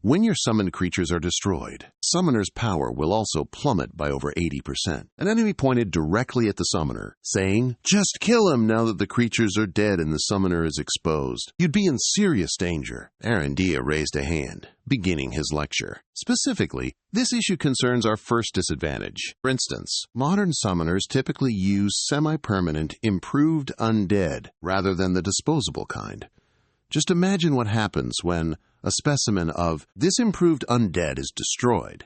When your summoned creatures are destroyed, summoner's power will also plummet by over 80%. An enemy pointed directly at the summoner, saying, "Just kill him now that the creatures are dead and the summoner is exposed. You'd be in serious danger." Arandia raised a hand, beginning his lecture. Specifically, this issue concerns our first disadvantage. For instance, modern summoners typically use semi-permanent, improved undead rather than the disposable kind. Just imagine what happens when a specimen of this improved undead is destroyed.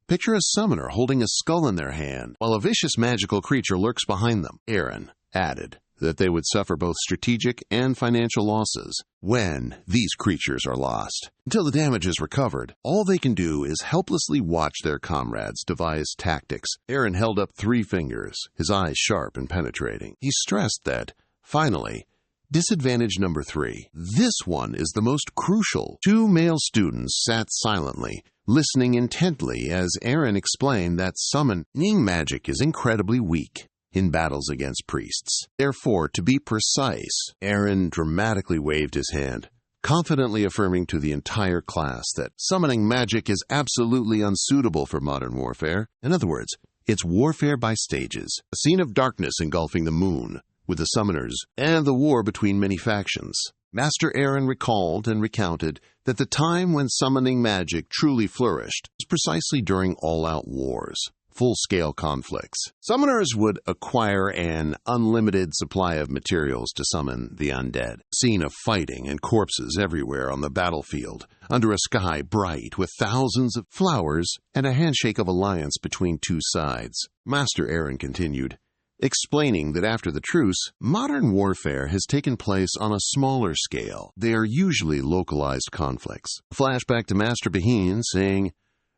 Picture a summoner holding a skull in their hand while a vicious magical creature lurks behind them. Aaron added that they would suffer both strategic and financial losses when these creatures are lost. Until the damage is recovered, all they can do is helplessly watch their comrades devise tactics. Aaron held up 3 fingers, his eyes sharp and penetrating. He stressed that, finally, disadvantage number 3. This one is the most crucial. 2 male students sat silently, listening intently as Aaron explained that summoning magic is incredibly weak in battles against priests. Therefore, to be precise, Aaron dramatically waved his hand, confidently affirming to the entire class that summoning magic is absolutely unsuitable for modern warfare. In other words, it's warfare by stages, a scene of darkness engulfing the moon, with the summoners, and the war between many factions. Master Aaron recalled and recounted that the time when summoning magic truly flourished was precisely during all-out wars, full-scale conflicts. Summoners would acquire an unlimited supply of materials to summon the undead. A scene of fighting and corpses everywhere on the battlefield, under a sky bright with thousands of flowers and a handshake of alliance between 2 sides. Master Aaron continued, explaining that after the truce, modern warfare has taken place on a smaller scale. They are usually localized conflicts. A flashback to Master Behin saying,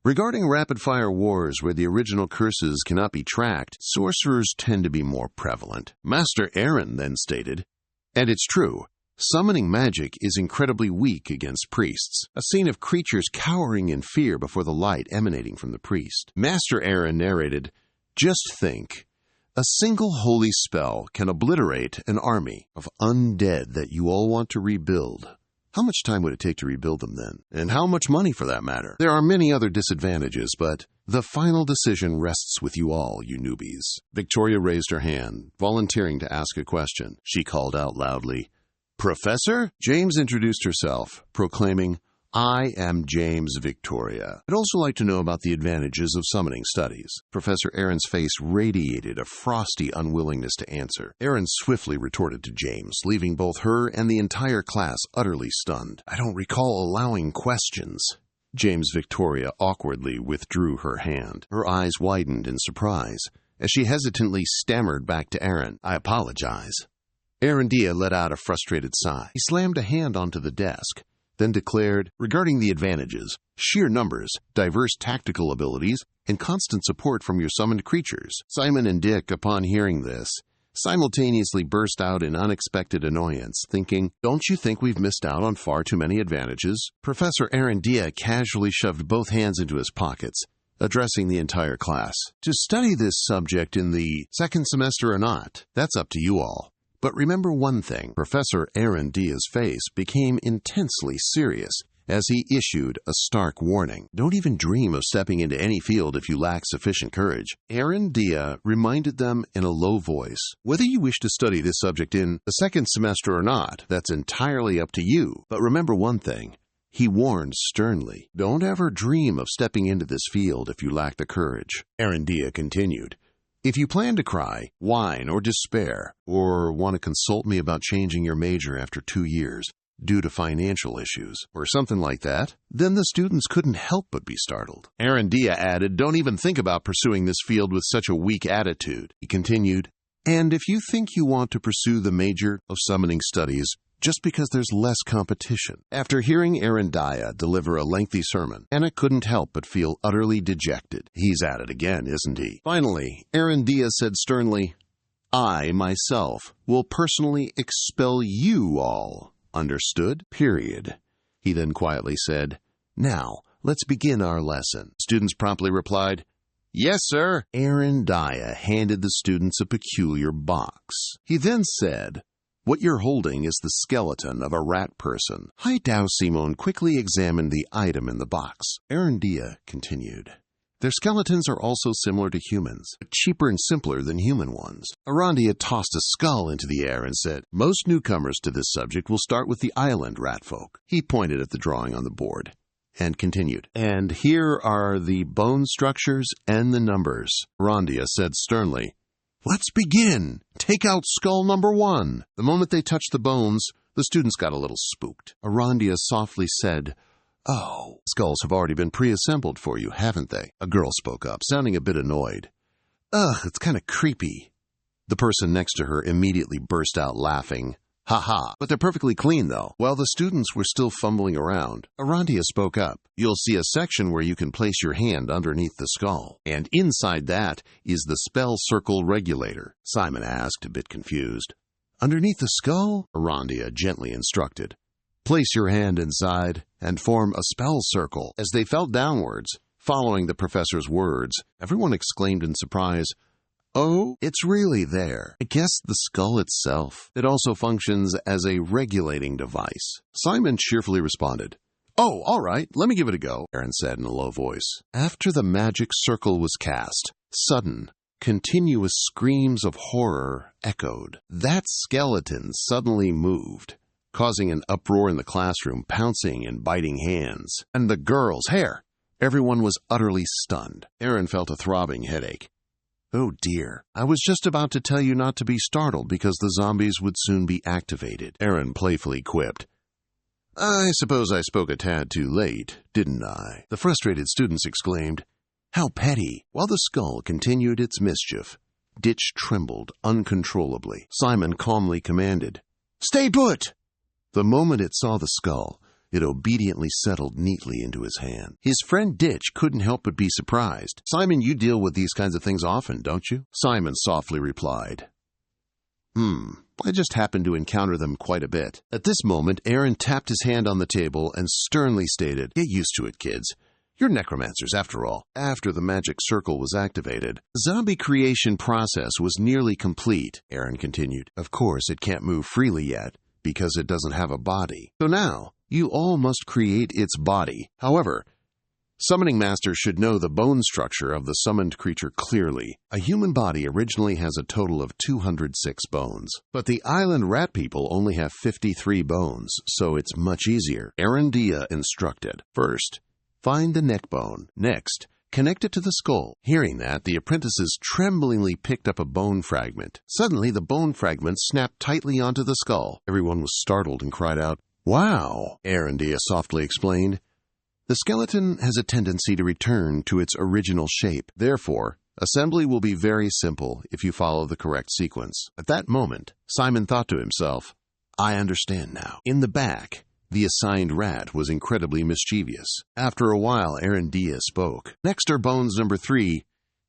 "Regarding rapid-fire wars where the original curses cannot be tracked, sorcerers tend to be more prevalent." Master Aaron then stated, "And it's true, summoning magic is incredibly weak against priests." A scene of creatures cowering in fear before the light emanating from the priest. Master Aaron narrated, "Just think. A single holy spell can obliterate an army of undead that you all want to rebuild. How much time would it take to rebuild them then? And how much money for that matter? There are many other disadvantages, but the final decision rests with you all, you newbies." Victoria raised her hand, volunteering to ask a question. She called out loudly, "Professor?" James introduced herself, proclaiming, "I am James Victoria. I'd also like to know about the advantages of summoning studies." Professor Aaron's face radiated a frosty unwillingness to answer. Aaron swiftly retorted to James, leaving both her and the entire class utterly stunned. "I don't recall allowing questions." James Victoria awkwardly withdrew her hand. Her eyes widened in surprise as she hesitantly stammered back to Aaron, "I apologize." Arandia let out a frustrated sigh. He slammed a hand onto the desk, then declared, regarding the advantages, sheer numbers, diverse tactical abilities, and constant support from your summoned creatures. Simon and Dick, upon hearing this, simultaneously burst out in unexpected annoyance, thinking, "Don't you think we've missed out on far too many advantages?" Professor Arandia casually shoved both hands into his pockets, addressing the entire class. "To study this subject in the second semester or not, that's up to you all. But remember one thing." Professor Arandia's face became intensely serious as he issued a stark warning. "Don't even dream of stepping into any field if you lack sufficient courage." Arandia reminded them in a low voice, "Whether you wish to study this subject in the second semester or not, that's entirely up to you. But remember one thing." He warned sternly, "Don't ever dream of stepping into this field if you lack the courage." Arandia continued, "If you plan to cry, whine, or despair, or want to consult me about changing your major after 2 years due to financial issues, or something like that, then the students couldn't help but be startled." Arandia added, "Don't even think about pursuing this field with such a weak attitude." He continued, "And if you think you want to pursue the major of summoning studies just because there's less competition." After hearing Arandia deliver a lengthy sermon, Anna couldn't help but feel utterly dejected. "He's at it again, isn't he?" Finally, Arandia said sternly, "I, myself, will personally expel you all. Understood? Period." He then quietly said, "Now, let's begin our lesson." Students promptly replied, "Yes, sir." Arandia handed the students a peculiar box. He then said, What you're holding is the skeleton of a rat person. Haidao Simon quickly examined the item in the box. Arandia continued. Their skeletons are also similar to humans, but cheaper and simpler than human ones. Arandia tossed a skull into the air and said, most newcomers to this subject will start with the island rat folk. He pointed at the drawing on the board and continued. And here are the bone structures and the numbers. Arandia said sternly, let's begin. Take out skull number 1. The moment they touched the bones, the students got a little spooked. Arandia softly said, oh, skulls have already been pre-assembled for you, haven't they? A girl spoke up, sounding a bit annoyed. Ugh, it's kind of creepy. The person next to her immediately burst out laughing. Ha ha, but they're perfectly clean, though. While the students were still fumbling around, Arandia spoke up. You'll see a section where you can place your hand underneath the skull. And inside that is the spell circle regulator, Simon asked, a bit confused. Underneath the skull? Arandia gently instructed. Place your hand inside and form a spell circle. As they fell downwards, following the professor's words, everyone exclaimed in surprise, oh, it's really there. I guess the skull itself. It also functions as a regulating device. Simon cheerfully responded. Oh, all right, let me give it a go, Aaron said in a low voice. After the magic circle was cast, sudden, continuous screams of horror echoed. That skeleton suddenly moved, causing an uproar in the classroom, pouncing and biting hands. And the girl's hair. Everyone was utterly stunned. Aaron felt a throbbing headache. Oh dear, I was just about to tell you not to be startled because the zombies would soon be activated, Aaron playfully quipped. I suppose I spoke a tad too late, didn't I? The frustrated students exclaimed. How petty! While the skull continued its mischief, Ditch trembled uncontrollably. Simon calmly commanded, Stay put! The moment it saw the skull, it obediently settled neatly into his hand. His friend Ditch couldn't help but be surprised. Simon, you deal with these kinds of things often, don't you? Simon softly replied. I just happen to encounter them quite a bit. At this moment, Aaron tapped his hand on the table and sternly stated, Get used to it, kids. You're necromancers, after all. After the magic circle was activated, the zombie creation process was nearly complete, Aaron continued. Of course, it can't move freely yet, because it doesn't have a body. So now, you all must create its body. However, summoning masters should know the bone structure of the summoned creature clearly. A human body originally has a total of 206 bones, but the island rat people only have 53 bones, so it's much easier. Arandia instructed. First, find the neck bone. Next, connect it to the skull. Hearing that, the apprentices tremblingly picked up a bone fragment. Suddenly, the bone fragment snapped tightly onto the skull. Everyone was startled and cried out, Wow, Arandia softly explained. The skeleton has a tendency to return to its original shape. Therefore, assembly will be very simple if you follow the correct sequence. At that moment, Simon thought to himself, I understand now. In the back, the assigned rat was incredibly mischievous. After a while, Arandia spoke. Next are bones number 3,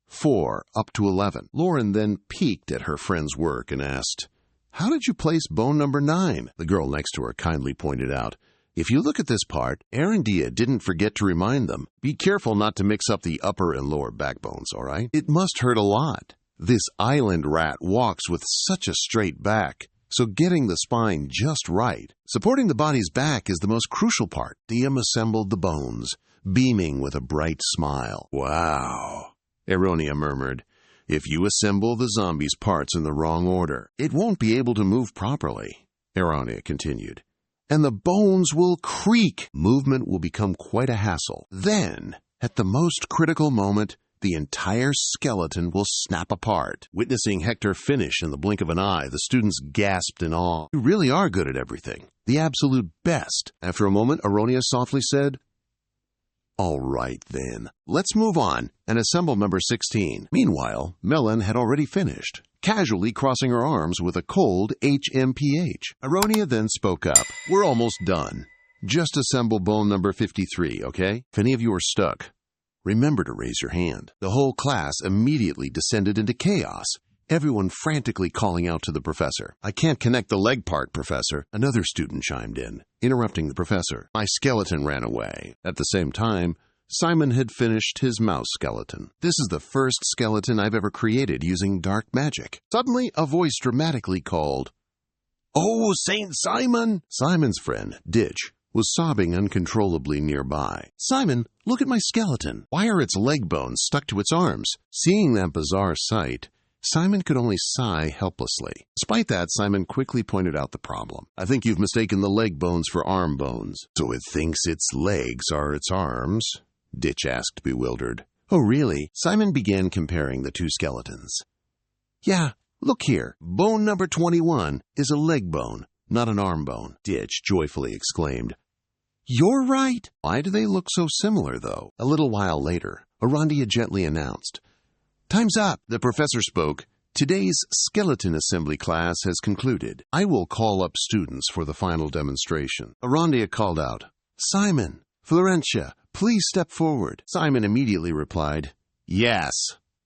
4, up to 11. Lauren then peeked at her friend's work and asked, How did you place bone number 9? The girl next to her kindly pointed out, If you look at this part, Arandia didn't forget to remind them. Be careful not to mix up the upper and lower backbones, all right? It must hurt a lot. This island rat walks with such a straight back, so getting the spine just right. Supporting the body's back is the most crucial part. Diem assembled the bones, beaming with a bright smile. Wow, Aronia murmured. If you assemble the zombie's parts in the wrong order, it won't be able to move properly, Aronia continued. And the bones will creak. Movement will become quite a hassle. Then, at the most critical moment, the entire skeleton will snap apart. Witnessing Hector finish in the blink of an eye, the students gasped in awe. You really are good at everything. The absolute best. After a moment, Aronia softly said, All right, then. Let's move on and assemble number 16. Meanwhile, Melon had already finished, casually crossing her arms with a cold HMPH. Aronia then spoke up. We're almost done. Just assemble bone number 53, okay? If any of you are stuck, remember to raise your hand. The whole class immediately descended into chaos, everyone frantically calling out to the professor. I can't connect the leg part, Professor. Another student chimed in, interrupting the professor. My skeleton ran away. At the same time, Simon had finished his mouse skeleton. This is the first skeleton I've ever created using dark magic. Suddenly, a voice dramatically called, "Oh, Saint Simon!" Simon's friend, Ditch, was sobbing uncontrollably nearby. "Simon, look at my skeleton. Why are its leg bones stuck to its arms?" Seeing that bizarre sight, Simon could only sigh helplessly. Despite that, Simon quickly pointed out the problem. "I think you've mistaken the leg bones for arm bones." "So it thinks its legs are its arms?" Ditch asked, bewildered. "Oh, really?" Simon began comparing the two skeletons. "Yeah, look here. Bone number 21 is a leg bone, not an arm bone," Ditch joyfully exclaimed. "You're right." "Why do they look so similar, though?" A little while later, Arandia gently announced, "Time's up." The professor spoke. "Today's skeleton assembly class has concluded. I will call up students for the final demonstration." Arandia called out, "Simon, Florentia, please step forward." Simon immediately replied, "Yes."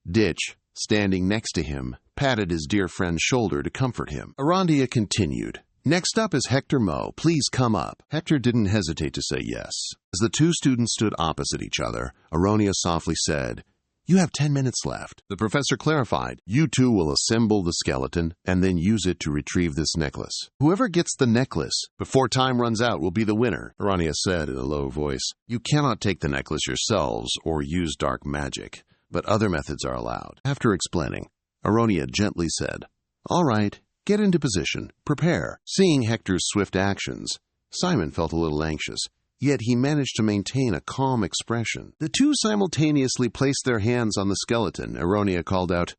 Ditch, standing next to him, patted his dear friend's shoulder to comfort him. Arandia continued, "Next up is Hector Moe. Please come up." Hector didn't hesitate to say yes. As the two students stood opposite each other, Aronia softly said, "You have 10 minutes left." The professor clarified, "You two will assemble the skeleton and then use it to retrieve this necklace. Whoever gets the necklace before time runs out will be the winner," Aronia said in a low voice. "You cannot take the necklace yourselves or use dark magic, but other methods are allowed." After explaining, Aronia gently said, "All right, get into position. Prepare." Seeing Hector's swift actions, Simon felt a little anxious. Yet he managed to maintain a calm expression. The two simultaneously placed their hands on the skeleton. Aronia called out,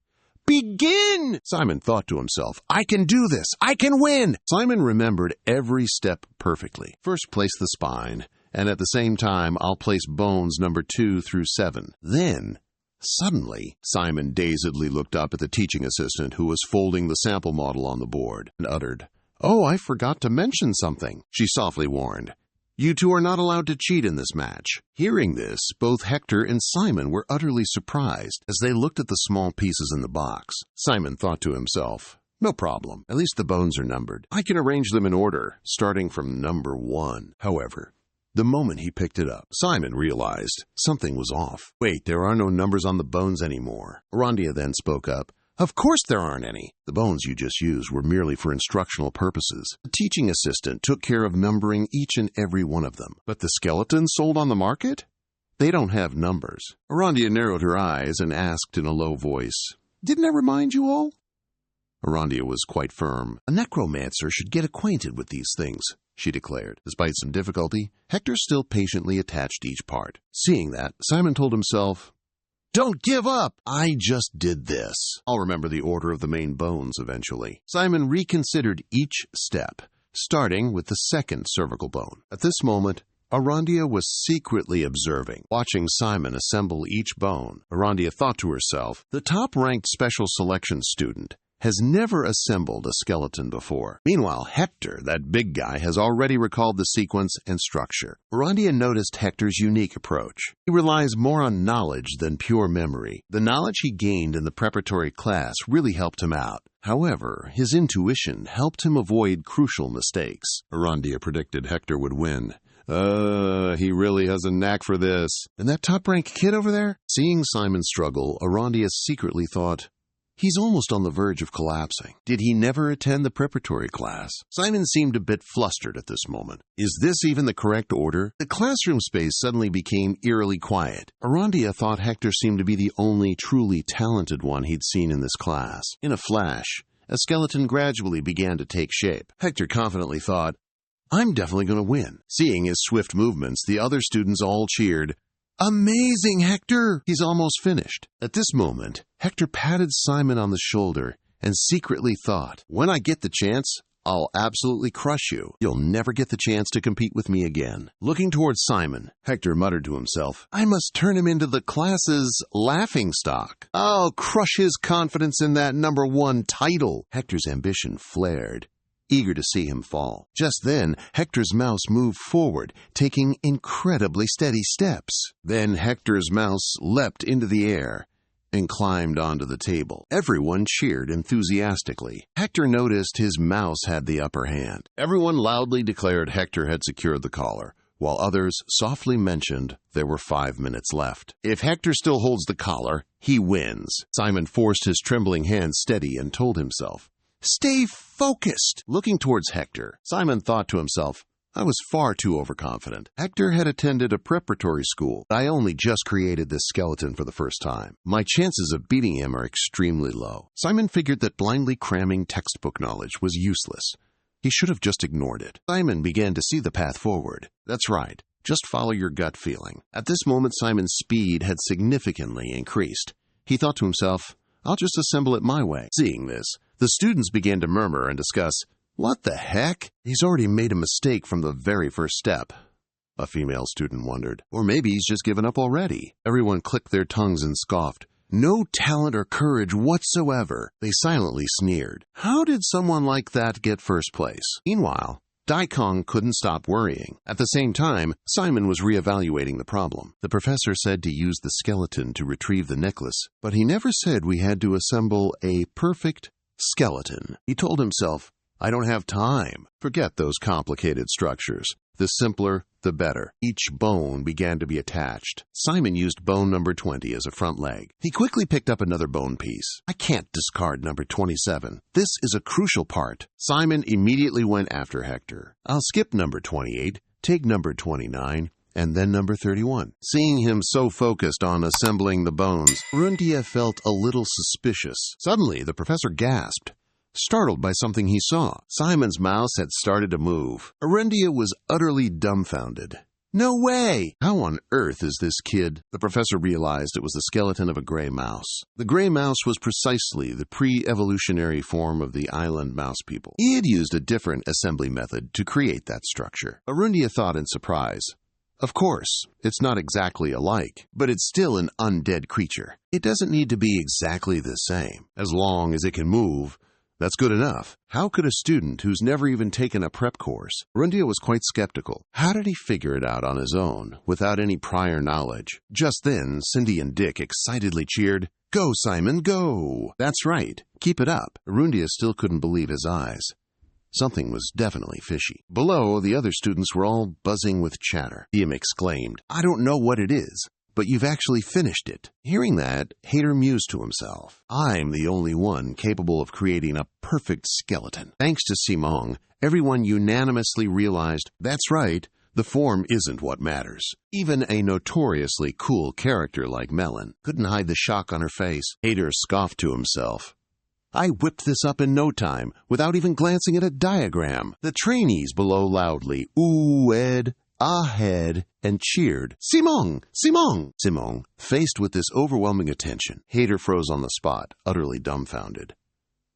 "Begin!" Simon thought to himself, "I can do this! I can win!" Simon remembered every step perfectly. "First place the spine, and at the same time I'll place bones number 2 through 7. Then..." Suddenly, Simon dazedly looked up at the teaching assistant who was folding the sample model on the board and uttered, "Oh, I forgot to mention something." She softly warned, "You two are not allowed to cheat in this match." Hearing this, both Hector and Simon were utterly surprised as they looked at the small pieces in the box. Simon thought to himself, "No problem. At least the bones are numbered. I can arrange them in order, starting from number 1. However, the moment he picked it up, Simon realized something was off. "Wait, there are no numbers on the bones anymore." Arandia then spoke up, "Of course there aren't any. The bones you just used were merely for instructional purposes. The teaching assistant took care of numbering each and every one of them. But the skeletons sold on the market? They don't have numbers." Arandia narrowed her eyes and asked in a low voice, "Didn't I remind you all?" Arandia was quite firm. "A necromancer should get acquainted with these things," she declared. Despite some difficulty, Hector still patiently attached each part. Seeing that, Simon told himself, "Don't give up! I just did this. I'll remember the order of the main bones eventually." Simon reconsidered each step, starting with the second cervical bone. At this moment, Arandia was secretly observing, watching Simon assemble each bone. Arandia thought to herself, "The top-ranked special selection student has never assembled a skeleton before. Meanwhile, Hector, that big guy, has already recalled the sequence and structure." Arandia noticed Hector's unique approach. He relies more on knowledge than pure memory. The knowledge he gained in the preparatory class really helped him out. However, his intuition helped him avoid crucial mistakes. Arandia predicted Hector would win. He really has a knack for this. And that top-ranked kid over there? Seeing Simon struggle, Arandia secretly thought, "He's almost on the verge of collapsing. Did he never attend the preparatory class?" Simon seemed a bit flustered at this moment. Is this even the correct order? The classroom space suddenly became eerily quiet. Arandia thought Hector seemed to be the only truly talented one he'd seen in this class. In a flash, a skeleton gradually began to take shape. Hector confidently thought, "I'm definitely going to win." Seeing his swift movements, the other students all cheered, "Amazing, Hector! He's almost finished." At this moment, Hector patted Simon on the shoulder and secretly thought, "When I get the chance, I'll absolutely crush you. You'll never get the chance to compete with me again." Looking towards Simon, Hector muttered to himself, "I must turn him into the class's laughingstock. I'll crush his confidence in that number 1 title." Hector's ambition flared, eager to see him fall. Just then, Hector's mouse moved forward, taking incredibly steady steps. Then Hector's mouse leapt into the air and climbed onto the table. Everyone cheered enthusiastically. Hector noticed his mouse had the upper hand. Everyone loudly declared Hector had secured the collar, while others softly mentioned there were 5 minutes left. If Hector still holds the collar, he wins. Simon forced his trembling hand steady and told himself, Stay focused! Looking towards Hector, Simon thought to himself, I was far too overconfident. Hector had attended a preparatory school. I only just created this skeleton for the first time. My chances of beating him are extremely low. Simon figured that blindly cramming textbook knowledge was useless. He should have just ignored it. Simon began to see the path forward. That's right. Just follow your gut feeling. At this moment, Simon's speed had significantly increased. He thought to himself, I'll just assemble it my way. Seeing this, the students began to murmur and discuss, What the heck? He's already made a mistake from the very first step. A female student wondered. Or maybe he's just given up already. Everyone clicked their tongues and scoffed. No talent or courage whatsoever. They silently sneered. How did someone like that get first place? Meanwhile, Daikong couldn't stop worrying. At the same time, Simon was reevaluating the problem. The professor said to use the skeleton to retrieve the necklace, but he never said we had to assemble a perfect skeleton. He told himself, I don't have time. Forget those complicated structures. The simpler, the better. Each bone began to be attached. Simon used bone number 20 as a front leg. He quickly picked up another bone piece. I can't discard number 27. This is a crucial part. Simon immediately went after Hector. I'll skip number 28, take number 29, and then number 31. Seeing him so focused on assembling the bones, Rundia felt a little suspicious. Suddenly, the professor gasped, startled by something he saw. Simon's mouse had started to move. Arendia was utterly dumbfounded. No way! How on earth is this kid? The professor realized it was the skeleton of a gray mouse. The gray mouse was precisely the pre-evolutionary form of the island mouse people. He had used a different assembly method to create that structure. Arandia thought in surprise. Of course, it's not exactly alike, but it's still an undead creature. It doesn't need to be exactly the same. As long as it can move, that's good enough. How could a student who's never even taken a prep course? Rundia was quite skeptical. How did he figure it out on his own, without any prior knowledge? Just then, Cindy and Dick excitedly cheered, Go, Simon, go! That's right. Keep it up. Rundia still couldn't believe his eyes. Something was definitely fishy. Below, the other students were all buzzing with chatter. Ian exclaimed, I don't know what it is, but you've actually finished it. Hearing that, Hader mused to himself. I'm the only one capable of creating a perfect skeleton. Thanks to Simong, everyone unanimously realized, that's right, the form isn't what matters. Even a notoriously cool character like Melon couldn't hide the shock on her face. Hader scoffed to himself. I whipped this up in no time, without even glancing at a diagram. The trainees below loudly ooh-ed, ahead, and cheered, Simong! Simong! Simong, faced with this overwhelming attention, Hader froze on the spot, utterly dumbfounded.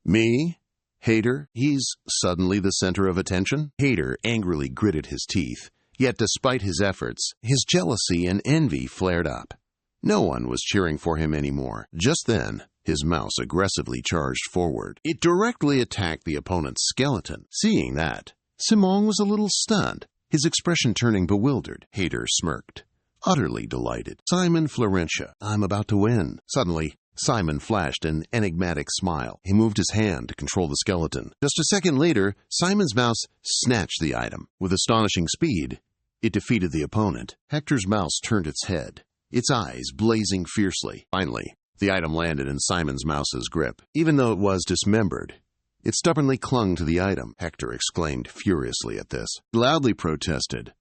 Me? Hader? He's suddenly the center of attention? Hader angrily gritted his teeth, yet despite his efforts, his jealousy and envy flared up. No one was cheering for him anymore. Just then, his mouse aggressively charged forward. It directly attacked the opponent's skeleton. Seeing that, Simong was a little stunned, his expression turning bewildered. Hader smirked, utterly delighted. Simon Florentia, I'm about to win. Suddenly, Simon flashed an enigmatic smile. He moved his hand to control the skeleton. Just a second later, Simon's mouse snatched the item. With astonishing speed, it defeated the opponent. Hector's mouse turned its head, its eyes blazing fiercely. Finally, the item landed in Simon's mouse's grip. Even though it was dismembered, it stubbornly clung to the item. Hector exclaimed furiously at this. He loudly protested.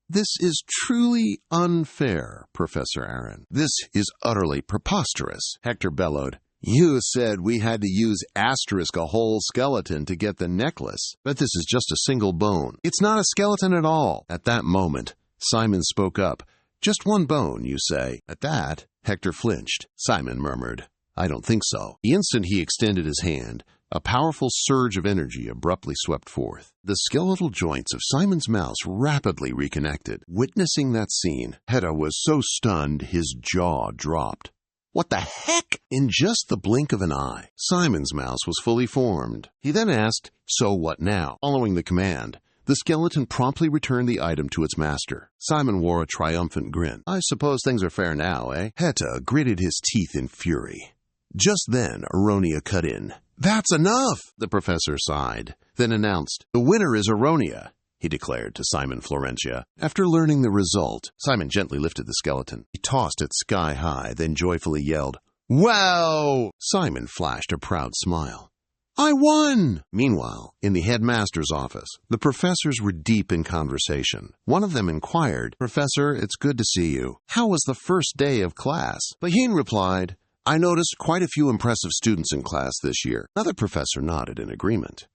This is truly unfair, Professor Aaron. This is utterly preposterous. Hector bellowed. You said we had to use asterisk a whole skeleton to get the necklace, but this is just a single bone. It's not a skeleton at all. At that moment, Simon spoke up. Just one bone, you say. At that, Hector flinched. Simon murmured, I don't think so. The instant he extended his hand, a powerful surge of energy abruptly swept forth. The skeletal joints of Simon's mouse rapidly reconnected. Witnessing that scene, Hedda was so stunned his jaw dropped. What the heck? In just the blink of an eye, Simon's mouse was fully formed. He then asked, so what now? Following the command, the skeleton promptly returned the item to its master. Simon wore a triumphant grin. I suppose things are fair now, eh? Heta gritted his teeth in fury. Just then, Aronia cut in. That's enough, the professor sighed, then announced, the winner is Aronia, he declared to Simon Florentia. After learning the result, Simon gently lifted the skeleton. He tossed it sky high, then joyfully yelled, Wow! Simon flashed a proud smile. I won! Meanwhile, in the headmaster's office, the professors were deep in conversation. One of them inquired, Professor, it's good to see you. How was the first day of class? Baheen replied, I noticed quite a few impressive students in class this year. Another professor nodded in agreement.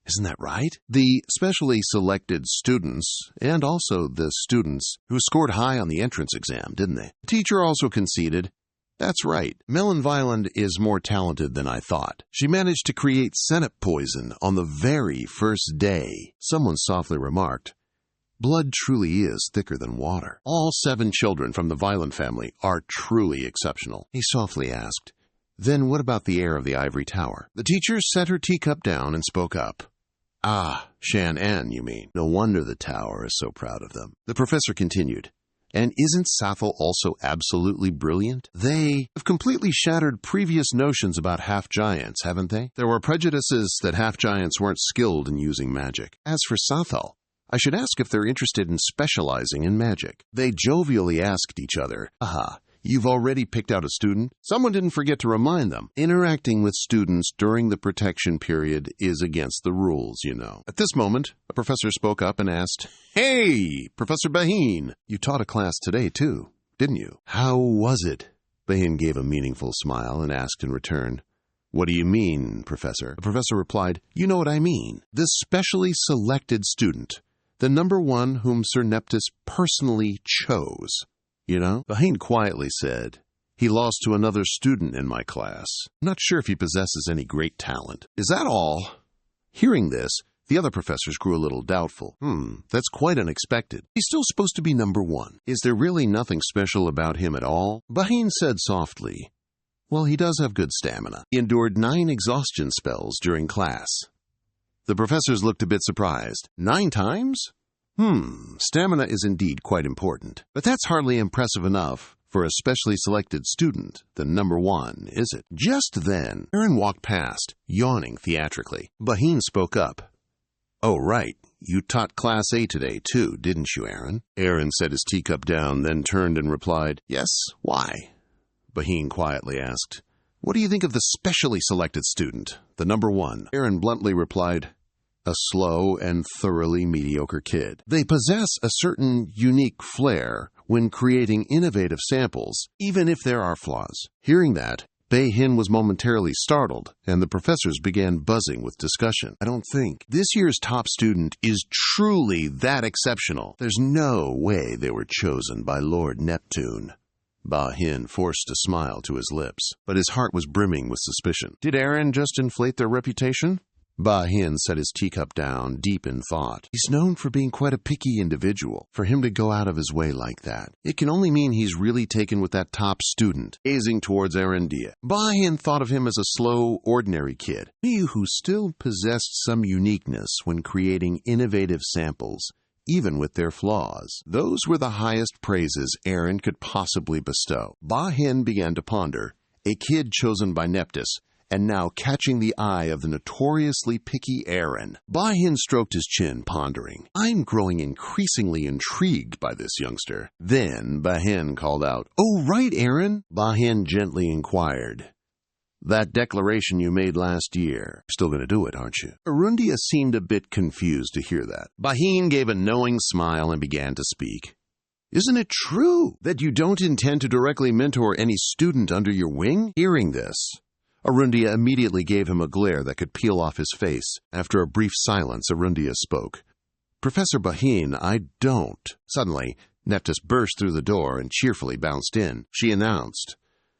Isn't that right? The specially selected students, and also the students who scored high on the entrance exam, didn't they? The teacher also conceded, That's right. Melon Violent is more talented than I thought. She managed to create senate poison on the very first day. Someone softly remarked, Blood truly is thicker than water. All 7 children from the Violent family are truly exceptional. He softly asked, Then what about the heir of the ivory tower? The teacher set her teacup down and spoke up. Ah, Shan-an, you mean. No wonder the tower is so proud of them. The professor continued, And isn't Sathel also absolutely brilliant? They have completely shattered previous notions about half-giants, haven't they? There were prejudices that half-giants weren't skilled in using magic. As for Sathel, I should ask if they're interested in specializing in magic. They jovially asked each other, Aha, you've already picked out a student? Someone didn't forget to remind them. Interacting with students during the protection period is against the rules, you know. At this moment, a professor spoke up and asked, Hey, Professor Baheen, you taught a class today too, didn't you? How was it? Baheen gave a meaningful smile and asked in return, What do you mean, Professor? The professor replied, You know what I mean. This specially selected student, the number one whom Sir Neptus personally chose. You know? Baheen quietly said, He lost to another student in my class. I'm not sure if he possesses any great talent. Is that all? Hearing this, the other professors grew a little doubtful. That's quite unexpected. He's still supposed to be number one. Is there really nothing special about him at all? Baheen said softly, Well, he does have good stamina. He endured 9 exhaustion spells during class. The professors looked a bit surprised. 9 times? Stamina is indeed quite important. But that's hardly impressive enough for a specially selected student, the number one, is it? Just then, Aaron walked past, yawning theatrically. Baheen spoke up. Oh, right. You taught Class A today, too, didn't you, Aaron? Aaron set his teacup down, then turned and replied, Yes, why? Baheen quietly asked, What do you think of the specially selected student, the number one? Aaron bluntly replied, A slow and thoroughly mediocre kid. They possess a certain unique flair when creating innovative samples, even if there are flaws. Hearing that, Baheen was momentarily startled, and the professors began buzzing with discussion. I don't think this year's top student is truly that exceptional. There's no way they were chosen by Lord Neptune. Baheen forced a smile to his lips, but his heart was brimming with suspicion. Did Aaron just inflate their reputation? Baheen set his teacup down, deep in thought. He's known for being quite a picky individual. For him to go out of his way like that, it can only mean he's really taken with that top student. Gazing towards Arandia, Baheen thought of him as a slow, ordinary kid. He who still possessed some uniqueness when creating innovative samples, even with their flaws. Those were the highest praises Aaron could possibly bestow. Baheen began to ponder, a kid chosen by Neptus, and now catching the eye of the notoriously picky Aaron. Baheen stroked his chin, pondering. I'm growing increasingly intrigued by this youngster. Then Baheen called out, Oh, right, Aaron. Baheen gently inquired, That declaration you made last year, you're still going to do it, aren't you? Arundia seemed a bit confused to hear that. Baheen gave a knowing smile and began to speak. Isn't it true that you don't intend to directly mentor any student under your wing? Hearing this, Arundia immediately gave him a glare that could peel off his face. After a brief silence, Arundia spoke. Professor Baheen, I don't. Suddenly, Neptus burst through the door and cheerfully bounced in. She announced,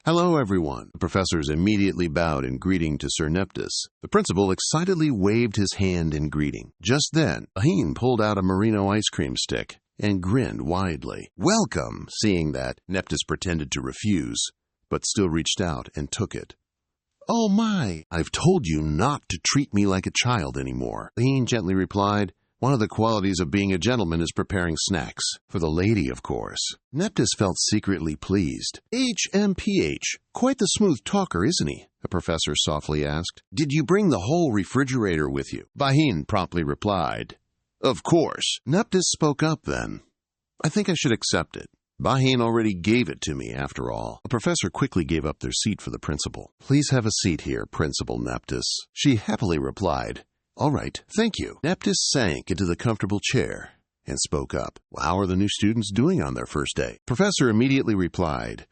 Hello, everyone. The professors immediately bowed in greeting to Sir Neptus. The principal excitedly waved his hand in greeting. Just then, Baheen pulled out a merino ice cream stick and grinned widely. Welcome, seeing that, Neptus pretended to refuse, but still reached out and took it. Oh my, I've told you not to treat me like a child anymore. Baheen gently replied, One of the qualities of being a gentleman is preparing snacks. For the lady, of course. Neptus felt secretly pleased. HMPH, quite the smooth talker, isn't he? The professor softly asked. Did you bring the whole refrigerator with you? Baheen promptly replied, Of course. Neptus spoke up then. I think I should accept it. Bahane already gave it to me, after all. The professor quickly gave up their seat for the principal. Please have a seat here, Principal Neptys. She happily replied, All right, thank you. Neptys sank into the comfortable chair and spoke up. How are the new students doing on their first day? Professor immediately replied,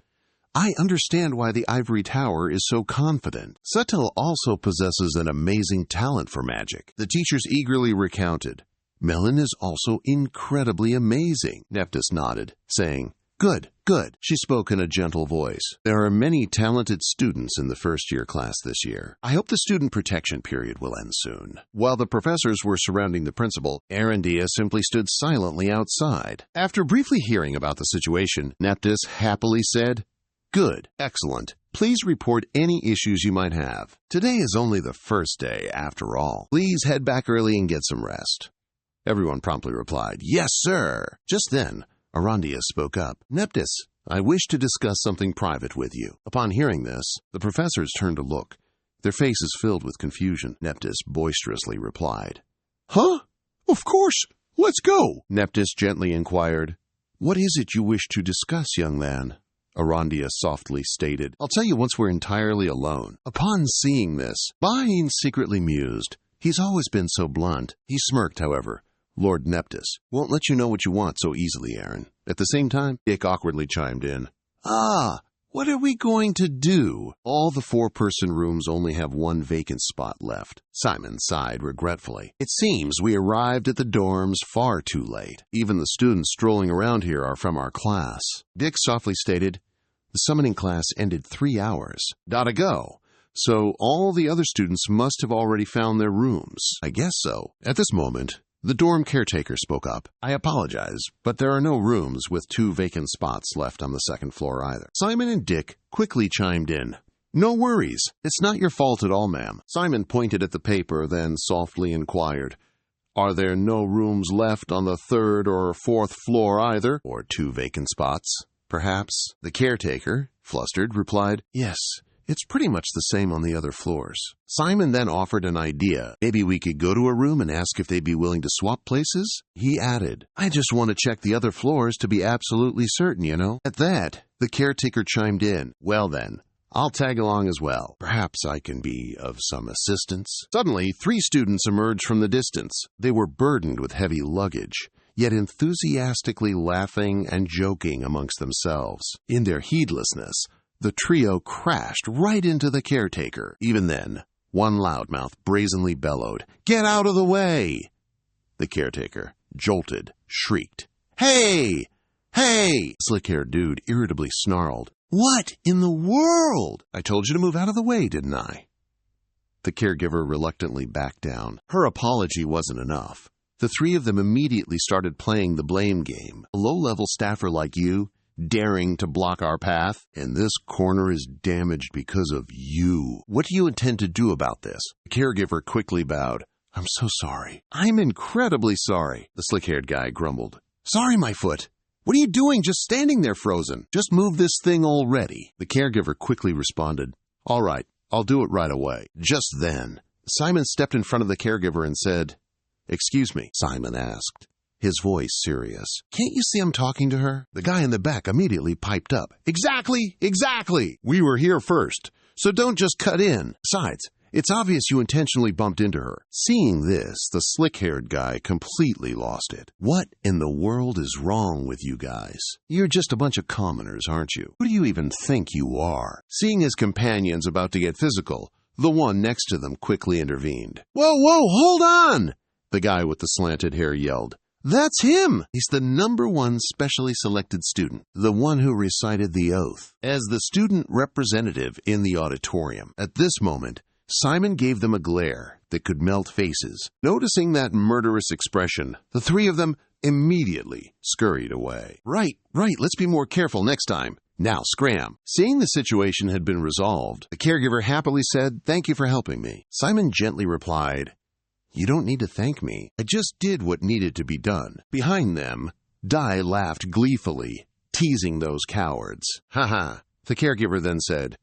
I understand why the Ivory Tower is so confident. Sutil also possesses an amazing talent for magic. The teachers eagerly recounted. Melon is also incredibly amazing. Neptys nodded, saying, Good, good. She spoke in a gentle voice. There are many talented students in the first-year class this year. I hope the student protection period will end soon. While the professors were surrounding the principal, Arandia simply stood silently outside. After briefly hearing about the situation, Neptys happily said, Good, excellent. Please report any issues you might have. Today is only the first day, after all. Please head back early and get some rest. Everyone promptly replied, Yes, sir. Just then, Arandia spoke up. Neptys, I wish to discuss something private with you. Upon hearing this, the professors turned to look. Their faces filled with confusion. Neptys boisterously replied, Huh? Of course. Let's go. Neptys gently inquired, What is it you wish to discuss, young man? Arandia softly stated, I'll tell you once we're entirely alone. Upon seeing this, Bahane secretly mused. He's always been so blunt. He smirked, however. Lord Neptys won't let you know what you want so easily, Aaron. At the same time, Dick awkwardly chimed in. What are we going to do? All the 4-person rooms only have one vacant spot left. Simon sighed regretfully. It seems we arrived at the dorms far too late. Even the students strolling around here are from our class. Dick softly stated, The summoning class ended 3 hours ago. So all the other students must have already found their rooms. I guess so. At this moment, the dorm caretaker spoke up. I apologize, but there are no rooms with 2 vacant spots left on the 2nd floor either. Simon and Dick quickly chimed in. No worries. It's not your fault at all, ma'am. Simon pointed at the paper, then softly inquired, Are there no rooms left on the 3rd or 4th floor either? Or 2 vacant spots, perhaps? The caretaker, flustered, replied, Yes. It's pretty much the same on the other floors. Simon then offered an idea. Maybe we could go to a room and ask if they'd be willing to swap places? He added, I just want to check the other floors to be absolutely certain, you know. At that, the caretaker chimed in. Well then, I'll tag along as well. Perhaps I can be of some assistance. Suddenly, 3 students emerged from the distance. They were burdened with heavy luggage, yet enthusiastically laughing and joking amongst themselves. In their heedlessness, the trio crashed right into the caretaker. Even then, one loudmouth brazenly bellowed, Get out of the way! The caretaker, jolted, shrieked, Hey! Hey! Slick-haired dude irritably snarled, What in the world? I told you to move out of the way, didn't I? The caregiver reluctantly backed down. Her apology wasn't enough. The 3 of them immediately started playing the blame game. A low-level staffer like you, daring to block our path, and this corner is damaged because of you. What do you intend to do about this? The caregiver quickly bowed. I'm so sorry. I'm incredibly sorry, the slick-haired guy grumbled. Sorry, my foot. What are you doing just standing there frozen? Just move this thing already. The caregiver quickly responded. All right, I'll do it right away. Just then, Simon stepped in front of the caregiver and said, Excuse me, Simon asked, his voice serious. Can't you see I'm talking to her? The guy in the back immediately piped up. Exactly, exactly. We were here first, so don't just cut in. Besides, it's obvious you intentionally bumped into her. Seeing this, the slick-haired guy completely lost it. What in the world is wrong with you guys? You're just a bunch of commoners, aren't you? Who do you even think you are? Seeing his companions about to get physical, the one next to them quickly intervened. Whoa, hold on! The guy with the slanted hair yelled. That's him! He's the #1 specially selected student, the one who recited the oath. As the student representative in the auditorium, at this moment, Simon gave them a glare that could melt faces. Noticing that murderous expression, the 3 of them immediately scurried away. Right, let's be more careful next time. Now scram. Seeing the situation had been resolved, the caregiver happily said, Thank you for helping me. Simon gently replied, You don't need to thank me. I just did what needed to be done. Behind them, Dai laughed gleefully, teasing those cowards. Ha. The caregiver then said,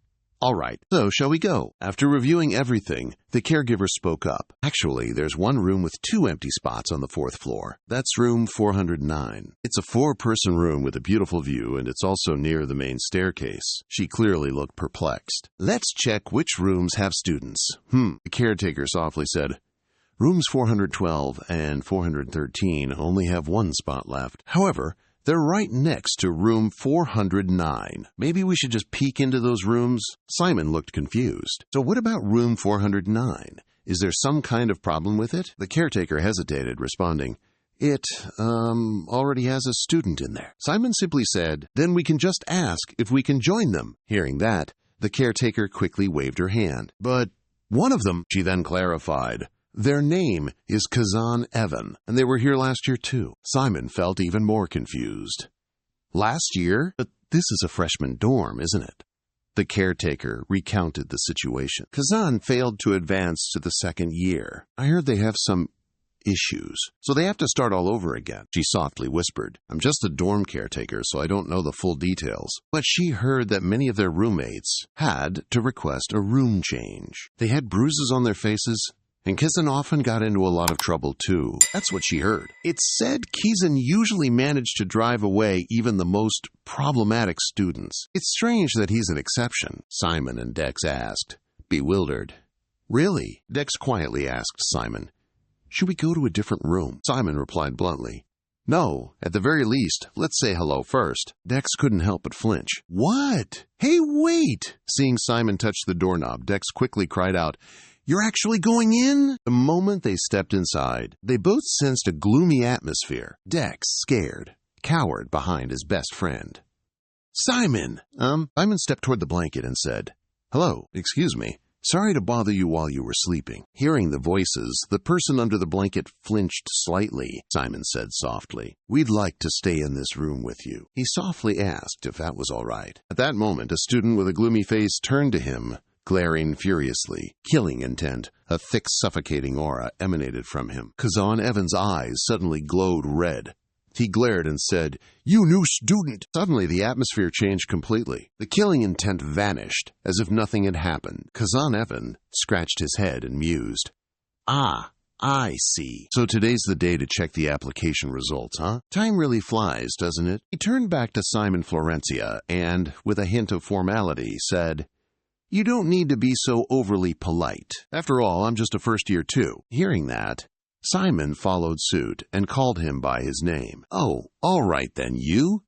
All right, so shall we go? After reviewing everything, the caregiver spoke up. Actually, there's one room with 2 empty spots on the 4th floor. That's room 409. It's a 4-person room with a beautiful view, and it's also near the main staircase. She clearly looked perplexed. Let's check which rooms have students. The caretaker softly said, Rooms 412 and 413 only have 1 spot left. However, they're right next to room 409. Maybe we should just peek into those rooms? Simon looked confused. So what about room 409? Is there some kind of problem with it? The caretaker hesitated, responding, It already has a student in there. Simon simply said, Then we can just ask if we can join them. Hearing that, the caretaker quickly waved her hand. But one of them, she then clarified. Their name is Kazan Evan, and they were here last year too. Simon felt even more confused. Last year? But this is a freshman dorm, isn't it? The caretaker recounted the situation. Kazan failed to advance to the 2nd year. I heard they have some issues, so they have to start all over again, she softly whispered. I'm just a dorm caretaker, so I don't know the full details. But she heard that many of their roommates had to request a room change. They had bruises on their faces, and Kizan often got into a lot of trouble, too. That's what she heard. It said Kizan usually managed to drive away even the most problematic students. It's strange that he's an exception, Simon and Dex asked, bewildered. Really? Dex quietly asked Simon. Should we go to a different room? Simon replied bluntly. No, at the very least, let's say hello first. Dex couldn't help but flinch. What? Hey, wait! Seeing Simon touch the doorknob, Dex quickly cried out, You're actually going in? The moment they stepped inside, they both sensed a gloomy atmosphere. Dex, scared, cowered behind his best friend. Simon! Simon stepped toward the blanket and said, Hello, excuse me. Sorry to bother you while you were sleeping. Hearing the voices, the person under the blanket flinched slightly. Simon said softly, We'd like to stay in this room with you. He softly asked if that was all right. At that moment, a student with a gloomy face turned to him, glaring furiously, killing intent. A thick, suffocating aura emanated from him. Kazan Evan's eyes suddenly glowed red. He glared and said, You new student! Suddenly the atmosphere changed completely. The killing intent vanished, as if nothing had happened. Kazan Evan scratched his head and mused. Ah, I see. So today's the day to check the application results, huh? Time really flies, doesn't it? He turned back to Simon Florencia and, with a hint of formality, said, You don't need to be so overly polite. After all, I'm just a first year too. Hearing that, Simon followed suit and called him by his name. Oh, all right then, you?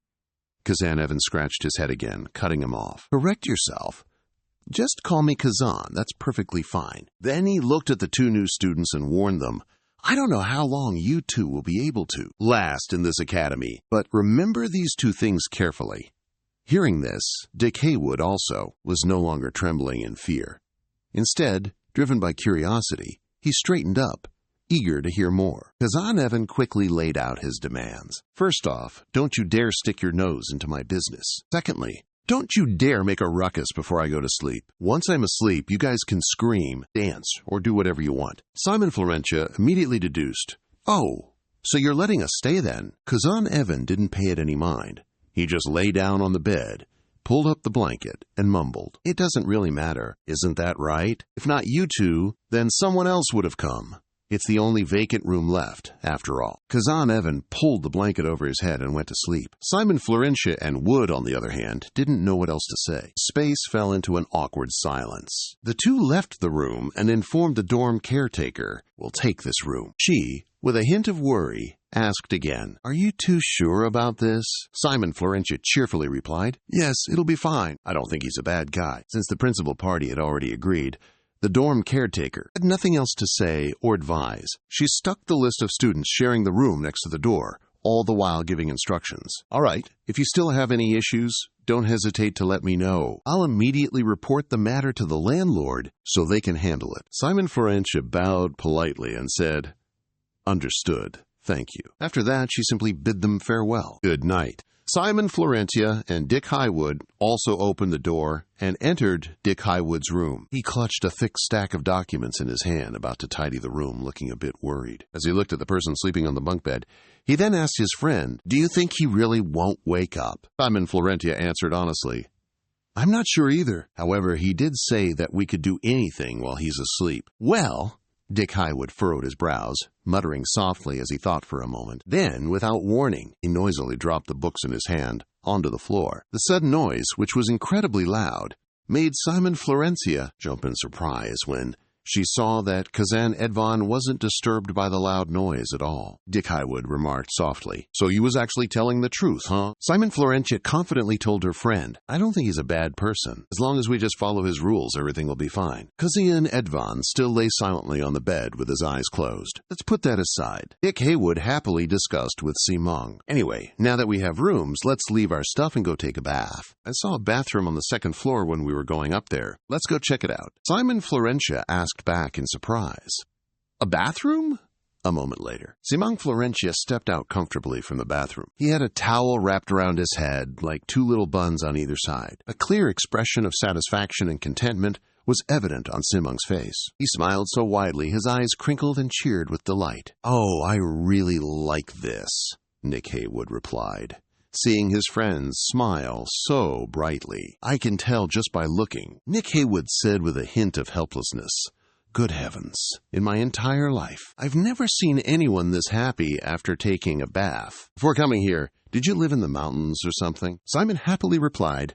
Kazan Evan scratched his head again, cutting him off. Correct yourself. Just call me Kazan, that's perfectly fine. Then he looked at the 2 new students and warned them, I don't know how long you 2 will be able to last in this academy, but remember these 2 things carefully. Hearing this, Dick Haywood also was no longer trembling in fear. Instead, driven by curiosity, he straightened up, eager to hear more. Kazan Evan quickly laid out his demands. First off, don't you dare stick your nose into my business. Secondly, don't you dare make a ruckus before I go to sleep. Once I'm asleep, you guys can scream, dance, or do whatever you want. Simon Florencia immediately deduced, Oh, so you're letting us stay then? Kazan Evan didn't pay it any mind. He just lay down on the bed, pulled up the blanket, and mumbled, It doesn't really matter, isn't that right? If not you 2, then someone else would have come. It's the only vacant room left, after all. Kazan Evan pulled the blanket over his head and went to sleep. Simon Florencia and Wood, on the other hand, didn't know what else to say. Space fell into an awkward silence. The 2 left the room and informed the dorm caretaker, We'll take this room. She, with a hint of worry, asked again, Are you 2 sure about this? Simon Florencia cheerfully replied, Yes, it'll be fine. I don't think he's a bad guy. Since the principal party had already agreed, the dorm caretaker had nothing else to say or advise. She stuck the list of students sharing the room next to the door, all the while giving instructions. All right, if you still have any issues, don't hesitate to let me know. I'll immediately report the matter to the landlord so they can handle it. Simon Florencia bowed politely and said, Understood. Thank you. After that, she simply bid them farewell. Good night. Simon Florencia and Dick Highwood also opened the door and entered Dick Highwood's room. He clutched a thick stack of documents in his hand, about to tidy the room, looking a bit worried. As he looked at the person sleeping on the bunk bed, he then asked his friend, Do you think he really won't wake up? Simon Florencia answered honestly, I'm not sure either. However, he did say that we could do anything while he's asleep. Well, Dick Highwood furrowed his brows, muttering softly as he thought for a moment. Then, without warning, he noisily dropped the books in his hand onto the floor. The sudden noise, which was incredibly loud, made Simon Florencia jump in surprise when she saw that Kazan Edvon wasn't disturbed by the loud noise at all. Dick Highwood remarked softly, "So you was actually telling the truth, huh?" Simon Florencia confidently told her friend, "I don't think he's a bad person. As long as we just follow his rules, everything will be fine." Kazan Edvon still lay silently on the bed with his eyes closed. Let's put that aside. Dick Haywood happily discussed with Simong. "Anyway, now that we have rooms, let's leave our stuff and go take a bath. I saw a bathroom on the second floor when we were going up there. Let's go check it out." Simon Florencia asked back in surprise, "A bathroom?" A moment later, Simon Florencia stepped out comfortably from the bathroom. He had a towel wrapped around his head, like two little buns on either side. A clear expression of satisfaction and contentment was evident on Simong's face. He smiled so widely his eyes crinkled and cheered with delight. "Oh, I really like this," Nick Haywood replied, seeing his friends smile so brightly. "I can tell just by looking," Nick Haywood said with a hint of helplessness. "Good heavens, in my entire life, I've never seen anyone this happy after taking a bath. Before coming here, did you live in the mountains or something?" Simon happily replied,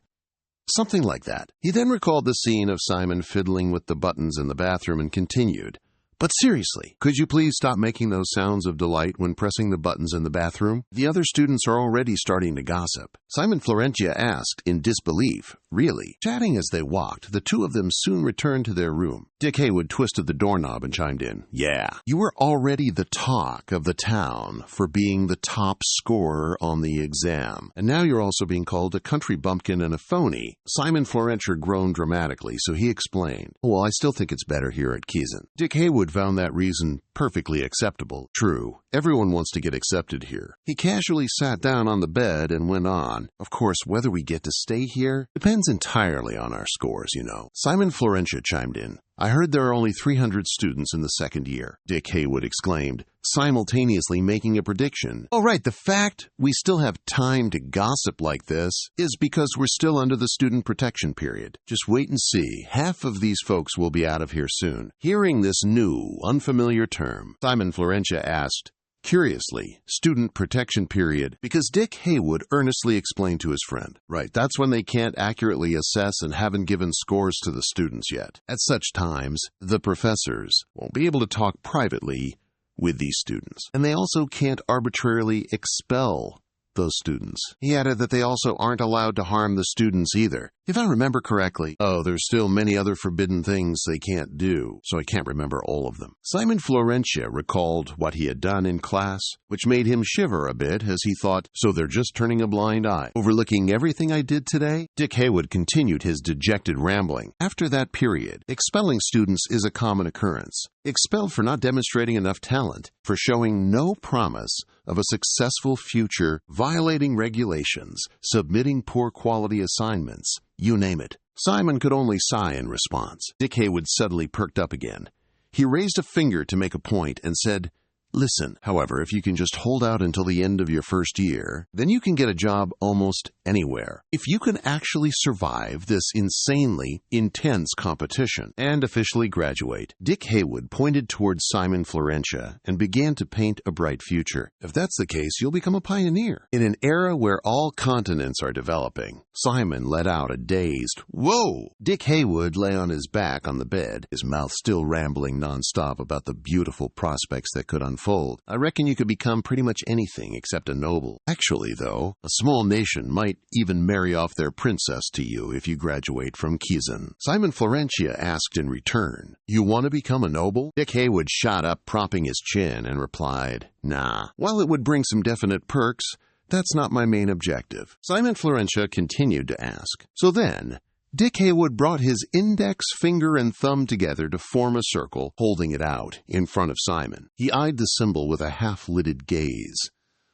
"Something like that." He then recalled the scene of Simon fiddling with the buttons in the bathroom and continued, "But seriously, could you please stop making those sounds of delight when pressing the buttons in the bathroom? The other students are already starting to gossip." Simon Florencia asked in disbelief, "Really?" Chatting as they walked, the two of them soon returned to their room. Dick Haywood twisted the doorknob and chimed in, "Yeah, you were already the talk of the town for being the top scorer on the exam. And now you're also being called a country bumpkin and a phony." Simon Florencia groaned dramatically, so he explained, "Well, I still think it's better here at Kiezen." Dick Haywood found that reason perfectly acceptable. True, everyone wants to get accepted here. He casually sat down on the bed and went on, "Of course, whether we get to stay here depends entirely on our scores, you know." Simon Florencia chimed in, "I heard there are only 300 students in the second year," Dick Haywood exclaimed, simultaneously making a prediction. "Oh, right, the fact we still have time to gossip like this is because we're still under the student protection period. Just wait and see. Half of these folks will be out of here soon." Hearing this new, unfamiliar term, Simon Florencia asked, curiously, "Student protection period," because Dick Haywood earnestly explained to his friend, "Right, that's when they can't accurately assess and haven't given scores to the students yet. At such times, the professors won't be able to talk privately with these students, and they also can't arbitrarily expel those students." He added that they also aren't allowed to harm the students either. If I remember correctly, there's still many other forbidden things they can't do, so I can't remember all of them. Simon Florencia recalled what he had done in class, which made him shiver a bit as he thought, so they're just turning a blind eye, overlooking everything I did today? Dick Haywood continued his dejected rambling. After that period, expelling students is a common occurrence. Expelled for not demonstrating enough talent, for showing no promise of a successful future, violating regulations, submitting poor quality assignments, you name it. Simon could only sigh in response. Dick Haywood suddenly perked up again. He raised a finger to make a point and said, "Listen, however, if you can just hold out until the end of your first year, then you can get a job almost anywhere. If you can actually survive this insanely intense competition and officially graduate." Dick Haywood pointed towards Simon Florencia and began to paint a bright future. "If that's the case, you'll become a pioneer. In an era where all continents are developing." Simon let out a dazed, "Whoa!" Dick Haywood lay on his back on the bed, his mouth still rambling nonstop about the beautiful prospects that could unfold. "I reckon you could become pretty much anything except a noble. Actually, though, a small nation might even marry off their princess to you if you graduate from Kiezen." Simon Florencia asked in return, "You want to become a noble?" Dick Haywood shot up, propping his chin, and replied, "Nah. While it would bring some definite perks, that's not my main objective." Simon Florencia continued to ask, "So then, Dick Haywood brought his index finger and thumb together to form a circle, holding it out in front of Simon. He eyed the symbol with a half-lidded gaze,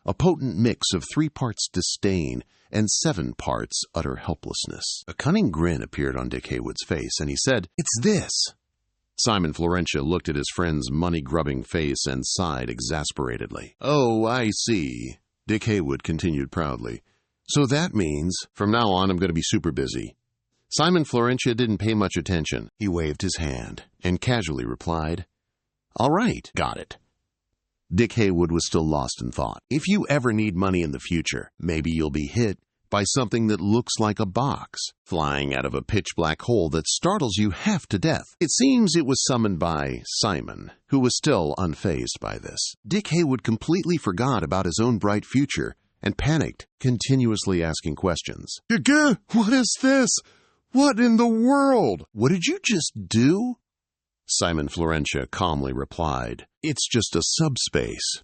a potent mix of 3 parts disdain and 7 parts utter helplessness. A cunning grin appeared on Dick Haywood's face, and he said, "It's this." Simon Florencia looked at his friend's money-grubbing face and sighed exasperatedly. "Oh, I see," Dick Haywood continued proudly. "So that means, from now on, I'm going to be super busy. Simon Florentia didn't pay much attention. He waved his hand and casually replied, "All right, got it." Dick Haywood was still lost in thought. If you ever need money in the future, maybe you'll be hit by something that looks like a box, flying out of a pitch-black hole that startles you half to death. It seems it was summoned by Simon, who was still unfazed by this. Dick Haywood completely forgot about his own bright future and panicked, continuously asking questions. What is this? What in the world? What did you just do? Simon Florentia calmly replied, "It's just a subspace."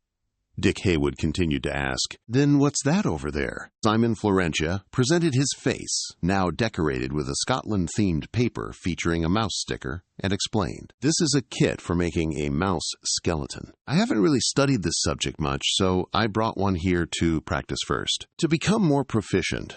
Dick Haywood continued to ask, "Then what's that over there?" Simon Florentia presented his face, now decorated with a Scotland-themed paper featuring a mouse sticker, and explained, "This is a kit for making a mouse skeleton. I haven't really studied this subject much, so I brought one here to practice first." To become more proficient,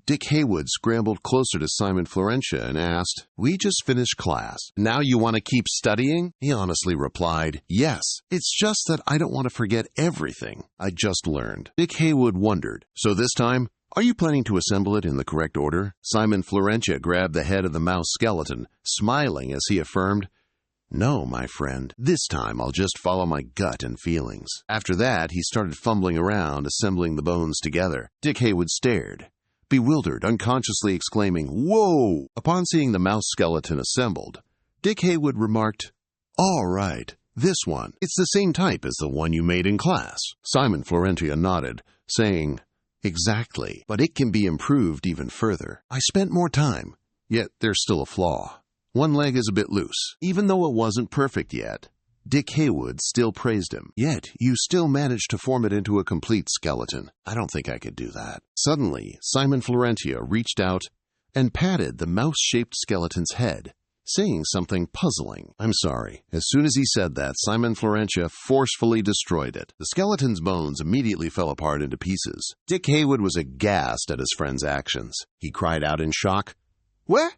Dick Haywood scrambled closer to Simon Florentia and asked, "We just finished class. Now you want to keep studying?" He honestly replied, "Yes. It's just that I don't want to forget everything I just learned." Dick Haywood wondered, "So this time, are you planning to assemble it in the correct order?" Simon Florentia grabbed the head of the mouse skeleton, smiling as he affirmed, "No, my friend. This time I'll just follow my gut and feelings." After that, he started fumbling around, assembling the bones together. Dick Haywood stared, bewildered, unconsciously exclaiming, "Whoa!" Upon seeing the mouse skeleton assembled, Dick Haywood remarked, "All right, this one. It's the same type as the one you made in class." Simon Florentia nodded, saying, "Exactly, but it can be improved even further. I spent more time, yet there's still a flaw. One leg is a bit loose. Even though it wasn't perfect yet, Dick Haywood still praised him. "Yet, you still managed to form it into a complete skeleton. I don't think I could do that." Suddenly, Simon Florentia reached out and patted the mouse-shaped skeleton's head, saying something puzzling. "I'm sorry." As soon as he said that, Simon Florentia forcefully destroyed it. The skeleton's bones immediately fell apart into pieces. Dick Haywood was aghast at his friend's actions. He cried out in shock, "What?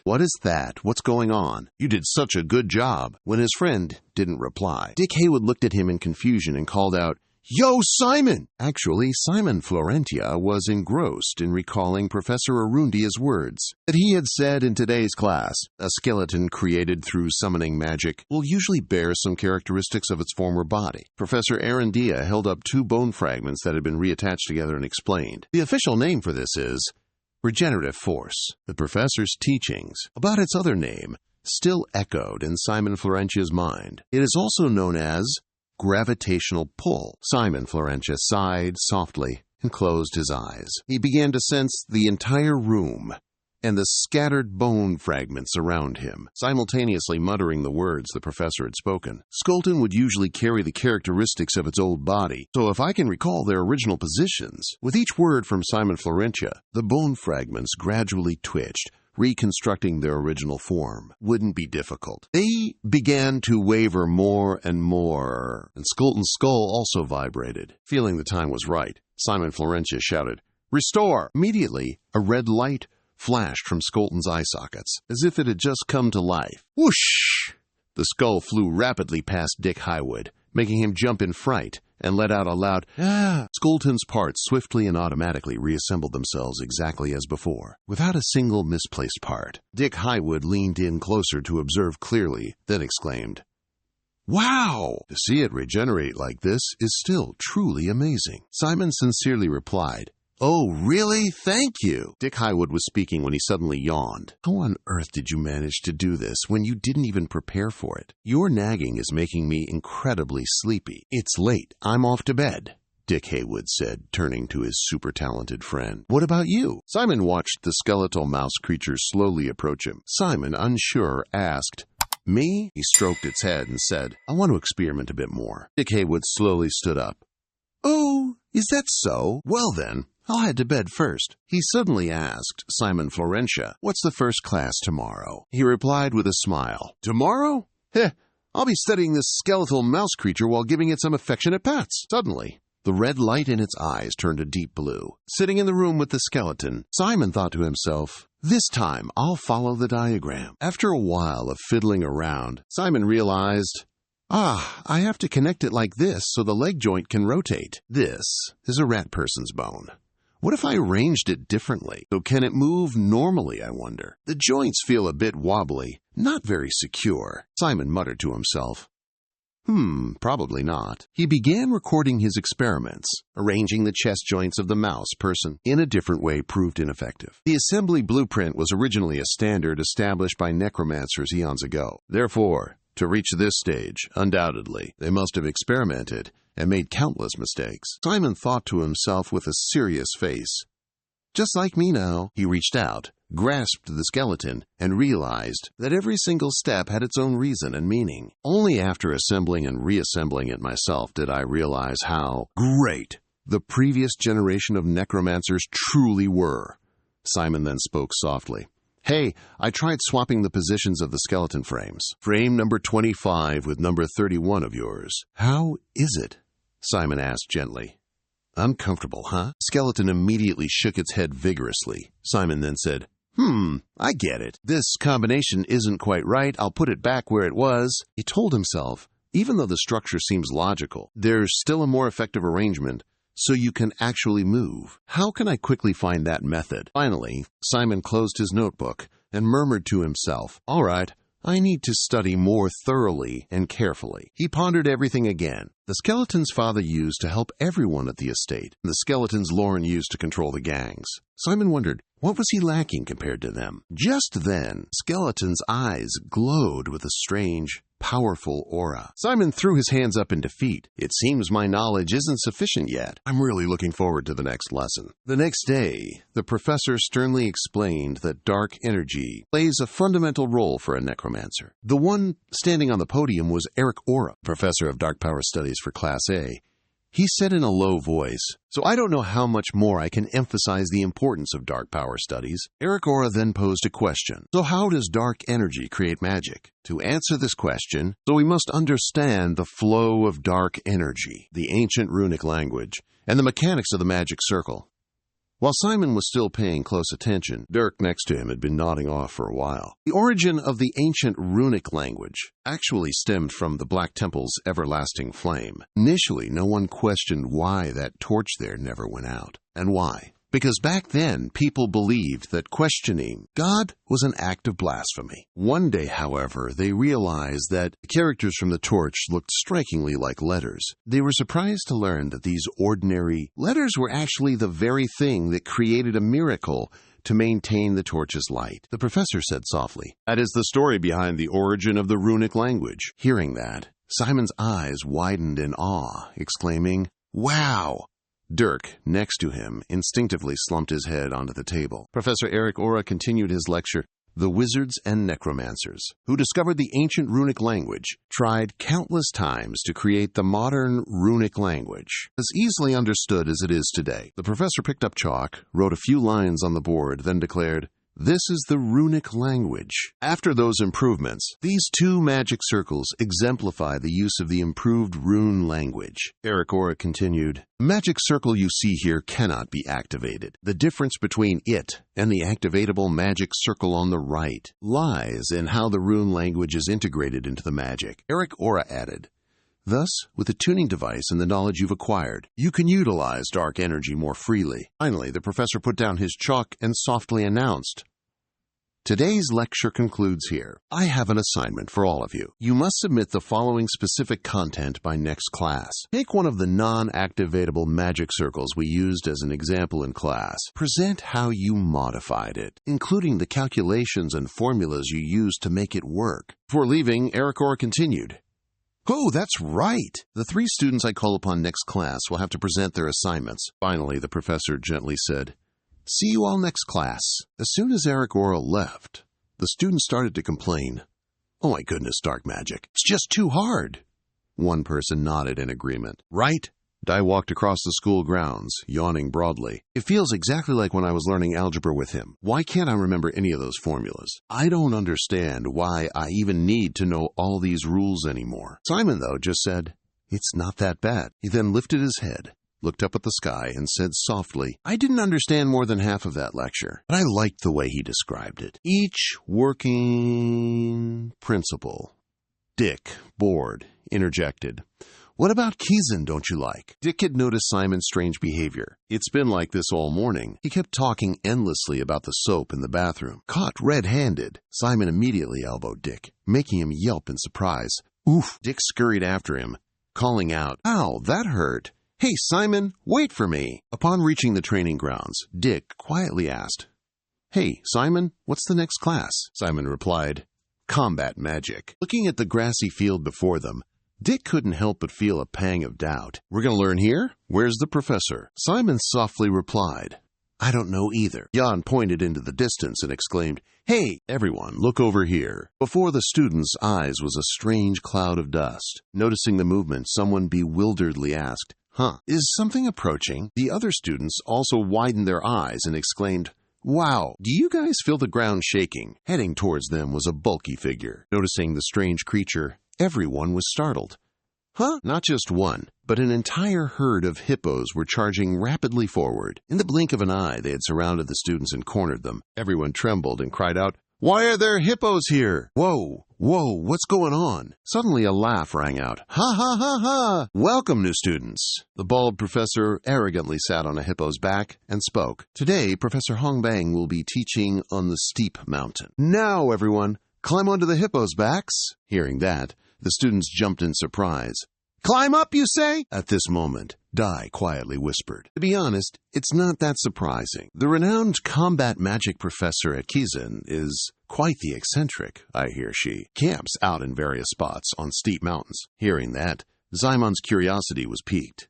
What is that? What's going on? You did such a good job." When his friend didn't reply, Dick Haywood looked at him in confusion and called out, "Yo, Simon!" Actually, Simon Florentia was engrossed in recalling Professor Arundia's words that he had said in today's class. A skeleton created through summoning magic will usually bear some characteristics of its former body. Professor Arundia held up 2 bone fragments that had been reattached together and explained. The official name for this is regenerative force. The professor's teachings about its other name still echoed in Simon Florentia's mind. It is also known as gravitational pull. Simon Florentia sighed softly and closed his eyes. He began to sense the entire room and the scattered bone fragments around him, simultaneously muttering the words the professor had spoken. Skeleton would usually carry the characteristics of its old body, so if I can recall their original positions, with each word from Simon Florentia, the bone fragments gradually twitched, reconstructing their original form. Wouldn't be difficult. They began to waver more and more, and Skeleton's skull also vibrated. Feeling the time was right, Simon Florentia shouted, "Restore!" Immediately, a red light flashed from Skeleton's eye sockets, as if it had just come to life. Whoosh! The skull flew rapidly past Dick Haywood, making him jump in fright, and let out a loud, "Ah!" Skeleton's parts swiftly and automatically reassembled themselves exactly as before, without a single misplaced part. Dick Haywood leaned in closer to observe clearly, then exclaimed, "Wow! To see it regenerate like this is still truly amazing." Simon sincerely replied, "Oh, really? Thank you." Dick Haywood was speaking when he suddenly yawned. "How on earth did you manage to do this when you didn't even prepare for it? Your nagging is making me incredibly sleepy." "It's late. I'm off to bed," Dick Haywood said, turning to his super-talented friend. "What about you?" Simon watched the skeletal mouse creature slowly approach him. Simon, unsure, asked, "Me?" He stroked its head and said, "I want to experiment a bit more." Dick Haywood slowly stood up. "Oh, is that so? Well then, I'll head to bed first." He suddenly asked Simon Florentia, "What's the first class tomorrow?" He replied with a smile, "Tomorrow? Heh, I'll be studying this skeletal mouse creature while giving it some affectionate pats." Suddenly, the red light in its eyes turned a deep blue. Sitting in the room with the skeleton, Simon thought to himself, "This time I'll follow the diagram." After a while of fiddling around, Simon realized, I have to connect it like this so the leg joint can rotate. This is a rat person's bone. What if I arranged it differently? So can it move normally, I wonder? The joints feel a bit wobbly, not very secure. Simon muttered to himself. Probably not. He began recording his experiments. Arranging the chest joints of the mouse person in a different way proved ineffective. The assembly blueprint was originally a standard established by necromancers eons ago. Therefore, to reach this stage, undoubtedly, they must have experimented and made countless mistakes. Simon thought to himself with a serious face. Just like me now. He reached out, grasped the skeleton, and realized that every single step had its own reason and meaning. Only after assembling and reassembling it myself did I realize how great the previous generation of necromancers truly were. Simon then spoke softly. Hey, I tried swapping the positions of the skeleton frames. Frame number 25 with number 31 of yours. How is it? Simon asked gently. Uncomfortable, huh? Skeleton immediately shook its head vigorously. Simon then said, I get it. This combination isn't quite right. I'll put it back where it was. He told himself, even though the structure seems logical, there's still a more effective arrangement, so you can actually move. How can I quickly find that method? Finally, Simon closed his notebook and murmured to himself, all right, I need to study more thoroughly and carefully. He pondered everything again. The skeletons father used to help everyone at the estate, and the skeletons Lauren used to control the gangs. Simon wondered, what was he lacking compared to them? Just then, Skeleton's eyes glowed with a strange, powerful aura. Simon threw his hands up in defeat. It seems my knowledge isn't sufficient yet. I'm really looking forward to the next lesson. The next day, the professor sternly explained that dark energy plays a fundamental role for a necromancer. The one standing on the podium was Eric Ora, professor of dark power studies for Class A. He said in a low voice, so I don't know how much more I can emphasize the importance of dark power studies. Eric Ora then posed a question. So how does dark energy create magic? To answer this question, so we must understand the flow of dark energy, the ancient runic language, and the mechanics of the magic circle. While Simon was still paying close attention, Dirk next to him had been nodding off for a while. The origin of the ancient runic language actually stemmed from the Black Temple's everlasting flame. Initially, no one questioned why that torch there never went out. And why? Because back then, people believed that questioning God was an act of blasphemy. One day, however, they realized that the characters from the torch looked strikingly like letters. They were surprised to learn that these ordinary letters were actually the very thing that created a miracle to maintain the torch's light. The professor said softly, that is the story behind the origin of the runic language. Hearing that, Simon's eyes widened in awe, exclaiming, wow! Dirk, next to him, instinctively slumped his head onto the table. Professor Eric Ora continued his lecture. The wizards and necromancers, who discovered the ancient runic language, tried countless times to create the modern runic language, as easily understood as it is today. The professor picked up chalk, wrote a few lines on the board, then declared, this is the runic language. After those improvements, these two magic circles exemplify the use of the improved rune language. Eric Ora continued, the magic circle you see here cannot be activated. The difference between it and the activatable magic circle on the right lies in how the rune language is integrated into the magic. Eric Ora added, thus, with the tuning device and the knowledge you've acquired, you can utilize dark energy more freely. Finally, the professor put down his chalk and softly announced, today's lecture concludes here. I have an assignment for all of you. You must submit the following specific content by next class. Take one of the non-activatable magic circles we used as an example in class. Present how you modified it, including the calculations and formulas you used to make it work. Before leaving, Eric Ora continued, oh, that's right. The 3 students I call upon next class will have to present their assignments. Finally, the professor gently said, see you all next class. As soon as Eric Ora left, the students started to complain. Oh my goodness, dark magic. It's just too hard. One person nodded in agreement. Right? I walked across the school grounds, yawning broadly. It feels exactly like when I was learning algebra with him. Why can't I remember any of those formulas? I don't understand why I even need to know all these rules anymore. Simon, though, just said, it's not that bad. He then lifted his head, looked up at the sky, and said softly, I didn't understand more than half of that lecture, but I liked the way he described it. Each working principle. Dick, bored, interjected. What about Kizan don't you like? Dick had noticed Simon's strange behavior. It's been like this all morning. He kept talking endlessly about the soap in the bathroom. Caught red-handed, Simon immediately elbowed Dick, making him yelp in surprise. Oof! Dick scurried after him, calling out, "Ow, that hurt! Hey, Simon, wait for me!" Upon reaching the training grounds, Dick quietly asked, "Hey, Simon, what's the next class?" Simon replied, "Combat Magic." Looking at the grassy field before them, Dick couldn't help but feel a pang of doubt. "We're going to learn here? Where's the professor?" Simon softly replied, "I don't know either." Jan pointed into the distance and exclaimed, "Hey, everyone, look over here." Before the students' eyes was a strange cloud of dust. Noticing the movement, someone bewilderedly asked, "Is something approaching?" The other students also widened their eyes and exclaimed, "Wow, do you guys feel the ground shaking?" Heading towards them was a bulky figure. Noticing the strange creature, everyone was startled. Not just one, but an entire herd of hippos were charging rapidly forward. In the blink of an eye, they had surrounded the students and cornered them. Everyone trembled and cried out, "Why are there hippos here? Whoa, what's going on?" Suddenly a laugh rang out. "Ha ha ha ha! Welcome, new students." The bald professor arrogantly sat on a hippo's back and spoke. "Today, Professor Hongbang will be teaching on the steep mountain. Now, everyone, climb onto the hippos' backs." Hearing that, the students jumped in surprise. "Climb up, you say?" At this moment, Dai quietly whispered, "To be honest, it's not that surprising. The renowned combat magic professor at Kizan is quite the eccentric, I hear she camps out in various spots on steep mountains." Hearing that, Simon's curiosity was piqued.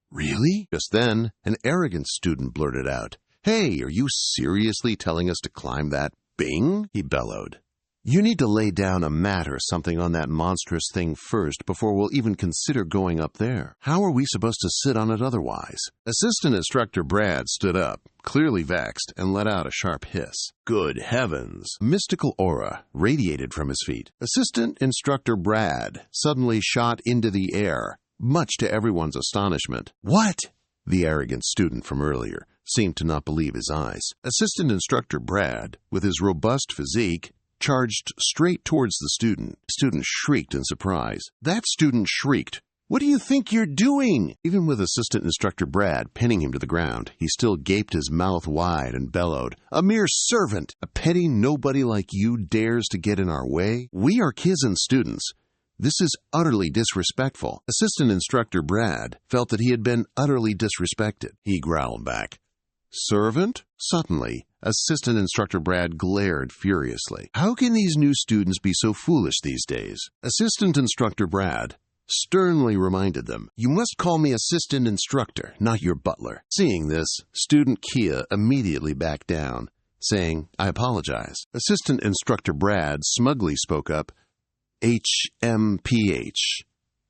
"Really?" Just then, an arrogant student blurted out, "Hey, are you seriously telling us to climb that Bing?" He bellowed. "You need to lay down a mat or something on that monstrous thing first before we'll even consider going up there. How are we supposed to sit on it otherwise?" Assistant Instructor Brad stood up, clearly vexed, and let out a sharp hiss. Good heavens! A mystical aura radiated from his feet. Assistant Instructor Brad suddenly shot into the air, much to everyone's astonishment. "What?" The arrogant student from earlier seemed to not believe his eyes. Assistant Instructor Brad, with his robust physique, charged straight towards the student. The student shrieked in surprise. That student shrieked, "What do you think you're doing?" Even with Assistant Instructor Brad pinning him to the ground, he still gaped his mouth wide and bellowed, "A mere servant! A petty nobody like you dares to get in our way? We are Kizan students. This is utterly disrespectful." Assistant Instructor Brad felt that he had been utterly disrespected. He growled back, "Servant?" Suddenly, Assistant Instructor Brad glared furiously. How can these new students be so foolish these days? Assistant Instructor Brad sternly reminded them, "You must call me Assistant Instructor, not your butler." Seeing this, Student Kia immediately backed down, saying, "I apologize." Assistant Instructor Brad smugly spoke up, "HMPH.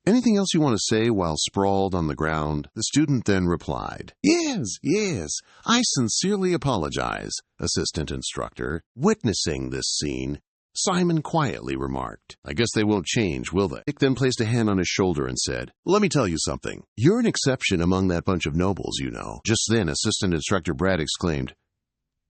Anything else you want to say while sprawled on the ground?" The student then replied, Yes, I sincerely apologize, Assistant Instructor." Witnessing this scene, Simon quietly remarked, "I guess they won't change, will they?" Dick then placed a hand on his shoulder and said, "Let me tell you something. You're an exception among that bunch of nobles, you know." Just then, Assistant Instructor Brad exclaimed,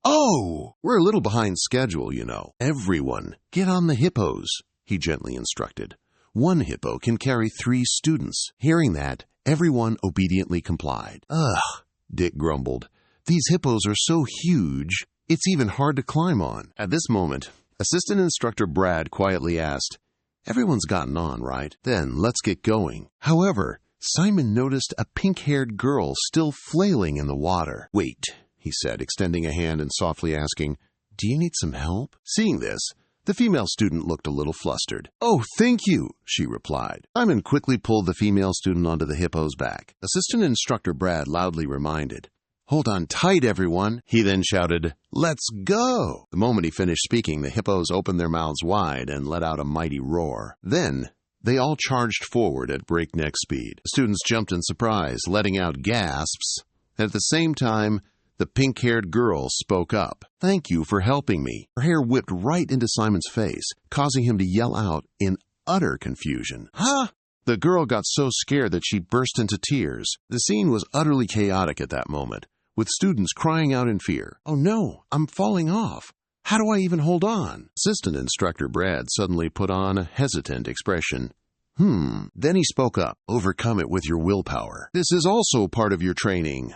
"Oh, we're a little behind schedule, you know. Everyone, get on the hippos," he gently instructed. "One hippo can carry 3 students." Hearing that, everyone obediently complied. "Ugh," Dick grumbled. "These hippos are so huge, it's even hard to climb on." At this moment, Assistant Instructor Brad quietly asked, "Everyone's gotten on, right? Then let's get going." However, Simon noticed a pink-haired girl still flailing in the water. "Wait," he said, extending a hand and softly asking, "Do you need some help?" Seeing this, the female student looked a little flustered. "Oh, thank you," she replied. Simon quickly pulled the female student onto the hippo's back. Assistant Instructor Brad loudly reminded, "Hold on tight, everyone." He then shouted, "Let's go!" The moment he finished speaking, the hippos opened their mouths wide and let out a mighty roar. Then, they all charged forward at breakneck speed. The students jumped in surprise, letting out gasps. At the same time, the pink-haired girl spoke up. "Thank you for helping me." Her hair whipped right into Simon's face, causing him to yell out in utter confusion, "Huh?" The girl got so scared that she burst into tears. The scene was utterly chaotic at that moment, with students crying out in fear. "Oh no, I'm falling off. How do I even hold on?" Assistant Instructor Brad suddenly put on a hesitant expression. Then he spoke up. Overcome it with your willpower. This is also part of your training.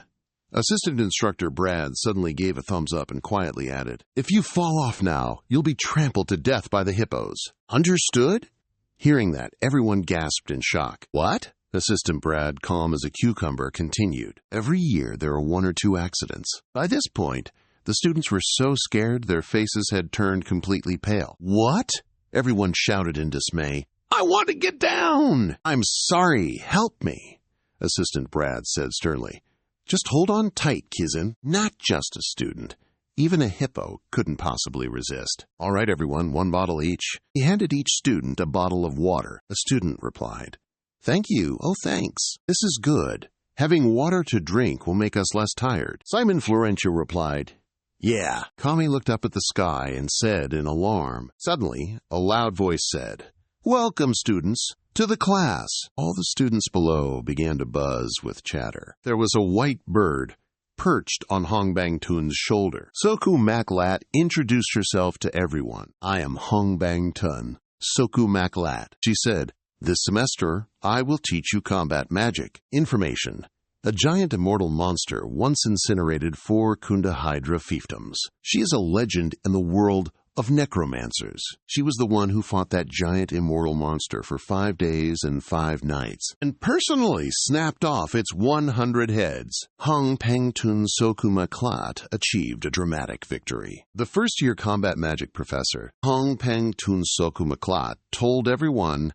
Assistant Instructor Brad suddenly gave a thumbs up and quietly added, If you fall off now, you'll be trampled to death by the hippos. Understood? Hearing that, everyone gasped in shock. What? Assistant Brad, calm as a cucumber, continued. Every year there are 1 or 2 accidents. By this point, the students were so scared their faces had turned completely pale. What? Everyone shouted in dismay. I want to get down! I'm sorry. Help me. Assistant Brad said sternly. Just hold on tight, Kizin. Not just a student. Even a hippo couldn't possibly resist. All right, everyone, 1 bottle each. He handed each student a bottle of water. A student replied. Thank you. Oh, thanks. This is good. Having water to drink will make us less tired. Simon Florentia replied. Yeah. Kami looked up at the sky and said in alarm. Suddenly, a loud voice said, Welcome, students, to the class. All the students below began to buzz with chatter. There was a white bird perched on Hong Bang Tun's shoulder. Soku Maklat introduced herself to everyone. I am Hong Bang Tun, Soku Maklat. She said, This semester, I will teach you combat magic. Information. A giant immortal monster once incinerated 4 Kunda Hydra fiefdoms. She is a legend in the world of necromancers. She was the one who fought that giant immortal monster for 5 days and 5 nights, and personally snapped off its 100 heads. Hong Pengtun Soku Maklat achieved a dramatic victory. The first-year combat magic professor, Hong Pengtun Soku Maklat, told everyone,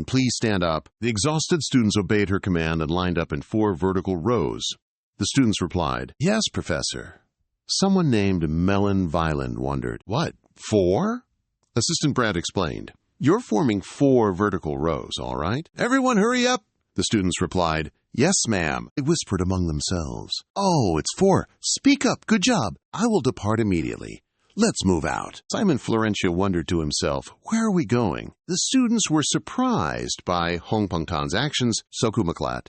please stand up. The exhausted students obeyed her command and lined up in 4 vertical rows. The students replied, Yes, Professor. Someone named Melon Violin wondered, What? 4? Assistant Brad explained, You're forming 4 vertical rows, all right? Everyone hurry up! The students replied, Yes, ma'am. They whispered among themselves. Oh, it's 4. Speak up. Good job. I will depart immediately. Let's move out. Simon Florentia wondered to himself, Where are we going? The students were surprised by Hong Pengtan's actions, Soku Maklat,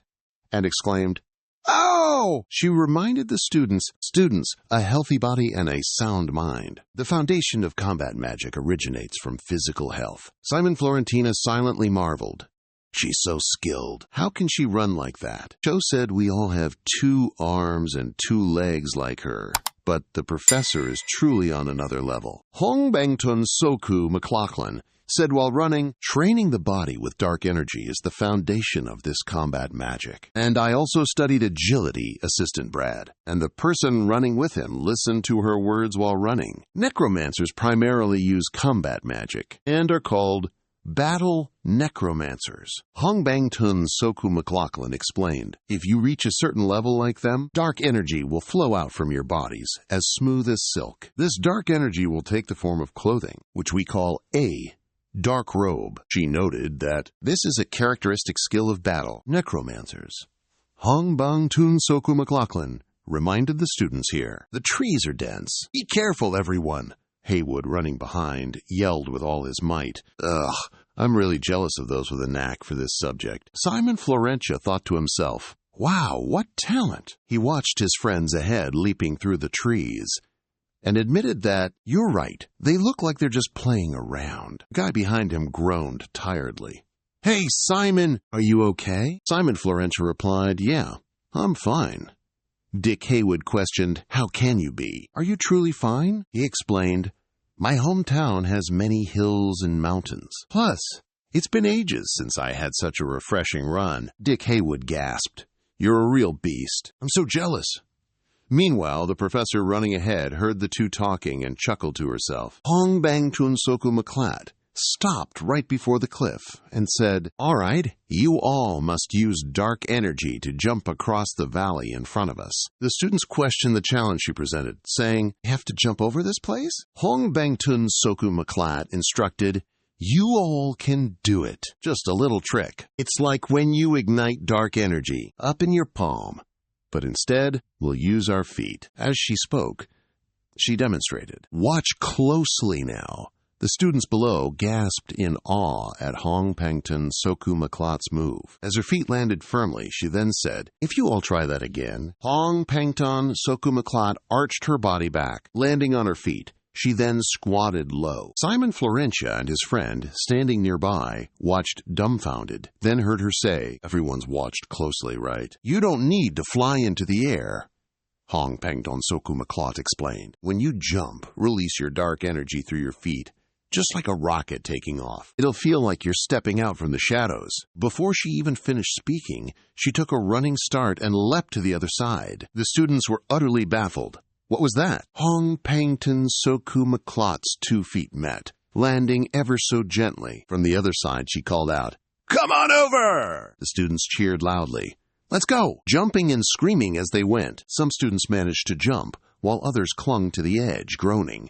and exclaimed, Oh! She reminded the students, a healthy body and a sound mind. The foundation of combat magic originates from physical health. Simon Florentina silently marveled. She's so skilled. How can she run like that? Cho said we all have 2 arms and 2 legs like her. But the professor is truly on another level. Hong Bangtun Soku McLaughlin said while running, training the body with dark energy is the foundation of this combat magic. And I also studied agility, Assistant Brad, and the person running with him listened to her words while running. Necromancers primarily use combat magic and are called battle necromancers. Hong Bangtun Soku McLaughlin explained, if you reach a certain level like them, dark energy will flow out from your bodies as smooth as silk. This dark energy will take the form of clothing, which we call a dark robe. She noted that this is a characteristic skill of battle necromancers. Hong Bangtun Soku McLaughlin reminded the students here, the trees are dense. Be careful, everyone. Haywood, running behind, yelled with all his might. Ugh, I'm really jealous of those with a knack for this subject. Simon Florentia thought to himself, wow, what talent! He watched his friends ahead leaping through the trees and admitted that, you're right, they look like they're just playing around. The guy behind him groaned tiredly. Hey, Simon, are you okay? Simon Florentia replied, yeah, I'm fine. Dick Haywood questioned, how can you be? Are you truly fine? He explained, my hometown has many hills and mountains. Plus, it's been ages since I had such a refreshing run. Dick Haywood gasped, you're a real beast. I'm so jealous. Meanwhile, the professor running ahead heard the two talking and chuckled to herself. Hong Bangtun Soku Maklat stopped right before the cliff and said, all right, you all must use dark energy to jump across the valley in front of us. The students questioned the challenge she presented, saying, you have to jump over this place? Hong Bangtun Soku Maklat instructed, you all can do it. Just a little trick. It's like when you ignite dark energy up in your palm. But instead, we'll use our feet. As she spoke, she demonstrated. Watch closely now. The students below gasped in awe at Hong Pangtun Soku Maklat's move. As her feet landed firmly, she then said, if you all try that again. Hong Pangtun Soku Maklat arched her body back, landing on her feet. She then squatted low. Simon Florentia and his friend, standing nearby, watched dumbfounded, then heard her say, "Everyone's watched closely, right? You don't need to fly into the air." Hong Pengton Soku Maklot explained, "When you jump, release your dark energy through your feet, just like a rocket taking off. It'll feel like you're stepping out from the shadows." Before she even finished speaking, she took a running start and leapt to the other side. The students were utterly baffled. What was that? Hong Pengton Soku Maklot's 2 feet met, landing ever so gently. From the other side, she called out, "Come on over!" The students cheered loudly. "Let's go!" Jumping and screaming as they went. Some students managed to jump, while others clung to the edge, groaning.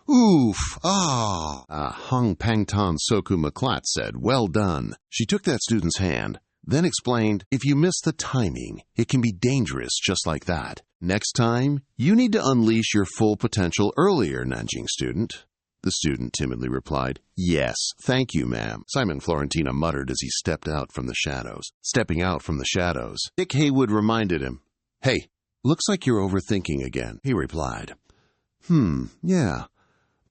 "Oof! Ah!" Hong Pengton Soku Maklot said, "Well done." She took that student's hand, then explained, "If you miss the timing, it can be dangerous just like that. Next time, you need to unleash your full potential earlier, Nanjing student." The student timidly replied, "Yes, thank you, ma'am." Simon Florentina muttered as he stepped out from the shadows. Stepping out from the shadows, Dick Haywood reminded him, "Hey, looks like you're overthinking again." He replied, Yeah.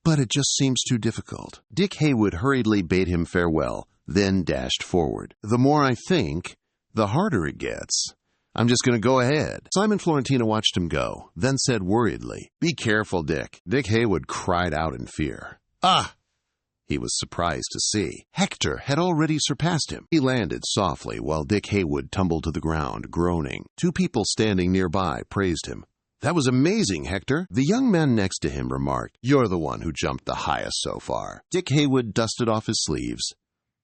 But it just seems too difficult." Dick Haywood hurriedly bade him farewell, then dashed forward. "The more I think, the harder it gets. I'm just going to go ahead." Simon Florentina watched him go, then said worriedly, "Be careful, Dick." Dick Haywood cried out in fear. "Ah!" He was surprised to see Hector had already surpassed him. He landed softly while Dick Haywood tumbled to the ground, groaning. 2 people standing nearby praised him. "That was amazing, Hector." The young man next to him remarked, "You're the one who jumped the highest so far." Dick Haywood dusted off his sleeves,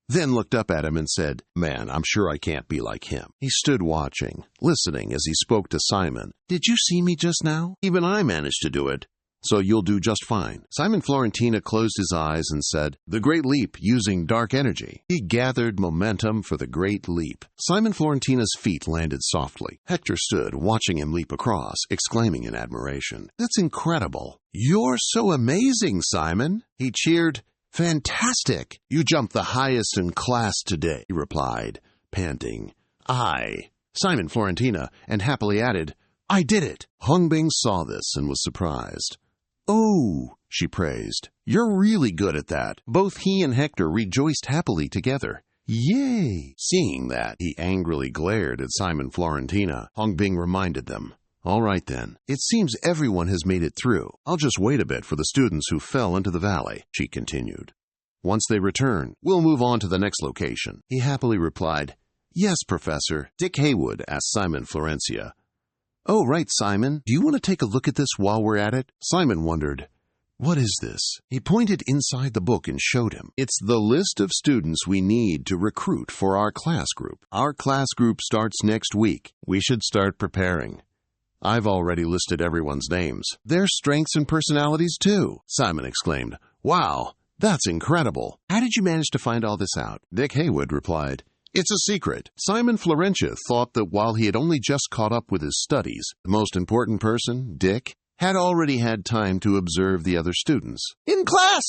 then looked up at him and said, "Man, I'm sure I can't be like him." He stood watching, listening as he spoke to Simon. "Did you see me just now? Even I managed to do it. So you'll do just fine." Simon Florentina closed his eyes and said, "The Great Leap using dark energy." He gathered momentum for the Great Leap. Simon Florentina's feet landed softly. Hector stood, watching him leap across, exclaiming in admiration, "That's incredible. You're so amazing, Simon." He cheered, "Fantastic. You jumped the highest in class today," he replied, panting. "I." Simon Florentina, and happily added, "I did it." Hongbing saw this and was surprised. "Oh," she praised, "you're really good at that." Both he and Hector rejoiced happily together. "Yay!" Seeing that, he angrily glared at Simon Florentina. Hongbing reminded them, "All right then, it seems everyone has made it through. I'll just wait a bit for the students who fell into the valley," she continued. "Once they return, we'll move on to the next location." He happily replied, "Yes, Professor." Dick Haywood asked Simon Florentia, "Oh, right, Simon. Do you want to take a look at this while we're at it?" Simon wondered, "What is this?" He pointed inside the book and showed him. "It's the list of students we need to recruit for our class group. Our class group starts next week. We should start preparing. I've already listed everyone's names. Their strengths and personalities, too." Simon exclaimed, "Wow, that's incredible. How did you manage to find all this out?" Dick Haywood replied, "It's a secret." Simon Florentia thought that while he had only just caught up with his studies, the most important person, Dick, had already had time to observe the other students. "In class!"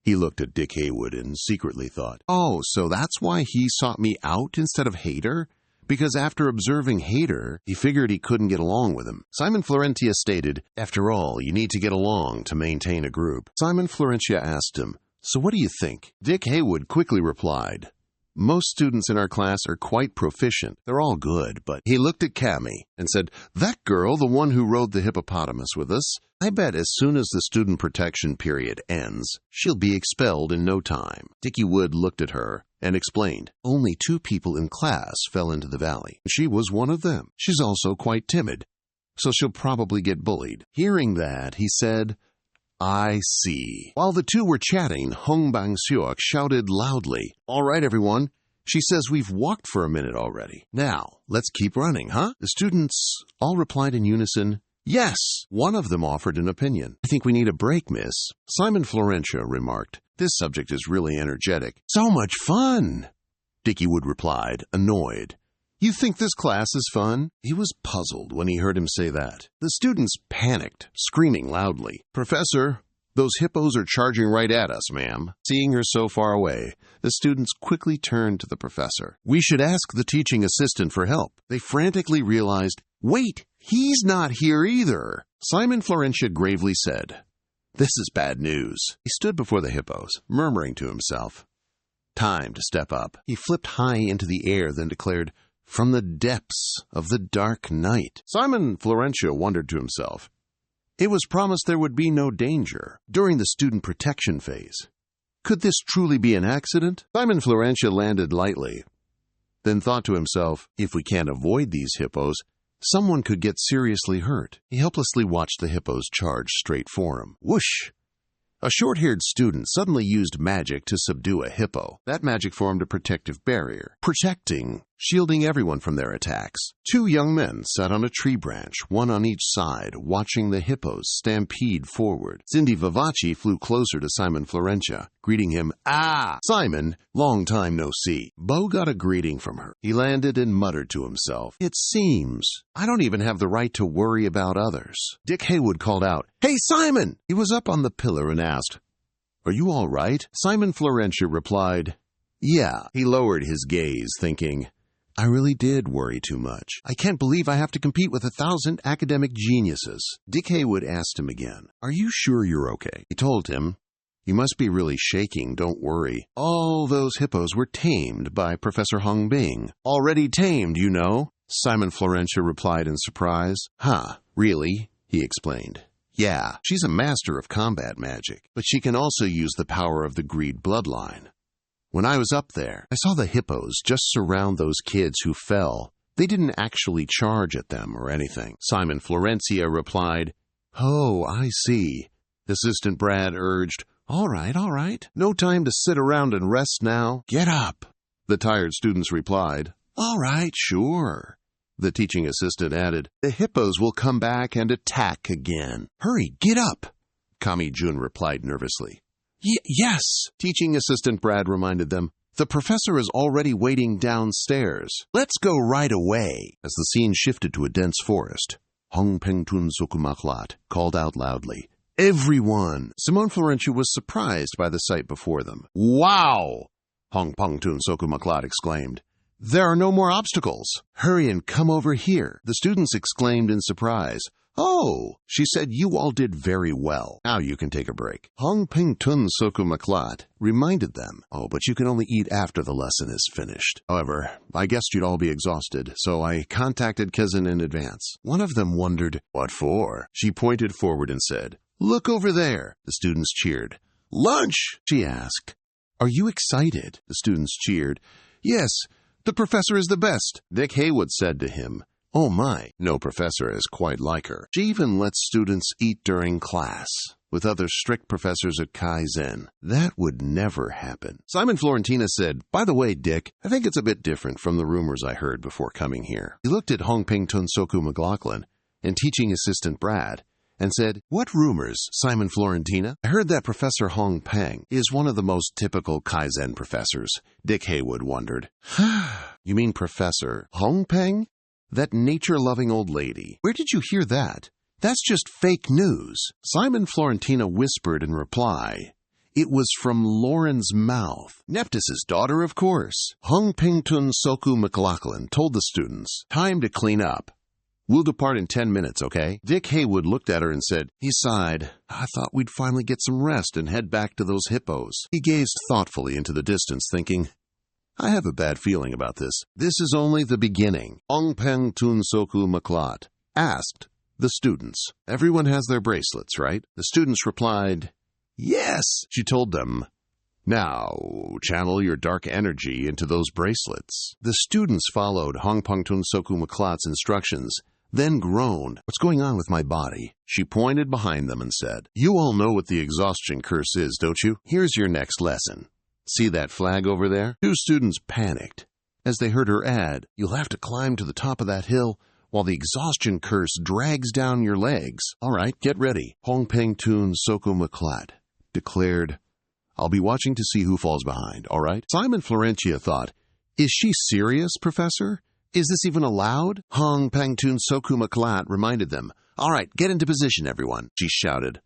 He looked at Dick Haywood and secretly thought, "Oh, so that's why he sought me out instead of Hayter? Because after observing Hayter, he figured he couldn't get along with him." Simon Florentia stated, "After all, you need to get along to maintain a group." Simon Florentia asked him, "So what do you think?" Dick Haywood quickly replied, "Most students in our class are quite proficient. They're all good, but..." He looked at Cammy and said, "That girl, the one who rode the hippopotamus with us, I bet as soon as the student protection period ends, she'll be expelled in no time." Dickie Wood looked at her and explained, "Only 2 people in class fell into the valley. She was one of them. She's also quite timid, so she'll probably get bullied." Hearing that, he said, "I see." While the 2 were chatting, Hong Bang-seok shouted loudly, "All right, everyone. She says we've walked for a minute already. Now, let's keep running, huh?" The students all replied in unison, "Yes." One of them offered an opinion. "I think we need a break, miss." Simon Florentia remarked, "This subject is really energetic. So much fun." Dickie Wood replied, annoyed, "You think this class is fun?" He was puzzled when he heard him say that. The students panicked, screaming loudly, "Professor, those hippos are charging right at us, ma'am." Seeing her so far away, the students quickly turned to the professor. "We should ask the teaching assistant for help." They frantically realized, "Wait, he's not here either." Simon Florentia gravely said, This is bad news. He stood before the hippos, murmuring to himself. Time to step up. He flipped high into the air, then declared, "From the depths of the dark night." Simon Florentia wondered to himself. It was promised there would be no danger during the student protection phase. Could this truly be an accident? Simon Florentia landed lightly, then thought to himself, if we can't avoid these hippos, someone could get seriously hurt. He helplessly watched the hippos charge straight for him. Whoosh! A short-haired student suddenly used magic to subdue a hippo. That magic formed a protective barrier, shielding everyone from their attacks. Two young men sat on a tree branch, one on each side, watching the hippos stampede forward. Cindy Vivaci flew closer to Simon Florentia, greeting him, "Ah! Simon, long time no see." Bo got a greeting from her. He landed and muttered to himself, "It seems I don't even have the right to worry about others." Dick Haywood called out, "Hey, Simon!" He was up on the pillar and asked, "Are you all right?" Simon Florentia replied, "Yeah." He lowered his gaze, thinking, I really did worry too much. I can't believe I have to compete with 1,000 academic geniuses. Dick Haywood asked him again, "Are you sure you're okay?" He told him, "You must be really shaking, don't worry. All those hippos were tamed by Professor Hong Bing." "Already tamed, you know," Simon Florentia replied in surprise. "Huh, really?" he explained. "Yeah, she's a master of combat magic, but she can also use the power of the Greed bloodline. When I was up there, I saw the hippos just surround those kids who fell. They didn't actually charge at them or anything." Simon Florentia replied, "Oh, I see." Assistant Brad urged, All right. No time to sit around and rest now. Get up." The tired students replied, "All right, sure." The teaching assistant added, "The hippos will come back and attack again. Hurry, get up." Kami Jun replied nervously. Yes, teaching assistant Brad reminded them. The professor is already waiting downstairs. Let's go right away. As the scene shifted to a dense forest, Hong Peng Tun Sokumaklat called out loudly, "Everyone!" Simone Florentia was surprised by the sight before them. "Wow!" Hong Peng Tun Sokumaklat exclaimed. "There are no more obstacles. Hurry and come over here." The students exclaimed in surprise. "Oh, she said you all did very well. Now you can take a break." Hong Ping Tun Soku Maklat reminded them, "Oh, but you can only eat after the lesson is finished. However, I guessed you'd all be exhausted, so I contacted Kizan in advance." One of them wondered, "What for?" She pointed forward and said, "Look over there." The students cheered. "Lunch?" she asked. "Are you excited?" The students cheered. "Yes, the professor is the best." Dick Haywood said to him, "Oh my, no professor is quite like her. She even lets students eat during class with other strict professors at Kaizen. That would never happen." Simon Florentina said, "By the way, Dick, I think it's a bit different from the rumors I heard before coming here." He looked at Hong Ping Tun Soku McLaughlin and teaching assistant Brad and said, "What rumors, Simon Florentina?" "I heard that Professor Hong Peng is one of the most typical Kaizen professors." Dick Haywood wondered. "You mean Professor Hong Peng? That nature-loving old lady. Where did you hear that? That's just fake news." Simon Florentina whispered in reply, "It was from Lauren's mouth. Neptus's daughter, of course." Hong Ping Tun Soku McLaughlin told the students, "Time to clean up. We'll depart in 10 minutes, okay?" Dick Haywood looked at her and said, he sighed, "I thought we'd finally get some rest and head back to those hippos." He gazed thoughtfully into the distance, thinking, I have a bad feeling about this. This is only the beginning. Hong Peng Tun Soku Maklat asked the students. "Everyone has their bracelets, right?" The students replied, "Yes." She told them, "Now, channel your dark energy into those bracelets." The students followed Hong Peng Tun Soku Maklat's instructions, then groaned, "What's going on with my body?" She pointed behind them and said, "You all know what the exhaustion curse is, don't you? Here's your next lesson. See that flag over there?" Two students panicked as they heard her add, "You'll have to climb to the top of that hill while the exhaustion curse drags down your legs." "All right, get ready." Hong Peng Tun Soku Maklat declared, "I'll be watching to see who falls behind, all right?" Simon Florentia thought, "Is she serious, Professor? Is this even allowed?" Hong Peng Tun Soku Maklat reminded them, "All right, get into position, everyone." She shouted,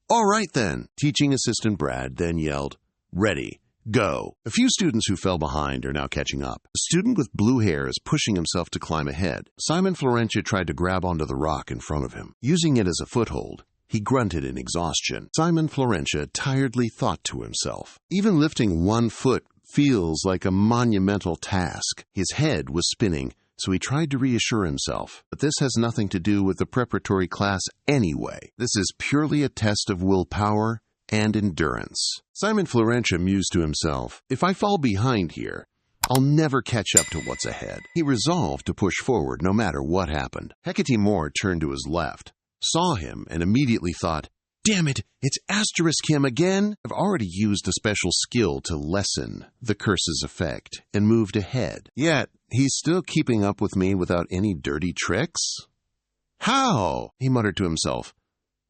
"All right then." Teaching assistant Brad then yelled, "Ready. Go." A few students who fell behind are now catching up. The student with blue hair is pushing himself to climb ahead. Simon Florentia tried to grab onto the rock in front of him. Using it as a foothold, He grunted in exhaustion. Simon Florentia tiredly thought to himself. Even lifting 1 foot feels like a monumental task. His head was spinning, so he tried to reassure himself. But this has nothing to do with the preparatory class anyway. This is purely a test of willpower and endurance. Simon Florentia mused to himself, if I fall behind here, I'll never catch up to what's ahead. He resolved to push forward no matter what happened. Hecate Moore turned to his left, saw him, and immediately thought, damn it, it's Asterisk him again! I've already used a special skill to lessen the curse's effect and moved ahead. Yet, he's still keeping up with me without any dirty tricks? How? He muttered to himself.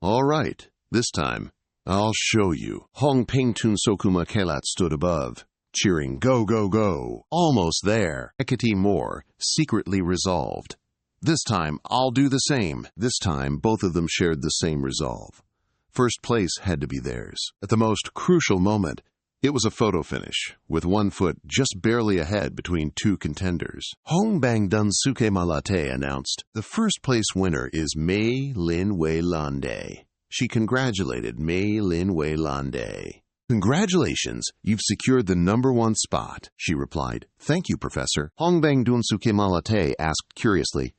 All right, this time, I'll show you. Hong Peng Tun Sokuma Kelat stood above, cheering, go, go, go. Almost there. Hecate Moore secretly resolved. This time, I'll do the same. This time, both of them shared the same resolve. First place had to be theirs. At the most crucial moment, it was a photo finish, with 1 foot just barely ahead between 2 contenders. Hong Bang Dun Suke Malate announced, the first place winner is Mei Lin Wei Lande. She congratulated Mei Lin Wei Lande. Congratulations, you've secured the #1 spot, she replied. Thank you, Professor. Hong Bang Dun Suke Malate asked curiously,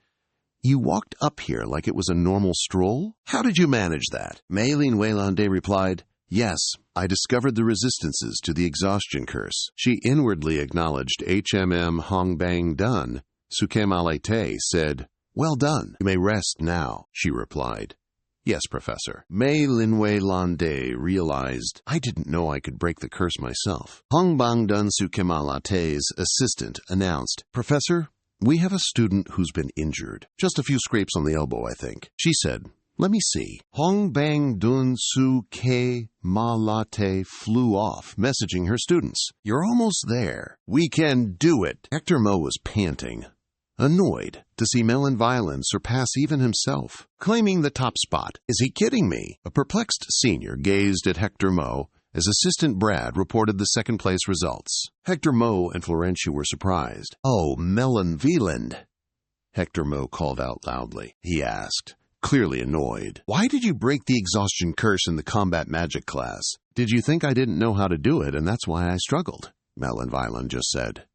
you walked up here like it was a normal stroll? How did you manage that? Mei Lin Wei Lande replied, yes, I discovered the resistances to the exhaustion curse. She inwardly acknowledged HMM Hong Bang Dun. Suke Malate said, well done. You may rest now, she replied. Yes, Professor. Mei Lin Wei Lande realized, I didn't know I could break the curse myself. Hong Bang Dun Suke Malate's assistant announced, Professor, we have a student who's been injured. Just a few scrapes on the elbow, I think. She said, let me see. Hong Bang Dun Suke Malate flew off, messaging her students. You're almost there. We can do it. Hector Mo was panting, annoyed to see Melon Violin surpass even himself, claiming the top spot. Is he kidding me? A perplexed senior gazed at Hector Mo as Assistant Brad reported the second-place results. Hector Mo and Florentia were surprised. Oh, Melon Wieland, Hector Mo called out loudly. He asked, clearly annoyed, why did you break the exhaustion curse in the combat magic class? Did you think I didn't know how to do it, and that's why I struggled? Melon Wieland just said.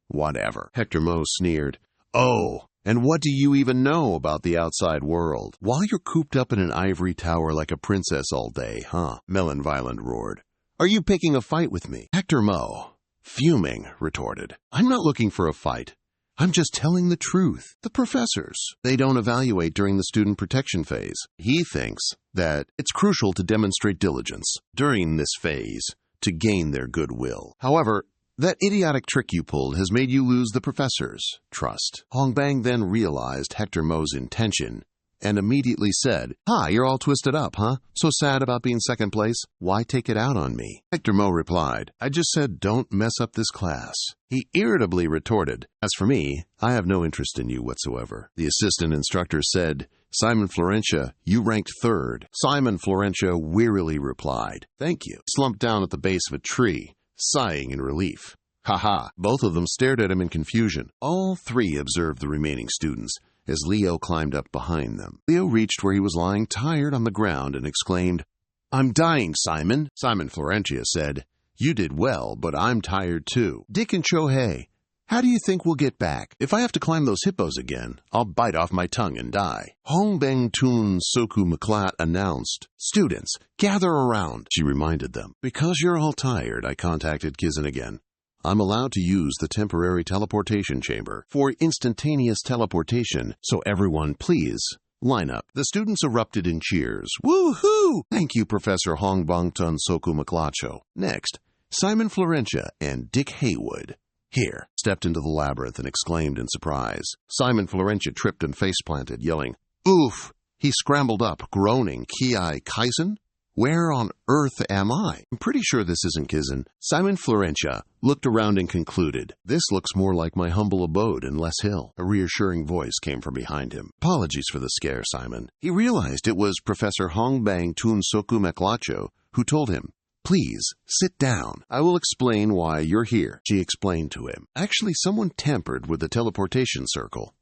Whatever. Hector Mo sneered. Oh, and what do you even know about the outside world? While you're cooped up in an ivory tower like a princess all day, huh? Melon Wieland roared. Are you picking a fight with me? Hector Mo, fuming, retorted. I'm not looking for a fight. I'm just telling the truth. The professors, they don't evaluate during the student protection phase. He thinks that it's crucial to demonstrate diligence during this phase to gain their goodwill. However, that idiotic trick you pulled has made you lose the professor's trust. Hong Bang then realized Hector Mo's intention and immediately said, hi, you're all twisted up, huh? So sad about being second place? Why take it out on me? Hector Mo replied, I just said don't mess up this class. He irritably retorted, as for me, I have no interest in you whatsoever. The assistant instructor said, Simon Florentia, you ranked 3rd. Simon Florentia wearily replied, thank you. Slumped down at the base of a tree, sighing in relief. Ha! Both of them stared at him in confusion. All 3 observed the remaining students as Leo climbed up behind them. Leo reached where he was lying tired on the ground and exclaimed, I'm dying, Simon. Simon Florentia said, you did well, but I'm tired too. Dick and Chohei, how do you think we'll get back? If I have to climb those hippos again, I'll bite off my tongue and die. Hong Bang Tun Soku Maklat announced, students, gather around, she reminded them. Because you're all tired, I contacted Kizan again. I'm allowed to use the temporary teleportation chamber for instantaneous teleportation, so everyone please line up. The students erupted in cheers. Woo-hoo! Thank you, Professor Hong Bang Tun Soku Maklacho. Next, Simon Florentia and Dick Haywood. Here, stepped into the labyrinth and exclaimed in surprise. Simon Florentia tripped and face-planted, yelling, oof! He scrambled up, groaning, Ki-ai Kaisen? Where on earth am I? I'm pretty sure this isn't Kizan. Simon Florentia looked around and concluded, this looks more like my humble abode in Les Hill. A reassuring voice came from behind him. Apologies for the scare, Simon. He realized it was Professor Hong Bang Tun Soku Meklacho who told him, please, sit down. I will explain why you're here. She explained to him. Actually, someone tampered with the teleportation circle.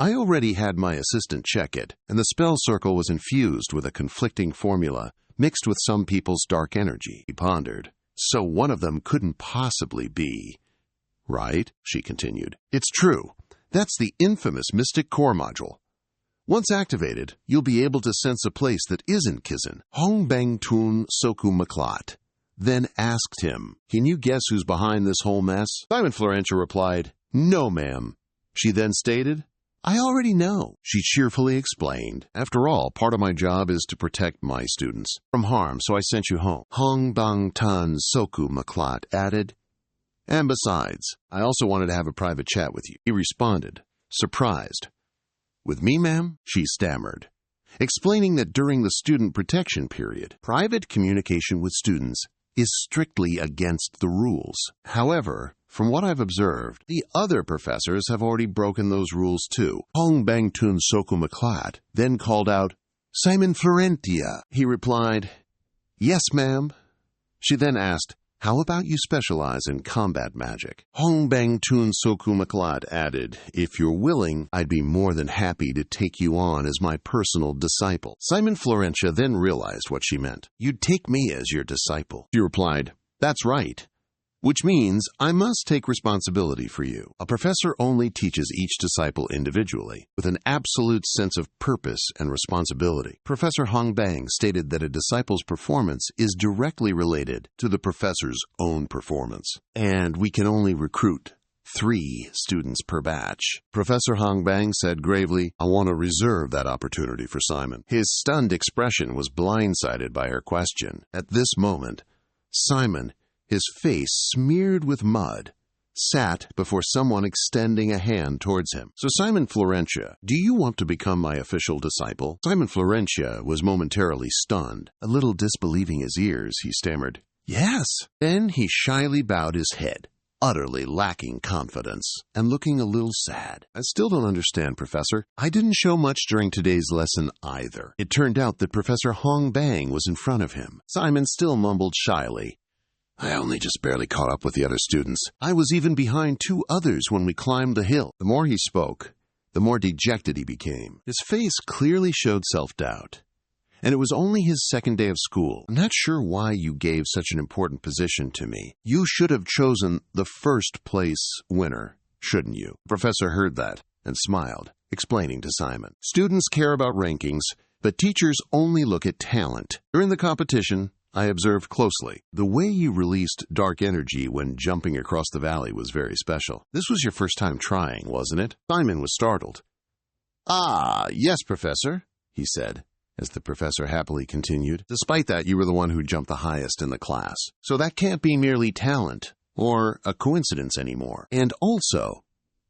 I already had my assistant check it, and the spell circle was infused with a conflicting formula mixed with some people's dark energy. He pondered. So one of them couldn't possibly be. Right, she continued. It's true. That's the infamous Mystic Core module. Once activated, you'll be able to sense a place that isn't Kizin. Hong Bang Tun Soku Maklat then asked him, "Can you guess who's behind this whole mess?" Simon Florentia replied, "No, ma'am." She then stated, "I already know." She cheerfully explained, "After all, part of my job is to protect my students from harm, so I sent you home." Hong Bang Tun Soku Maklat added, "And besides, I also wanted to have a private chat with you." He responded, surprised. "With me, ma'am?" she stammered, explaining that during the student protection period, private communication with students is strictly against the rules. However, from what I've observed, the other professors have already broken those rules too. Hong Bang Tun Soku Maklat then called out, "Simon Florentia." He replied, "Yes, ma'am." She then asked, "How about you specialize in combat magic?" Hong Bang Tun Soku Maklat added, "If you're willing, I'd be more than happy to take you on as my personal disciple." Simon Florentia then realized what she meant. "You'd take me as your disciple." She replied, "That's right. Which means I must take responsibility for you. A professor only teaches each disciple individually, with an absolute sense of purpose and responsibility." Professor Hong Bang stated that a disciple's performance is directly related to the professor's own performance, and we can only recruit 3 students per batch. Professor Hong Bang said gravely, "I want to reserve that opportunity for Simon." His stunned expression was blindsided by her question. At this moment, Simon, his face smeared with mud, sat before someone extending a hand towards him. "So Simon Florentia, do you want to become my official disciple?" Simon Florentia was momentarily stunned. A little disbelieving his ears, he stammered, "Yes." Then he shyly bowed his head, utterly lacking confidence, and looking a little sad. "I still don't understand, Professor. I didn't show much during today's lesson either." It turned out that Professor Hong Bang was in front of him. Simon still mumbled shyly, "I only just barely caught up with the other students. I was even behind 2 others when we climbed the hill." The more he spoke, the more dejected he became. His face clearly showed self-doubt. And it was only his second day of school. "I'm not sure why you gave such an important position to me. You should have chosen the first place winner, shouldn't you?" The professor heard that and smiled, explaining to Simon, "Students care about rankings, but teachers only look at talent. During the competition, I observed closely. The way you released dark energy when jumping across the valley was very special. This was your first time trying, wasn't it?" Simon was startled. "Ah, yes, Professor," he said, as the professor happily continued. "Despite that, you were the one who jumped the highest in the class. So that can't be merely talent or a coincidence anymore. And also,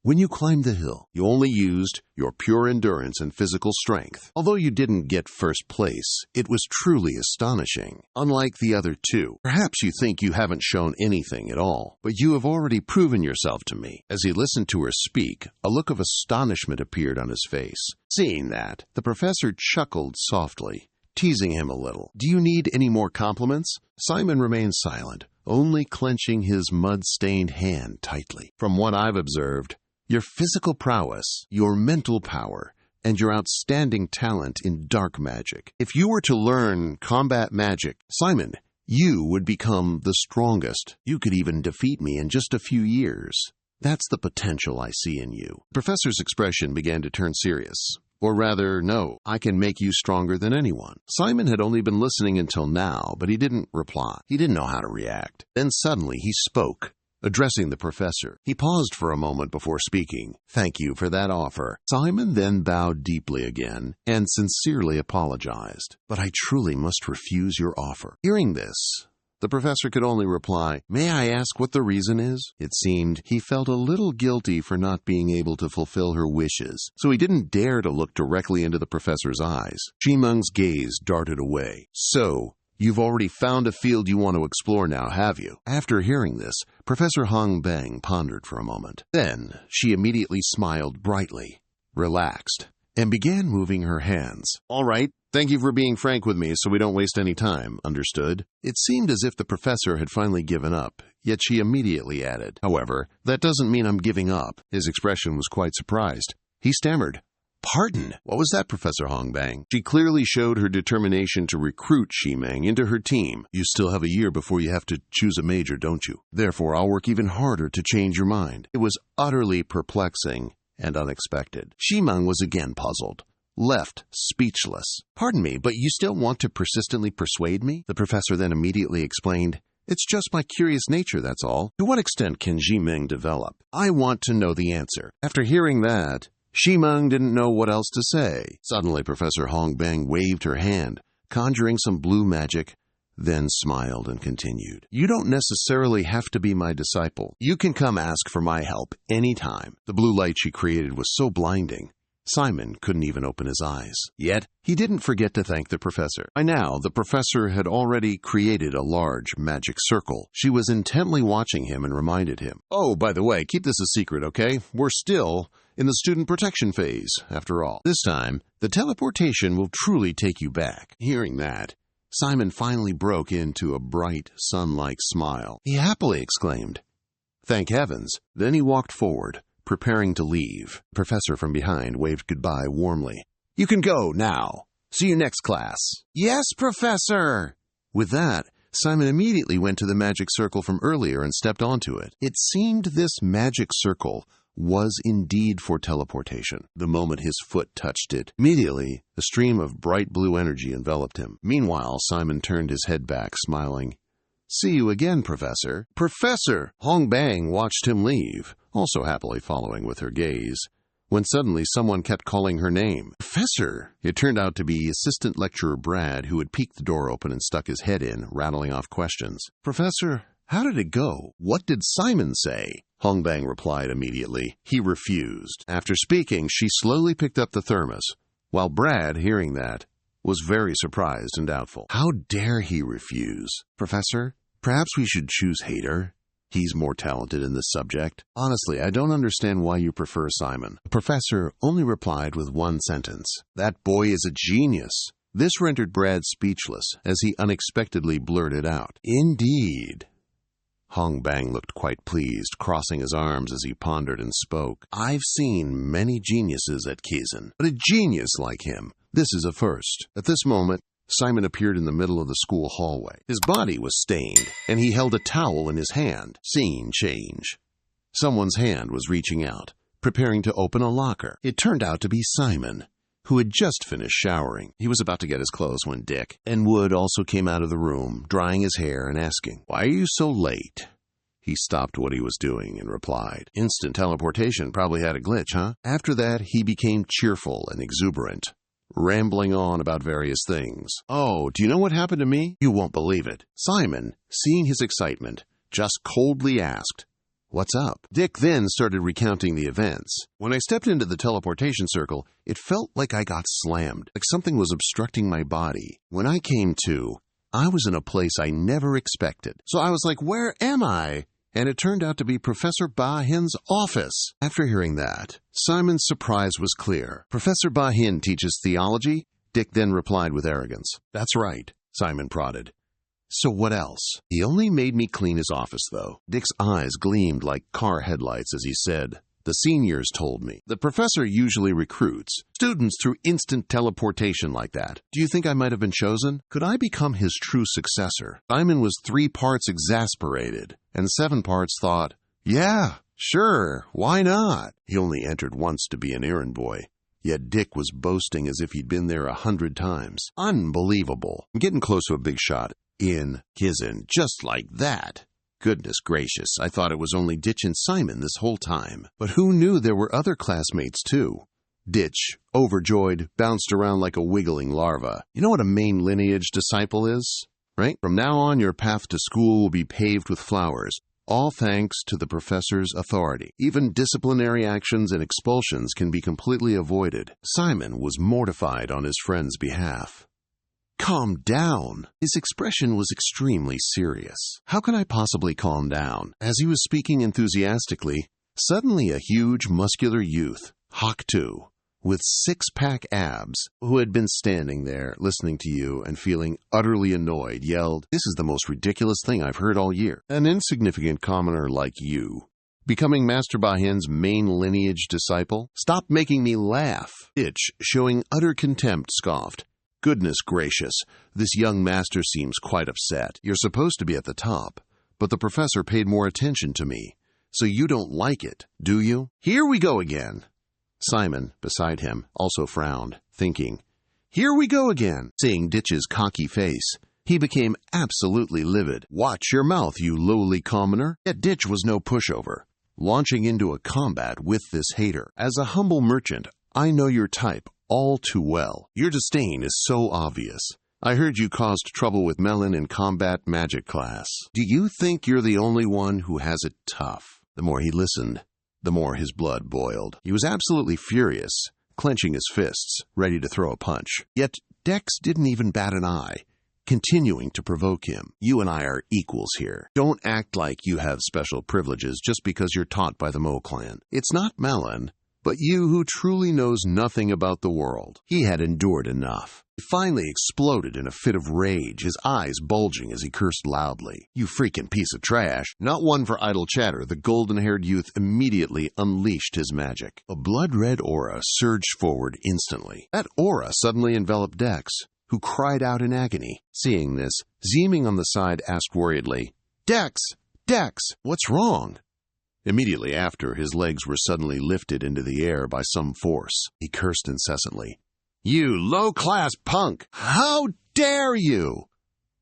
when you climbed the hill, you only used your pure endurance and physical strength. Although you didn't get first place, it was truly astonishing, unlike the other 2. Perhaps you think you haven't shown anything at all, but you have already proven yourself to me." As he listened to her speak, a look of astonishment appeared on his face. Seeing that, the professor chuckled softly, teasing him a little. "Do you need any more compliments?" Simon remained silent, only clenching his mud-stained hand tightly. "From what I've observed, your physical prowess, your mental power, and your outstanding talent in dark magic. If you were to learn combat magic, Simon, you would become the strongest. You could even defeat me in just a few years. That's the potential I see in you." The professor's expression began to turn serious. Or rather, no, "I can make you stronger than anyone." Simon had only been listening until now, but he didn't reply. He didn't know how to react. Then suddenly he spoke, addressing the professor. He paused for a moment before speaking. "Thank you for that offer." Simon then bowed deeply again and sincerely apologized. "But I truly must refuse your offer." Hearing this, the professor could only reply, "May I ask what the reason is?" It seemed he felt a little guilty for not being able to fulfill her wishes, so he didn't dare to look directly into the professor's eyes. Chimeng's gaze darted away. "So, you've already found a field you want to explore now, have you?" After hearing this, Professor Hong Bang pondered for a moment. Then she immediately smiled brightly, relaxed, and began moving her hands. "All right, thank you for being frank with me so we don't waste any time. Understood?" It seemed as if the professor had finally given up, yet she immediately added, "However, that doesn't mean I'm giving up." His expression was quite surprised. He stammered, "Pardon, what was that, Professor Hongbang?" She clearly showed her determination to recruit Shimeng into her team. "You still have a year before you have to choose a major, don't you? Therefore, I'll work even harder to change your mind." It was utterly perplexing and unexpected. Shimeng was again puzzled, left speechless. "Pardon me, but you still want to persistently persuade me?" The professor then immediately explained, "It's just my curious nature, that's all. To what extent can Shimeng develop? I want to know the answer." After hearing that, Shimeng didn't know what else to say. Suddenly, Professor Hongbang waved her hand, conjuring some blue magic, then smiled and continued. "You don't necessarily have to be my disciple. You can come ask for my help any time." The blue light she created was so blinding, Simon couldn't even open his eyes. Yet, he didn't forget to thank the professor. By now, the professor had already created a large magic circle. She was intently watching him and reminded him, "Oh, by the way, keep this a secret, okay? We're still in the student protection phase, after all. This time, the teleportation will truly take you back." Hearing that, Simon finally broke into a bright, sun-like smile. He happily exclaimed, "Thank heavens." Then he walked forward, preparing to leave. The professor from behind waved goodbye warmly. "You can go now. See you next class." "Yes, Professor!" With that, Simon immediately went to the magic circle from earlier and stepped onto it. It seemed this magic circle was indeed for teleportation. The moment his foot touched it, immediately a stream of bright blue energy enveloped him. Meanwhile, Simon turned his head back, smiling. "See you again, Professor." "Professor!" Hongbang watched him leave, also happily following with her gaze, when suddenly someone kept calling her name. "Professor!" It turned out to be Assistant Lecturer Brad, who had peeked the door open and stuck his head in, rattling off questions. "Professor, how did it go? What did Simon say?" Hongbang replied immediately. He refused. After speaking, she slowly picked up the thermos, while Brad, hearing that, was very surprised and doubtful. "How dare he refuse? Professor, perhaps we should choose Hader. He's more talented in this subject. Honestly, I don't understand why you prefer Simon." The professor only replied with one sentence. "That boy is a genius." This rendered Brad speechless as he unexpectedly blurted out, "Indeed." Hongbang looked quite pleased, crossing his arms as he pondered and spoke. "I've seen many geniuses at Kizan, but a genius like him, this is a first." At this moment, Simon appeared in the middle of the school hallway. His body was stained, and he held a towel in his hand. Scene change. Someone's hand was reaching out, preparing to open a locker. It turned out to be Simon, who had just finished showering. He was about to get his clothes when Dick and Wood also came out of the room, drying his hair and asking, "Why are you so late?" He stopped what he was doing and replied, "Instant teleportation probably had a glitch, huh?" After that, he became cheerful and exuberant, rambling on about various things. "Oh, do you know what happened to me? You won't believe it." Simon, seeing his excitement, just coldly asked, "What's up?" Dick then started recounting the events. "When I stepped into the teleportation circle, it felt like I got slammed, like something was obstructing my body. When I came to, I was in a place I never expected. So I was like, where am I? And it turned out to be Professor Ba-Hin's office." After hearing that, Simon's surprise was clear. "Professor Ba-Hin teaches theology?" Dick then replied with arrogance. "That's right," Simon prodded. "So what else?" "He only made me clean his office, though." Dick's eyes gleamed like car headlights as he said, "The seniors told me. The professor usually recruits students through instant teleportation like that. Do you think I might have been chosen? Could I become his true successor?" Simon was 3 parts exasperated, and 7 parts thought, "Yeah, sure, why not?" He only entered once to be an errand boy. Yet Dick was boasting as if he'd been there 100 times. Unbelievable. I'm getting close to a big shot in Kizan, just like that. Goodness gracious, I thought it was only Ditch and Simon this whole time. But who knew there were other classmates, too? Ditch, overjoyed, bounced around like a wiggling larva. You know what a main lineage disciple is, right? From now on, your path to school will be paved with flowers, all thanks to the professor's authority. Even disciplinary actions and expulsions can be completely avoided. Simon was mortified on his friend's behalf. "Calm down." His expression was extremely serious. "How can I possibly calm down?" As he was speaking enthusiastically, suddenly a huge, muscular youth, Hawk-2, with 6-pack abs, who had been standing there listening to you and feeling utterly annoyed, yelled, "This is the most ridiculous thing I've heard all year. An insignificant commoner like you Becoming Master Bahin's main lineage disciple? Stop making me laugh. Ditch, showing utter contempt, scoffed. Goodness gracious, this young master seems quite upset. You're supposed to be at the top, but the professor paid more attention to me. So you don't like it, do you? Here we go again. Simon, beside him, also frowned, thinking, here we go again. Seeing Ditch's cocky face, he became absolutely livid. Watch your mouth, you lowly commoner. Yet Ditch was no pushover, launching into a combat with this hater. As a humble merchant, I know your type all too well. Your disdain is so obvious. I heard you caused trouble with Melon in combat magic class. Do you think you're the only one who has it tough? The more he listened, the more his blood boiled. He was absolutely furious, clenching his fists, ready to throw a punch. Yet Dex didn't even bat an eye, continuing to provoke him. You and I are equals here. Don't act like you have special privileges just because you're taught by the Mo clan. It's not Melon, but you who truly knows nothing about the world. He had endured enough. He finally exploded in a fit of rage, his eyes bulging as he cursed loudly. You freaking piece of trash. Not one for idle chatter, the golden-haired youth immediately unleashed his magic. A blood-red aura surged forward instantly. That aura suddenly enveloped Dex, who cried out in agony. Seeing this, Zeeming on the side asked worriedly, Dex! Dex! What's wrong? Immediately after, his legs were suddenly lifted into the air by some force. He cursed incessantly. You low-class punk! How dare you!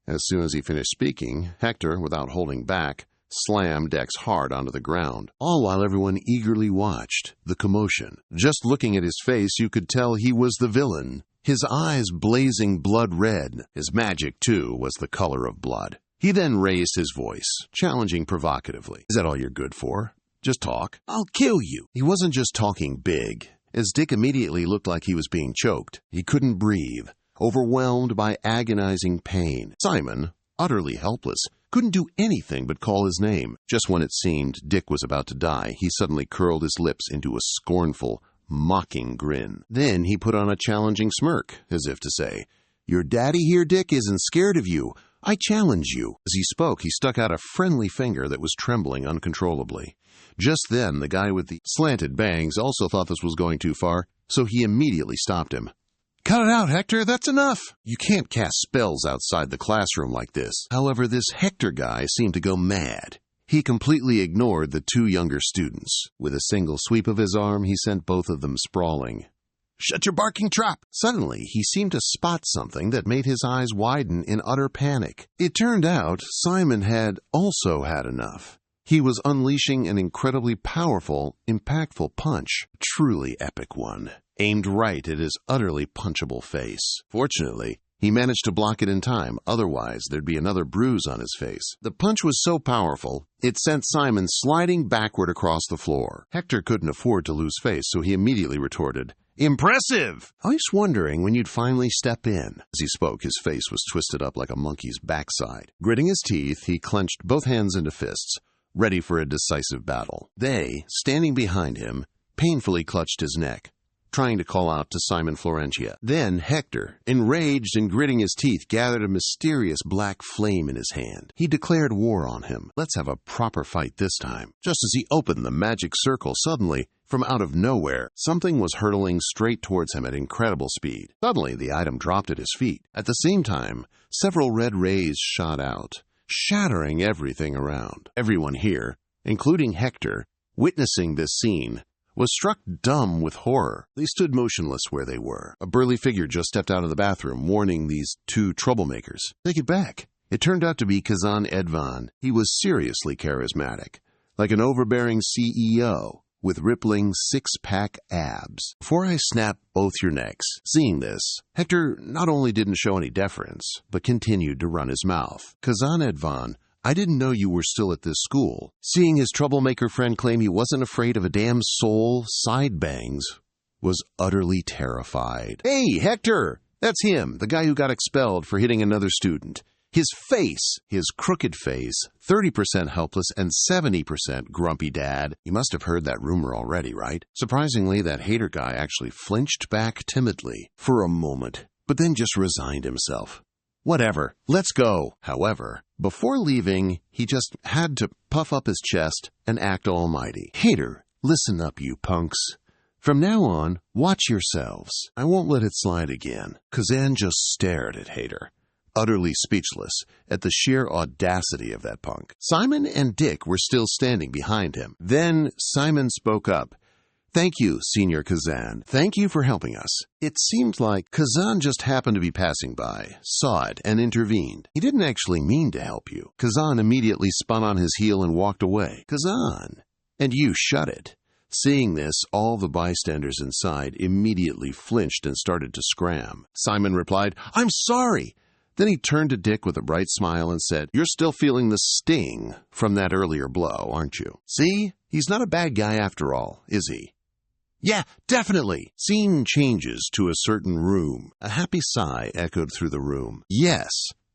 As soon as he finished speaking, Hector, without holding back, slammed Dex hard onto the ground, all while everyone eagerly watched the commotion. Just looking at his face, you could tell he was the villain, his eyes blazing blood red. His magic, too, was the color of blood. He then raised his voice, challenging provocatively. Is that all you're good for? Just talk. I'll kill you. He wasn't just talking big, as Dick immediately looked like he was being choked. He couldn't breathe, overwhelmed by agonizing pain. Simon, utterly helpless, couldn't do anything but call his name. Just when it seemed Dick was about to die, he suddenly curled his lips into a scornful, mocking grin. Then he put on a challenging smirk, as if to say, Your daddy here, Dick, isn't scared of you. I challenge you. As he spoke, he stuck out a friendly finger that was trembling uncontrollably. Just then, the guy with the slanted bangs also thought this was going too far, so he immediately stopped him. Cut it out, Hector. That's enough. You can't cast spells outside the classroom like this. However, this Hector guy seemed to go mad. He completely ignored the two younger students. With a single sweep of his arm, he sent both of them sprawling. Shut your barking trap! Suddenly, he seemed to spot something that made his eyes widen in utter panic. It turned out Simon had also had enough. He was unleashing an incredibly powerful, impactful punch, a truly epic one, aimed right at his utterly punchable face. Fortunately, he managed to block it in time, otherwise there'd be another bruise on his face. The punch was so powerful, it sent Simon sliding backward across the floor. Hector couldn't afford to lose face, so he immediately retorted, Impressive! I was wondering when you'd finally step in. As he spoke, his face was twisted up like a monkey's backside. Gritting his teeth, he clenched both hands into fists, ready for a decisive battle. They, standing behind him, painfully clutched his neck, trying to call out to Simon Florentia. Then Hector, enraged and gritting his teeth, gathered a mysterious black flame in his hand. He declared war on him. Let's have a proper fight this time. Just as he opened the magic circle, suddenly, from out of nowhere, something was hurtling straight towards him at incredible speed. Suddenly, the item dropped at his feet. At the same time, several red rays shot out, shattering everything around. Everyone here, including Hector, witnessing this scene, was struck dumb with horror. They stood motionless where they were. A burly figure just stepped out of the bathroom, warning these two troublemakers. Take it back. It turned out to be Kazan Edvan. He was seriously charismatic, like an overbearing CEO, with rippling six-pack abs. Before I snap both your necks. Seeing this, Hector not only didn't show any deference, but continued to run his mouth. Kazan Edvan, I didn't know you were still at this school. Seeing his troublemaker friend claim he wasn't afraid of a damn soul side bangs was utterly terrified. Hey, Hector! That's him, the guy who got expelled for hitting another student. His face, his crooked face, 30% helpless and 70% grumpy dad. You must have heard that rumor already, right? Surprisingly, that hater guy actually flinched back timidly for a moment, but then just resigned himself. Whatever, let's go. However, before leaving, he just had to puff up his chest and act almighty. Hater, listen up, you punks. From now on, watch yourselves. I won't let it slide again. Kazan just stared at Hater, utterly speechless at the sheer audacity of that punk. Simon and Dick were still standing behind him. Then Simon spoke up. Thank you, Senior Kazan. Thank you for helping us. It seemed like Kazan just happened to be passing by, saw it, and intervened. He didn't actually mean to help you. Kazan immediately spun on his heel and walked away. Kazan! And you shut it. Seeing this, all the bystanders inside immediately flinched and started to scram. Simon replied, I'm sorry. Then he turned to Dick with a bright smile and said, You're still feeling the sting from that earlier blow, aren't you? See? He's not a bad guy after all, is he? Yeah, definitely. Scene changes to a certain room. A happy sigh echoed through the room. Yes,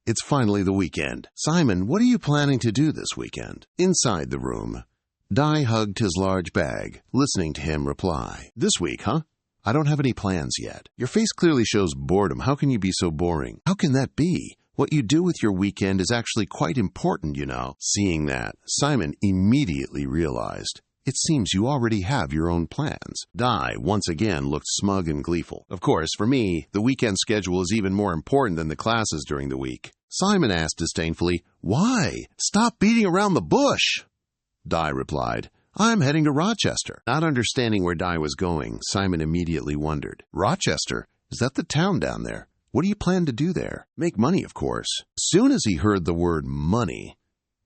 it's finally the weekend. Simon, what are you planning to do this weekend? Inside the room, Dai hugged his large bag, listening to him reply. This week, huh? I don't have any plans yet. Your face clearly shows boredom. How can you be so boring? How can that be? What you do with your weekend is actually quite important, you know. Seeing that, Simon immediately realized. It seems you already have your own plans. Dai once again looked smug and gleeful. Of course, for me, the weekend schedule is even more important than the classes during the week. Simon asked disdainfully, Why? Stop beating around the bush. Dai replied, I'm heading to Rochester. Not understanding where Dai was going, Simon immediately wondered. Rochester? Is that the town down there? What do you plan to do there? Make money, of course. As soon as he heard the word money,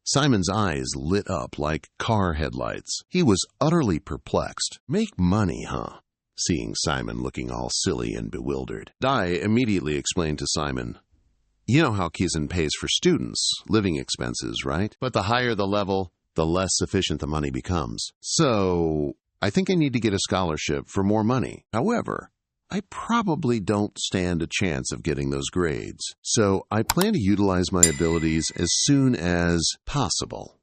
Simon's eyes lit up like car headlights. He was utterly perplexed. Make money, huh? Seeing Simon looking all silly and bewildered, Dai immediately explained to Simon, You know how Kizan pays for students, living expenses, right? But the higher the level, the less sufficient the money becomes. So, I think I need to get a scholarship for more money. However, I probably don't stand a chance of getting those grades. So, I plan to utilize my abilities as soon as possible.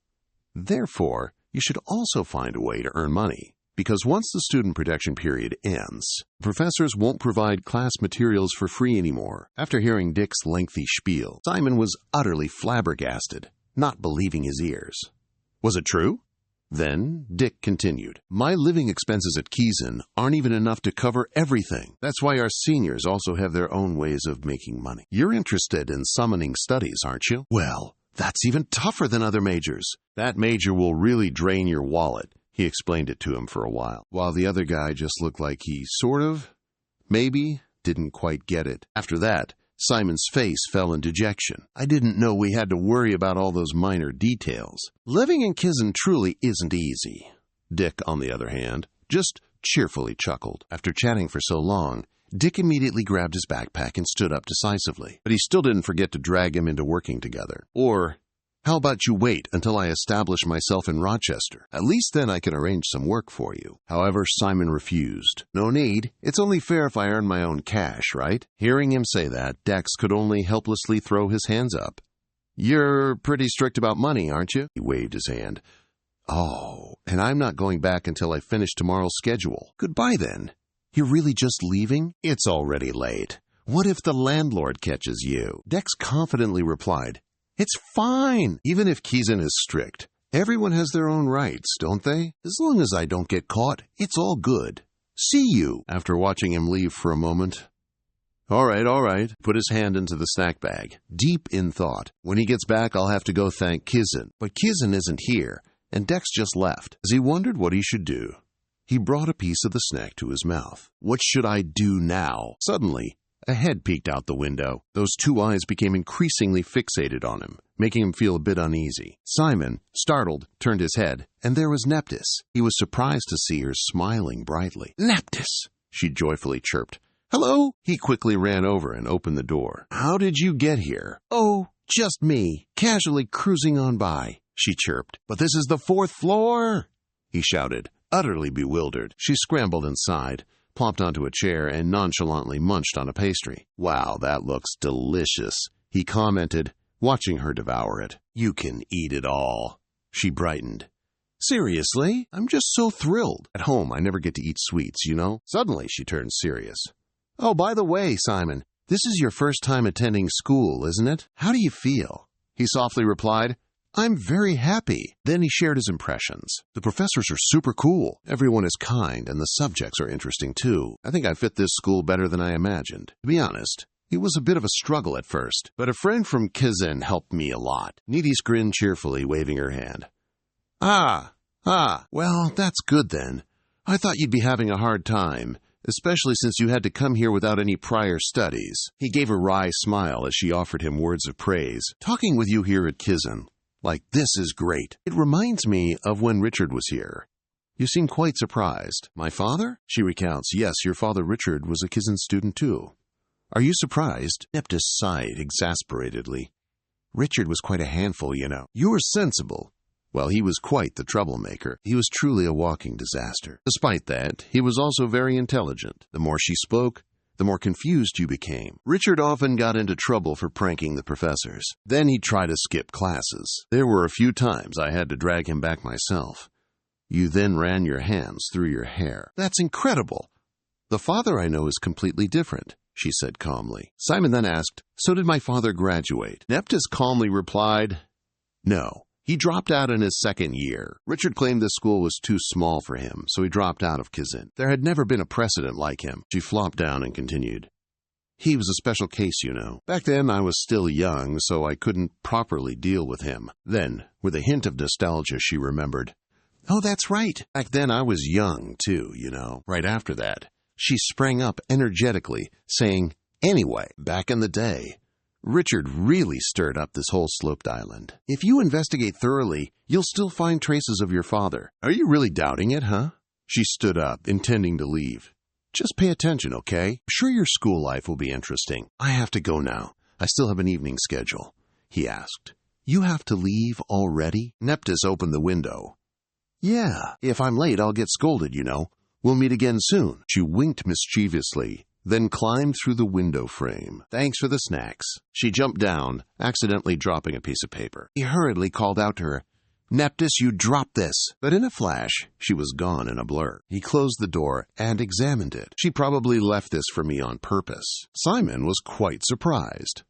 Therefore, you should also find a way to earn money. Because once the student protection period ends, professors won't provide class materials for free anymore. After hearing Dick's lengthy spiel, Simon was utterly flabbergasted, not believing his ears. Was it true? Then Dick continued, My living expenses at Kizan aren't even enough to cover everything. That's why our seniors also have their own ways of making money. You're interested in summoning studies, aren't you? Well, that's even tougher than other majors. That major will really drain your wallet. He explained it to him for a while the other guy just looked like he sort of, maybe, didn't quite get it. After that, Simon's face fell in dejection. I didn't know we had to worry about all those minor details. Living in Kizan truly isn't easy. Dick, on the other hand, just cheerfully chuckled. After chatting for so long, Dick immediately grabbed his backpack and stood up decisively. But he still didn't forget to drag him into working together. Or, how about you wait until I establish myself in Rochester? At least then I can arrange some work for you. However, Simon refused. No need. It's only fair if I earn my own cash, right? Hearing him say that, Dex could only helplessly throw his hands up. You're pretty strict about money, aren't you? He waved his hand. Oh, and I'm not going back until I finish tomorrow's schedule. Goodbye then. You're really just leaving? It's already late. What if the landlord catches you? Dex confidently replied, It's fine, even if Kizan is strict. Everyone has their own rights, don't they? As long as I don't get caught, it's all good. See you. After watching him leave for a moment. All right. Put his hand into the snack bag, deep in thought. When he gets back, I'll have to go thank Kizan. But Kizan isn't here, and Dex just left. As he wondered what he should do, he brought a piece of the snack to his mouth. What should I do now? Suddenly, a head peeked out the window. Those two eyes became increasingly fixated on him, making him feel a bit uneasy. Simon, startled, turned his head, and there was Neptis. He was surprised to see her smiling brightly. Neptis! She joyfully chirped. Hello? He quickly ran over and opened the door. How did you get here? Oh, just me, casually cruising on by, she chirped. But this is the 4th floor, he shouted, utterly bewildered. She scrambled inside, plopped onto a chair, and nonchalantly munched on a pastry. Wow, that looks delicious, he commented, watching her devour it. You can eat it all. She brightened. Seriously? I'm just so thrilled. At home, I never get to eat sweets, you know? Suddenly, she turned serious. Oh, by the way, Simon, "This is your first time attending school, isn't it? How do you feel?" He softly replied, "I'm very happy." Then he shared his impressions. "The professors are super cool. Everyone is kind, and the subjects are interesting too. I think I fit this school better than I imagined. To be honest, it was a bit of a struggle at first, but a friend from Kaizen helped me a lot." Nidis grinned cheerfully, waving her hand. Well, that's good then. I thought you'd be having a hard time, especially since you had to come here without any prior studies." He gave a wry smile as she offered him words of praise. "Talking with you here at Kaizen, like this is great. It reminds me of when Richard was here. You seem quite surprised." "My father?" She recounts, "Yes, your father Richard was a Kaizen student too." "Are you surprised?" Neptys sighed exasperatedly. "Richard was quite a handful, you know." "You were sensible." Well, he was quite the troublemaker. He was truly a walking disaster. Despite that, he was also very intelligent. The more she spoke, the more confused you became. Richard often got into trouble for pranking the professors. Then he'd try to skip classes. There were a few times I had to drag him back myself. You then ran your hands through your hair. "That's incredible." "The father I know is completely different," she said calmly. Simon then asked, "So did my father graduate?" Neptys calmly replied, "No. He dropped out in his second year. Richard claimed this school was too small for him, so he dropped out of Kaizen. There had never been a precedent like him." She flopped down and continued, "He was a special case, you know. Back then I was still young, so I couldn't properly deal with him." Then, with a hint of nostalgia, she remembered, "Oh, that's right. Back then I was young, too, you know." Right after that, she sprang up energetically, saying, "Anyway, back in the day, Richard really stirred up this whole sloped island. If you investigate thoroughly, you'll still find traces of your father." "Are you really doubting it, huh?" She stood up, intending to leave. "Just pay attention, okay? I'm sure your school life will be interesting." "I have to go now. I still have an evening schedule," he asked. "You have to leave already?" Neptys opened the window. "Yeah, if I'm late, I'll get scolded, you know. We'll meet again soon." She winked mischievously, then climbed through the window frame. "Thanks for the snacks." She jumped down, accidentally dropping a piece of paper. He hurriedly called out to her, "Neptys, you dropped this." But in a flash, she was gone in a blur. He closed the door and examined it. "She probably left this for me on purpose." Simon was quite surprised.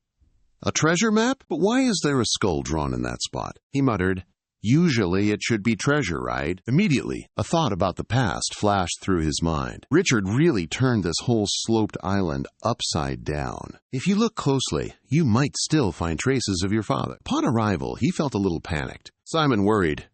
"A treasure map? But why is there a skull drawn in that spot?" He muttered, "Usually it should be treasure, right?" Immediately, a thought about the past flashed through his mind. Richard really turned this whole sloped island upside down. If you look closely, you might still find traces of your father. Upon arrival, he felt a little panicked. Simon worried,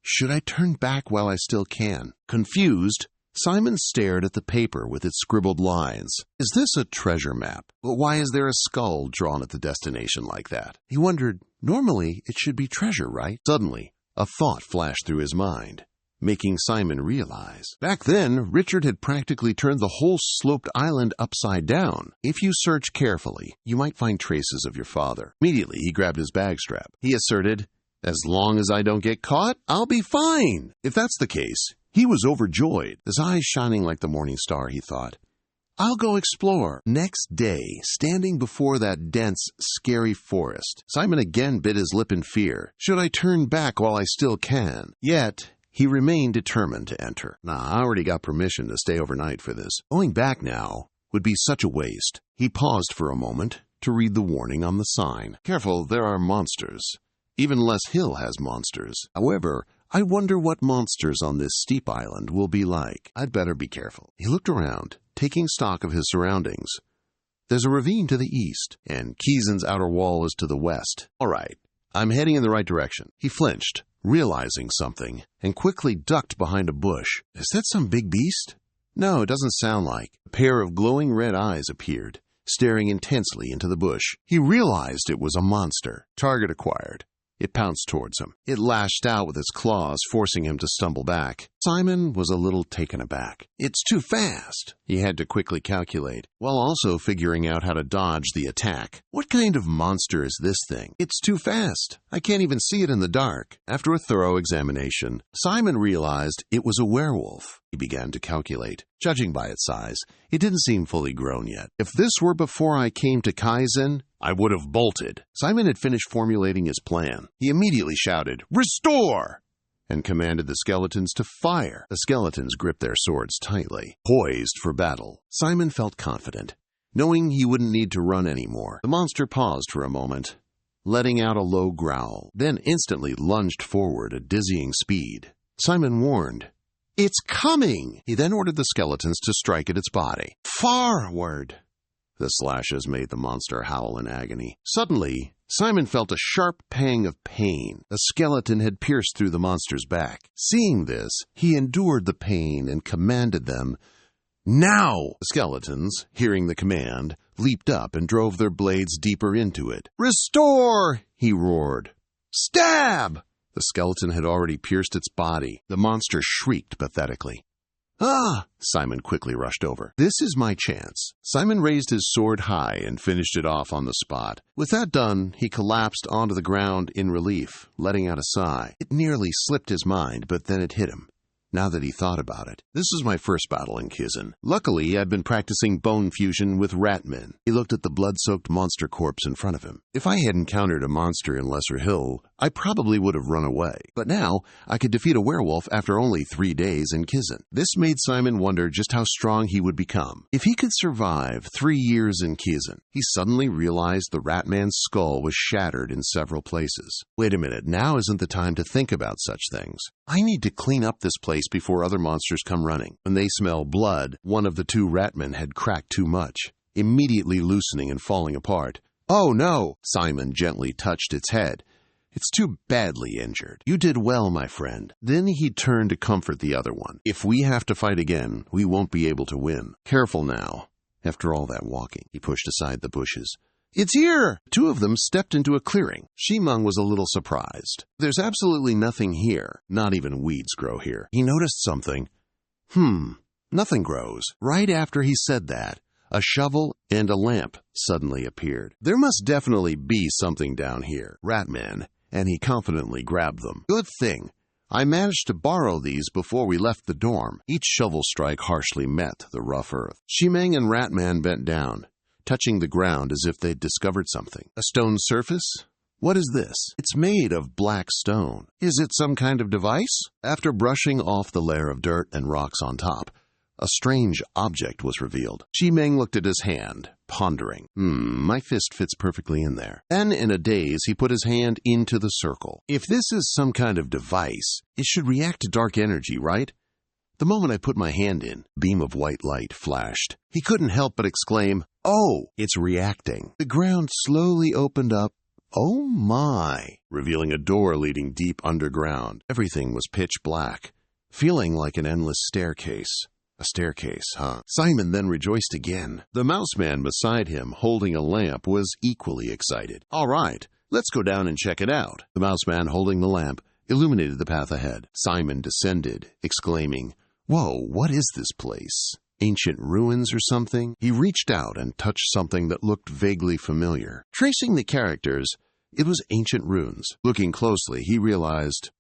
"Should I turn back while I still can?" Confused, Simon stared at the paper with its scribbled lines. Is this a treasure map? But why is there a skull drawn at the destination like that? He wondered, normally it should be treasure, right? Suddenly, a thought flashed through his mind, making Simon realize. Back then, Richard had practically turned the whole sloped island upside down. If you search carefully, you might find traces of your father. Immediately, he grabbed his bag strap. He asserted, "As long as I don't get caught, I'll be fine." If that's the case, he was overjoyed, his eyes shining like the morning star, he thought. I'll go explore. Next day, standing before that dense, scary forest, Simon again bit his lip in fear. Should I turn back while I still can? Yet, he remained determined to enter. I already got permission to stay overnight for this. Going back now would be such a waste. He paused for a moment to read the warning on the sign. Careful, there are monsters. Even Les Hill has monsters. However, I wonder what monsters on this steep island will be like. I'd better be careful. He looked around, taking stock of his surroundings. There's a ravine to the east, and Kaizen's outer wall is to the west. All right, I'm heading in the right direction. He flinched, realizing something, and quickly ducked behind a bush. Is that some big beast? No, it doesn't sound like. A pair of glowing red eyes appeared, staring intensely into the bush. He realized it was a monster. Target acquired. It pounced towards him. It lashed out with its claws, forcing him to stumble back. Simon was a little taken aback. It's too fast, he had to quickly calculate, while also figuring out how to dodge the attack. What kind of monster is this thing? It's too fast. I can't even see it in the dark. After a thorough examination, Simon realized it was a werewolf. He began to calculate. Judging by its size, it didn't seem fully grown yet. If this were before I came to Kaizen, I would have bolted. Simon had finished formulating his plan. He immediately shouted, "Restore!" and commanded the skeletons to fire. The skeletons gripped their swords tightly, poised for battle. Simon felt confident. Knowing he wouldn't need to run anymore, the monster paused for a moment, letting out a low growl, then instantly lunged forward at dizzying speed. Simon warned, "It's coming!" He then ordered the skeletons to strike at its body. "Forward!" The slashes made the monster howl in agony. Suddenly, Simon felt a sharp pang of pain. A skeleton had pierced through the monster's back. Seeing this, he endured the pain and commanded them, "Now!" The skeletons, hearing the command, leaped up and drove their blades deeper into it. "Restore!" he roared. "Stab!" The skeleton had already pierced its body. The monster shrieked pathetically. "Ah!" Simon quickly rushed over. "This is my chance." Simon raised his sword high and finished it off on the spot. With that done, he collapsed onto the ground in relief, letting out a sigh. It nearly slipped his mind, but then it hit him. Now that he thought about it, this is my first battle in Kizan. Luckily, I'd been practicing bone fusion with ratmen. He looked at the blood-soaked monster corpse in front of him. If I had encountered a monster in Lesser Hill, I probably would have run away. But now, I could defeat a werewolf after only 3 days in Kizan. This made Simon wonder just how strong he would become. If he could survive 3 years in Kizan, he suddenly realized the ratman's skull was shattered in several places. Wait a minute, now isn't the time to think about such things. I need to clean up this place before other monsters come running. When they smell blood, one of the 2 ratmen had cracked too much, immediately loosening and falling apart. "Oh no!" Simon gently touched its head. "It's too badly injured. You did well, my friend." Then he turned to comfort the other one. "If we have to fight again, we won't be able to win. Careful now." After all that walking, he pushed aside the bushes. "It's here!" 2 of them stepped into a clearing. Shimeng was a little surprised. There's absolutely nothing here. Not even weeds grow here. He noticed something. Nothing grows. Right after he said that, a shovel and a lamp suddenly appeared. There must definitely be something down here. Ratman, and he confidently grabbed them. "Good thing. I managed to borrow these before we left the dorm." Each shovel strike harshly met the rough earth. Shimeng and Ratman bent down, touching the ground as if they'd discovered something. "A stone surface? What is this?" "It's made of black stone." "Is it some kind of device?" After brushing off the layer of dirt and rocks on top, a strange object was revealed. Shimeng looked at his hand, pondering. My fist fits perfectly in there." Then, in a daze, he put his hand into the circle. "If this is some kind of device, it should react to dark energy, right?" The moment I put my hand in, a beam of white light flashed. He couldn't help but exclaim, "Oh, it's reacting." The ground slowly opened up. Oh my! Revealing a door leading deep underground. Everything was pitch black, feeling like an endless staircase. A staircase, huh? Simon then rejoiced again. The mouse man beside him, holding a lamp, was equally excited. "All right, let's go down and check it out." The mouse man, holding the lamp, illuminated the path ahead. Simon descended, exclaiming, "Whoa, what is this place? Ancient ruins or something?" He reached out and touched something that looked vaguely familiar. Tracing the characters, it was ancient runes. Looking closely, he realized,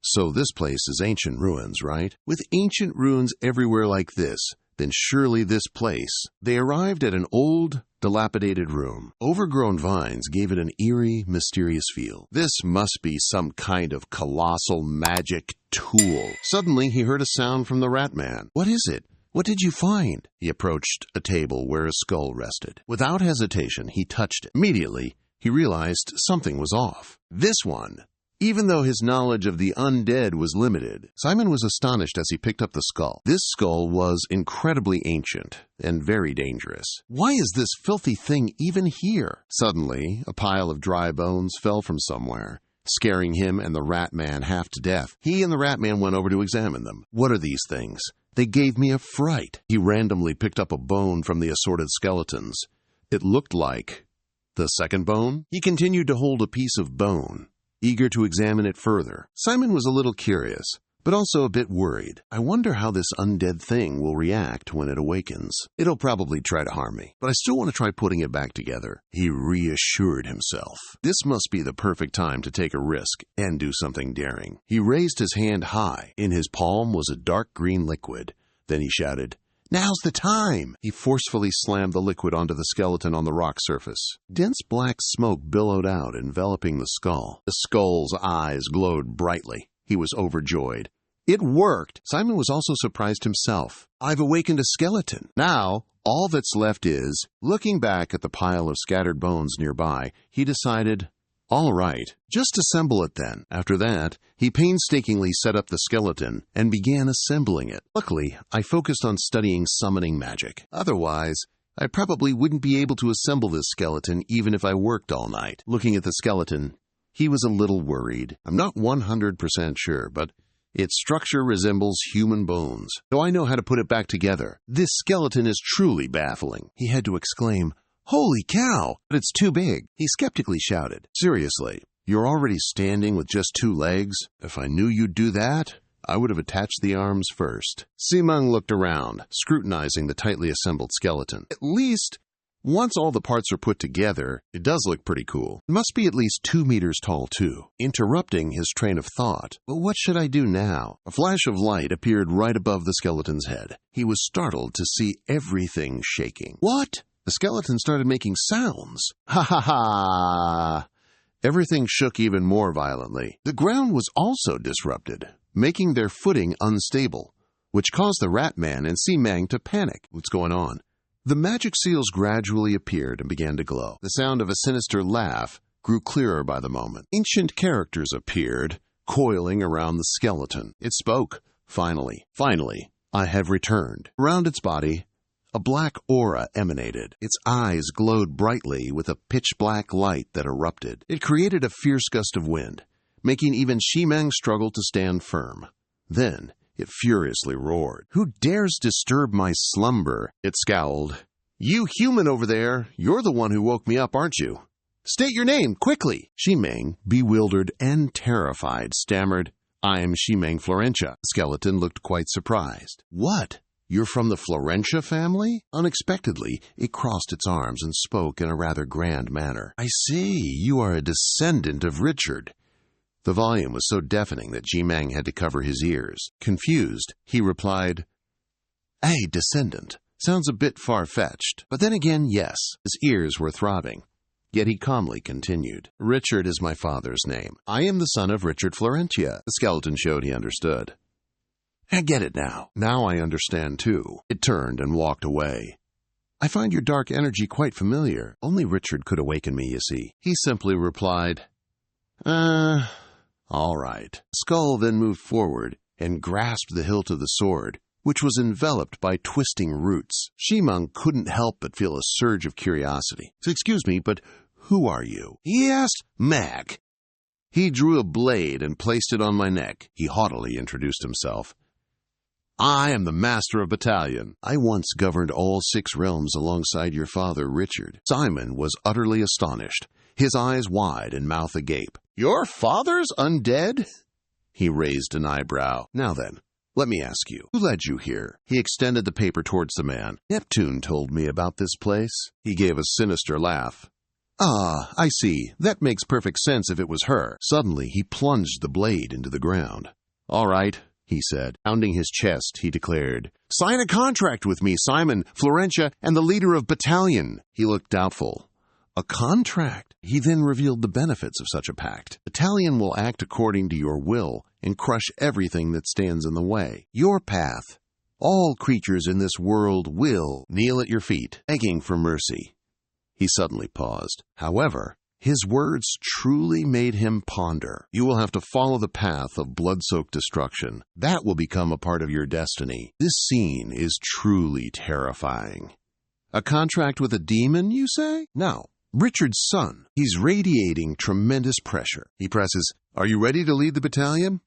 so this place is ancient ruins, right? With ancient ruins everywhere like this, then surely this place. They arrived at an old, dilapidated room. Overgrown vines gave it an eerie, mysterious feel. This must be some kind of colossal magic tool. Suddenly, he heard a sound from the Ratman. "What is it? What did you find?" He approached a table where a skull rested. Without hesitation, he touched it. Immediately, he realized something was off. This one. Even though his knowledge of the undead was limited, Simon was astonished as he picked up the skull. This skull was incredibly ancient and very dangerous. Why is this filthy thing even here? Suddenly, a pile of dry bones fell from somewhere, scaring him and the Ratman half to death. He and the Ratman went over to examine them. "What are these things? They gave me a fright." He randomly picked up a bone from the assorted skeletons. It looked like the second bone. He continued to hold a piece of bone, eager to examine it further. Simon was a little curious, but also a bit worried. "I wonder how this undead thing will react when it awakens. It'll probably try to harm me, but I still want to try putting it back together." He reassured himself. This must be the perfect time to take a risk and do something daring. He raised his hand high. In his palm was a dark green liquid. Then he shouted, "Now's the time!" He forcefully slammed the liquid onto the skeleton on the rock surface. Dense black smoke billowed out, enveloping the skull. The skull's eyes glowed brightly. He was overjoyed. It worked! Simon was also surprised himself. I've awakened a skeleton. Now, all that's left is, looking back at the pile of scattered bones nearby, he decided, all right, just assemble it then. After that, he painstakingly set up the skeleton and began assembling it. Luckily, I focused on studying summoning magic. Otherwise, I probably wouldn't be able to assemble this skeleton even if I worked all night. Looking at the skeleton, he was a little worried. I'm not 100% sure, but its structure resembles human bones, so I know how to put it back together. This skeleton is truly baffling. He had to exclaim, "Holy cow, but it's too big," he skeptically shouted. Seriously, you're already standing with just 2 legs? If I knew you'd do that, I would have attached the arms first. Simon looked around, scrutinizing the tightly assembled skeleton. At least, once all the parts are put together, it does look pretty cool. It must be at least 2 meters tall, too. Interrupting his train of thought, but what should I do now? A flash of light appeared right above the skeleton's head. He was startled to see everything shaking. What? The skeleton started making sounds. Ha ha ha! Everything shook even more violently. The ground was also disrupted, making their footing unstable, which caused the Rat Man and Simon to panic. What's going on? The magic seals gradually appeared and began to glow. The sound of a sinister laugh grew clearer by the moment. Ancient characters appeared, coiling around the skeleton. It spoke. Finally, I have returned. Around its body, a black aura emanated. Its eyes glowed brightly with a pitch-black light that erupted. It created a fierce gust of wind, making even Shimeng struggle to stand firm. Then it furiously roared. "Who dares disturb my slumber?" It scowled. "You human over there, you're the one who woke me up, aren't you? State your name, quickly!" Shimeng, bewildered and terrified, stammered, "I'm Shimeng Florentia." The skeleton looked quite surprised. "What? You're from the Florentia family?" Unexpectedly, it crossed its arms and spoke in a rather grand manner. "I see, you are a descendant of Richard." The volume was so deafening that Shimeng had to cover his ears. Confused, he replied, "A descendant. Sounds a bit far-fetched. But then again, yes." His ears were throbbing. Yet he calmly continued, "Richard is my father's name. I am the son of Richard Florentia." The skeleton showed he understood. "I get it now. Now I understand, too." It turned and walked away. "I find your dark energy quite familiar. Only Richard could awaken me, you see." He simply replied, all right." Skull then moved forward and grasped the hilt of the sword, which was enveloped by twisting roots. Shimeng couldn't help but feel a surge of curiosity. "Excuse me, but who are you?" he asked. "Mag." He drew a blade and placed it on my neck. He haughtily introduced himself. "I am the master of battalion. I once governed all 6 realms alongside your father, Richard." Simon was utterly astonished, his eyes wide and mouth agape. "Your father's undead?" He raised an eyebrow. "Now then, let me ask you, who led you here?" He extended the paper towards the man. "Neptune told me about this place." He gave a sinister laugh. "Ah, I see. That makes perfect sense if it was her." Suddenly, he plunged the blade into the ground. "All right," he said. Pounding his chest, he declared, "Sign a contract with me, Simon, Florentia, and the leader of battalion." He looked doubtful. "A contract?" He then revealed the benefits of such a pact. "Battalion will act according to your will and crush everything that stands in the way. Your path. All creatures in this world will kneel at your feet, begging for mercy." He suddenly paused. However, his words truly made him ponder. "You will have to follow the path of blood-soaked destruction. That will become a part of your destiny." This scene is truly terrifying. A contract with a demon, you say? No. Richard's son. He's radiating tremendous pressure. He presses, "Are you ready to lead the battalion?"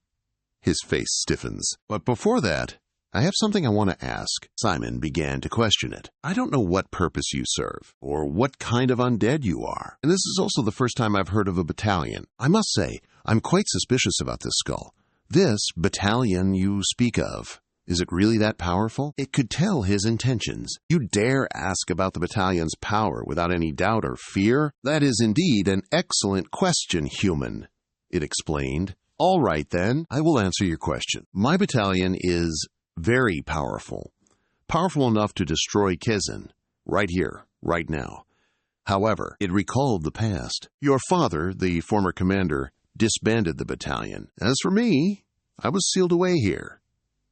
His face stiffens. "But before that, I have something I want to ask." Simon began to question it. "I don't know what purpose you serve, or what kind of undead you are. And this is also the first time I've heard of a battalion. I must say, I'm quite suspicious about this skull. This battalion you speak of, is it really that powerful? It could tell his intentions. You dare ask about the battalion's power without any doubt or fear? That is indeed an excellent question, human," it explained. "All right, then, I will answer your question. My battalion is very powerful. Powerful enough to destroy Kezin, right here, right now. However, it recalled the past. Your father, the former commander, disbanded the battalion. As for me, I was sealed away here.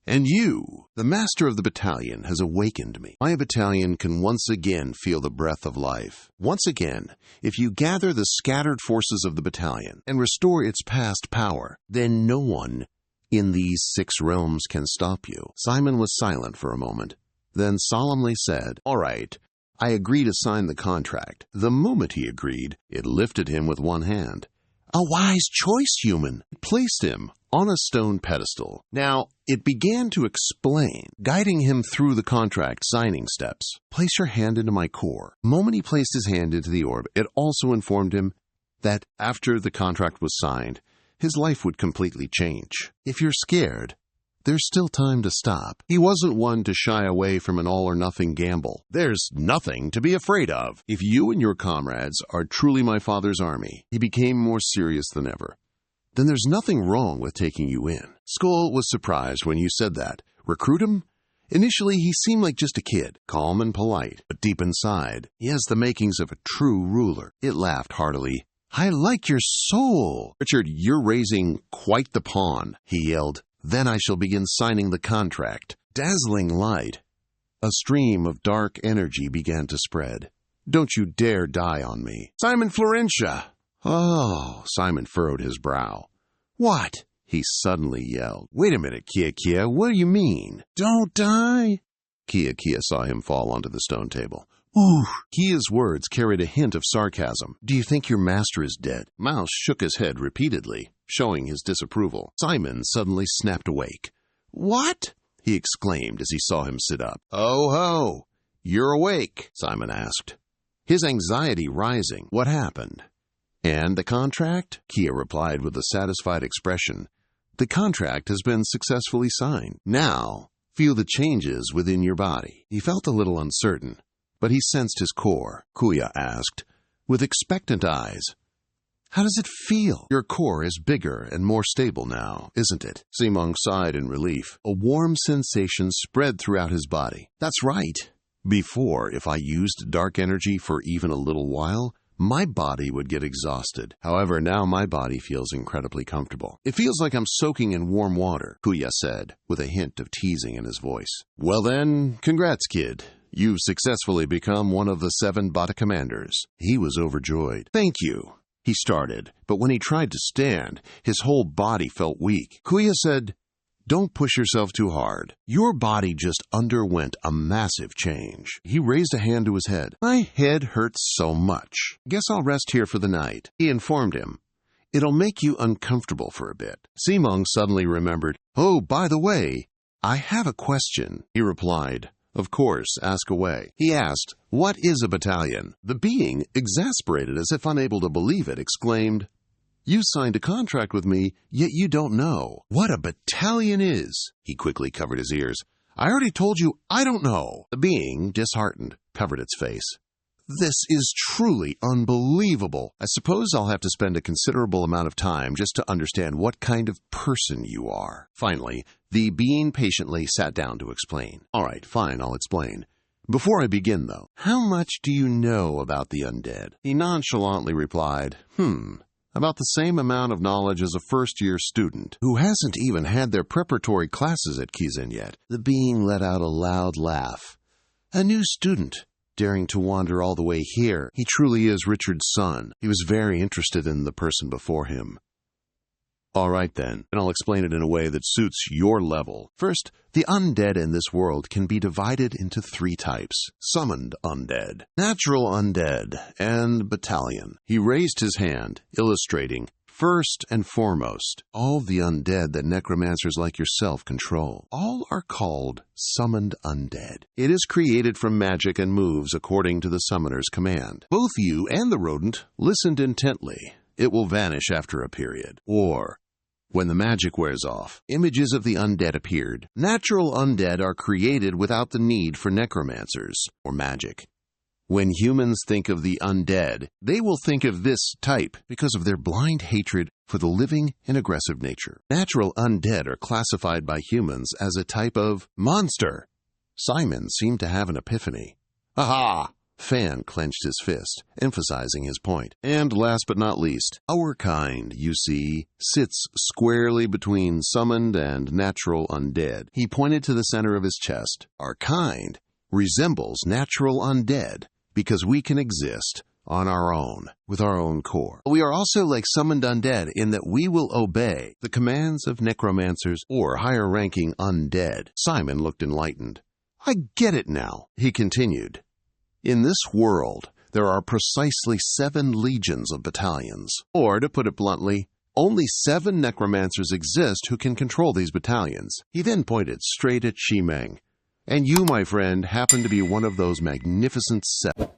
And you, the master of the battalion, has awakened me. My battalion can once again feel the breath of life. Once again, if you gather the scattered forces of the battalion and restore its past power, then no one in these 6 realms can stop you. Simon was silent for a moment, then solemnly said, "All right, I agree to sign the contract." The moment he agreed, it lifted him with one hand. A wise choice, human. It placed him on a stone pedestal. Now, it began to explain, guiding him through the contract signing steps. Place your hand into my core. The moment he placed his hand into the orb, it also informed him that after the contract was signed, his life would completely change. If you're scared, there's still time to stop. He wasn't one to shy away from an all-or-nothing gamble. There's nothing to be afraid of. If you and your comrades are truly my father's army, he became more serious than ever, then there's nothing wrong with taking you in. Skull was surprised when you said that. Recruit him? Initially, he seemed like just a kid, calm and polite, but deep inside, he has the makings of a true ruler. It laughed heartily. I like your soul. Richard, you're raising quite the pawn, he yelled. Then I shall begin signing the contract. Dazzling light. A stream of dark energy began to spread. Don't you dare die on me. Simon Florentia! Oh, Simon furrowed his brow. What? He suddenly yelled. Wait a minute, Kia, what do you mean? Don't die? Kia saw him fall onto the stone table. Ooh! Kia's words carried a hint of sarcasm. Do you think your master is dead? Mouse shook his head repeatedly, showing his disapproval. Simon suddenly snapped awake. What? He exclaimed as he saw him sit up. Oh ho! You're awake, Simon asked, his anxiety rising. What happened? And the contract? Kia replied with a satisfied expression. The contract has been successfully signed. Now, feel the changes within your body. He felt a little uncertain, but he sensed his core. Kuya asked, with expectant eyes, how does it feel? Your core is bigger and more stable now, isn't it? Simong sighed in relief. A warm sensation spread throughout his body. That's right. Before, if I used dark energy for even a little while, my body would get exhausted. However, now my body feels incredibly comfortable. It feels like I'm soaking in warm water, Kuya said, with a hint of teasing in his voice. Well then, congrats, kid. You've successfully become one of the 7 Bata commanders. He was overjoyed. Thank you, he started, but when he tried to stand, his whole body felt weak. Kuya said, don't push yourself too hard. Your body just underwent a massive change. He raised a hand to his head. My head hurts so much. Guess I'll rest here for the night. He informed him. It'll make you uncomfortable for a bit. Simong suddenly remembered. Oh, by the way, I have a question. He replied. Of course, ask away. He asked, what is a battalion? The being, exasperated as if unable to believe it, exclaimed, you signed a contract with me, yet you don't know what a battalion is. He quickly covered his ears. I already told you I don't know. The being, disheartened, covered its face. This is truly unbelievable. I suppose I'll have to spend a considerable amount of time just to understand what kind of person you are. Finally, the being patiently sat down to explain. All right, fine, I'll explain. Before I begin, though, how much do you know about the undead? He nonchalantly replied, about the same amount of knowledge as a first-year student who hasn't even had their preparatory classes at Kizin yet. The being let out a loud laugh. A new student, daring to wander all the way here. He truly is Richard's son. He was very interested in the person before him. All right, then, and I'll explain it in a way that suits your level. First, the undead in this world can be divided into 3 types. Summoned undead, natural undead, and battalion. He raised his hand, illustrating, first and foremost, all the undead that necromancers like yourself control. All are called summoned undead. It is created from magic and moves according to the summoner's command. Both you and the rodent listened intently. It will vanish after a period. Or, when the magic wears off, images of the undead appeared. Natural undead are created without the need for necromancers or magic. When humans think of the undead, they will think of this type because of their blind hatred for the living and aggressive nature. Natural undead are classified by humans as a type of monster. Simon seemed to have an epiphany. Aha! Fan clenched his fist, emphasizing his point. And last but not least, our kind, you see, sits squarely between summoned and natural undead. He pointed to the center of his chest. Our kind resembles natural undead because we can exist on our own, with our own core. We are also like summoned undead in that we will obey the commands of necromancers or higher-ranking undead. Simon looked enlightened. I get it now, he continued. In this world, there are precisely 7 legions of battalions. Or, to put it bluntly, only 7 necromancers exist who can control these battalions. He then pointed straight at Shimeng. And you, my friend, happen to be one of those magnificent 7.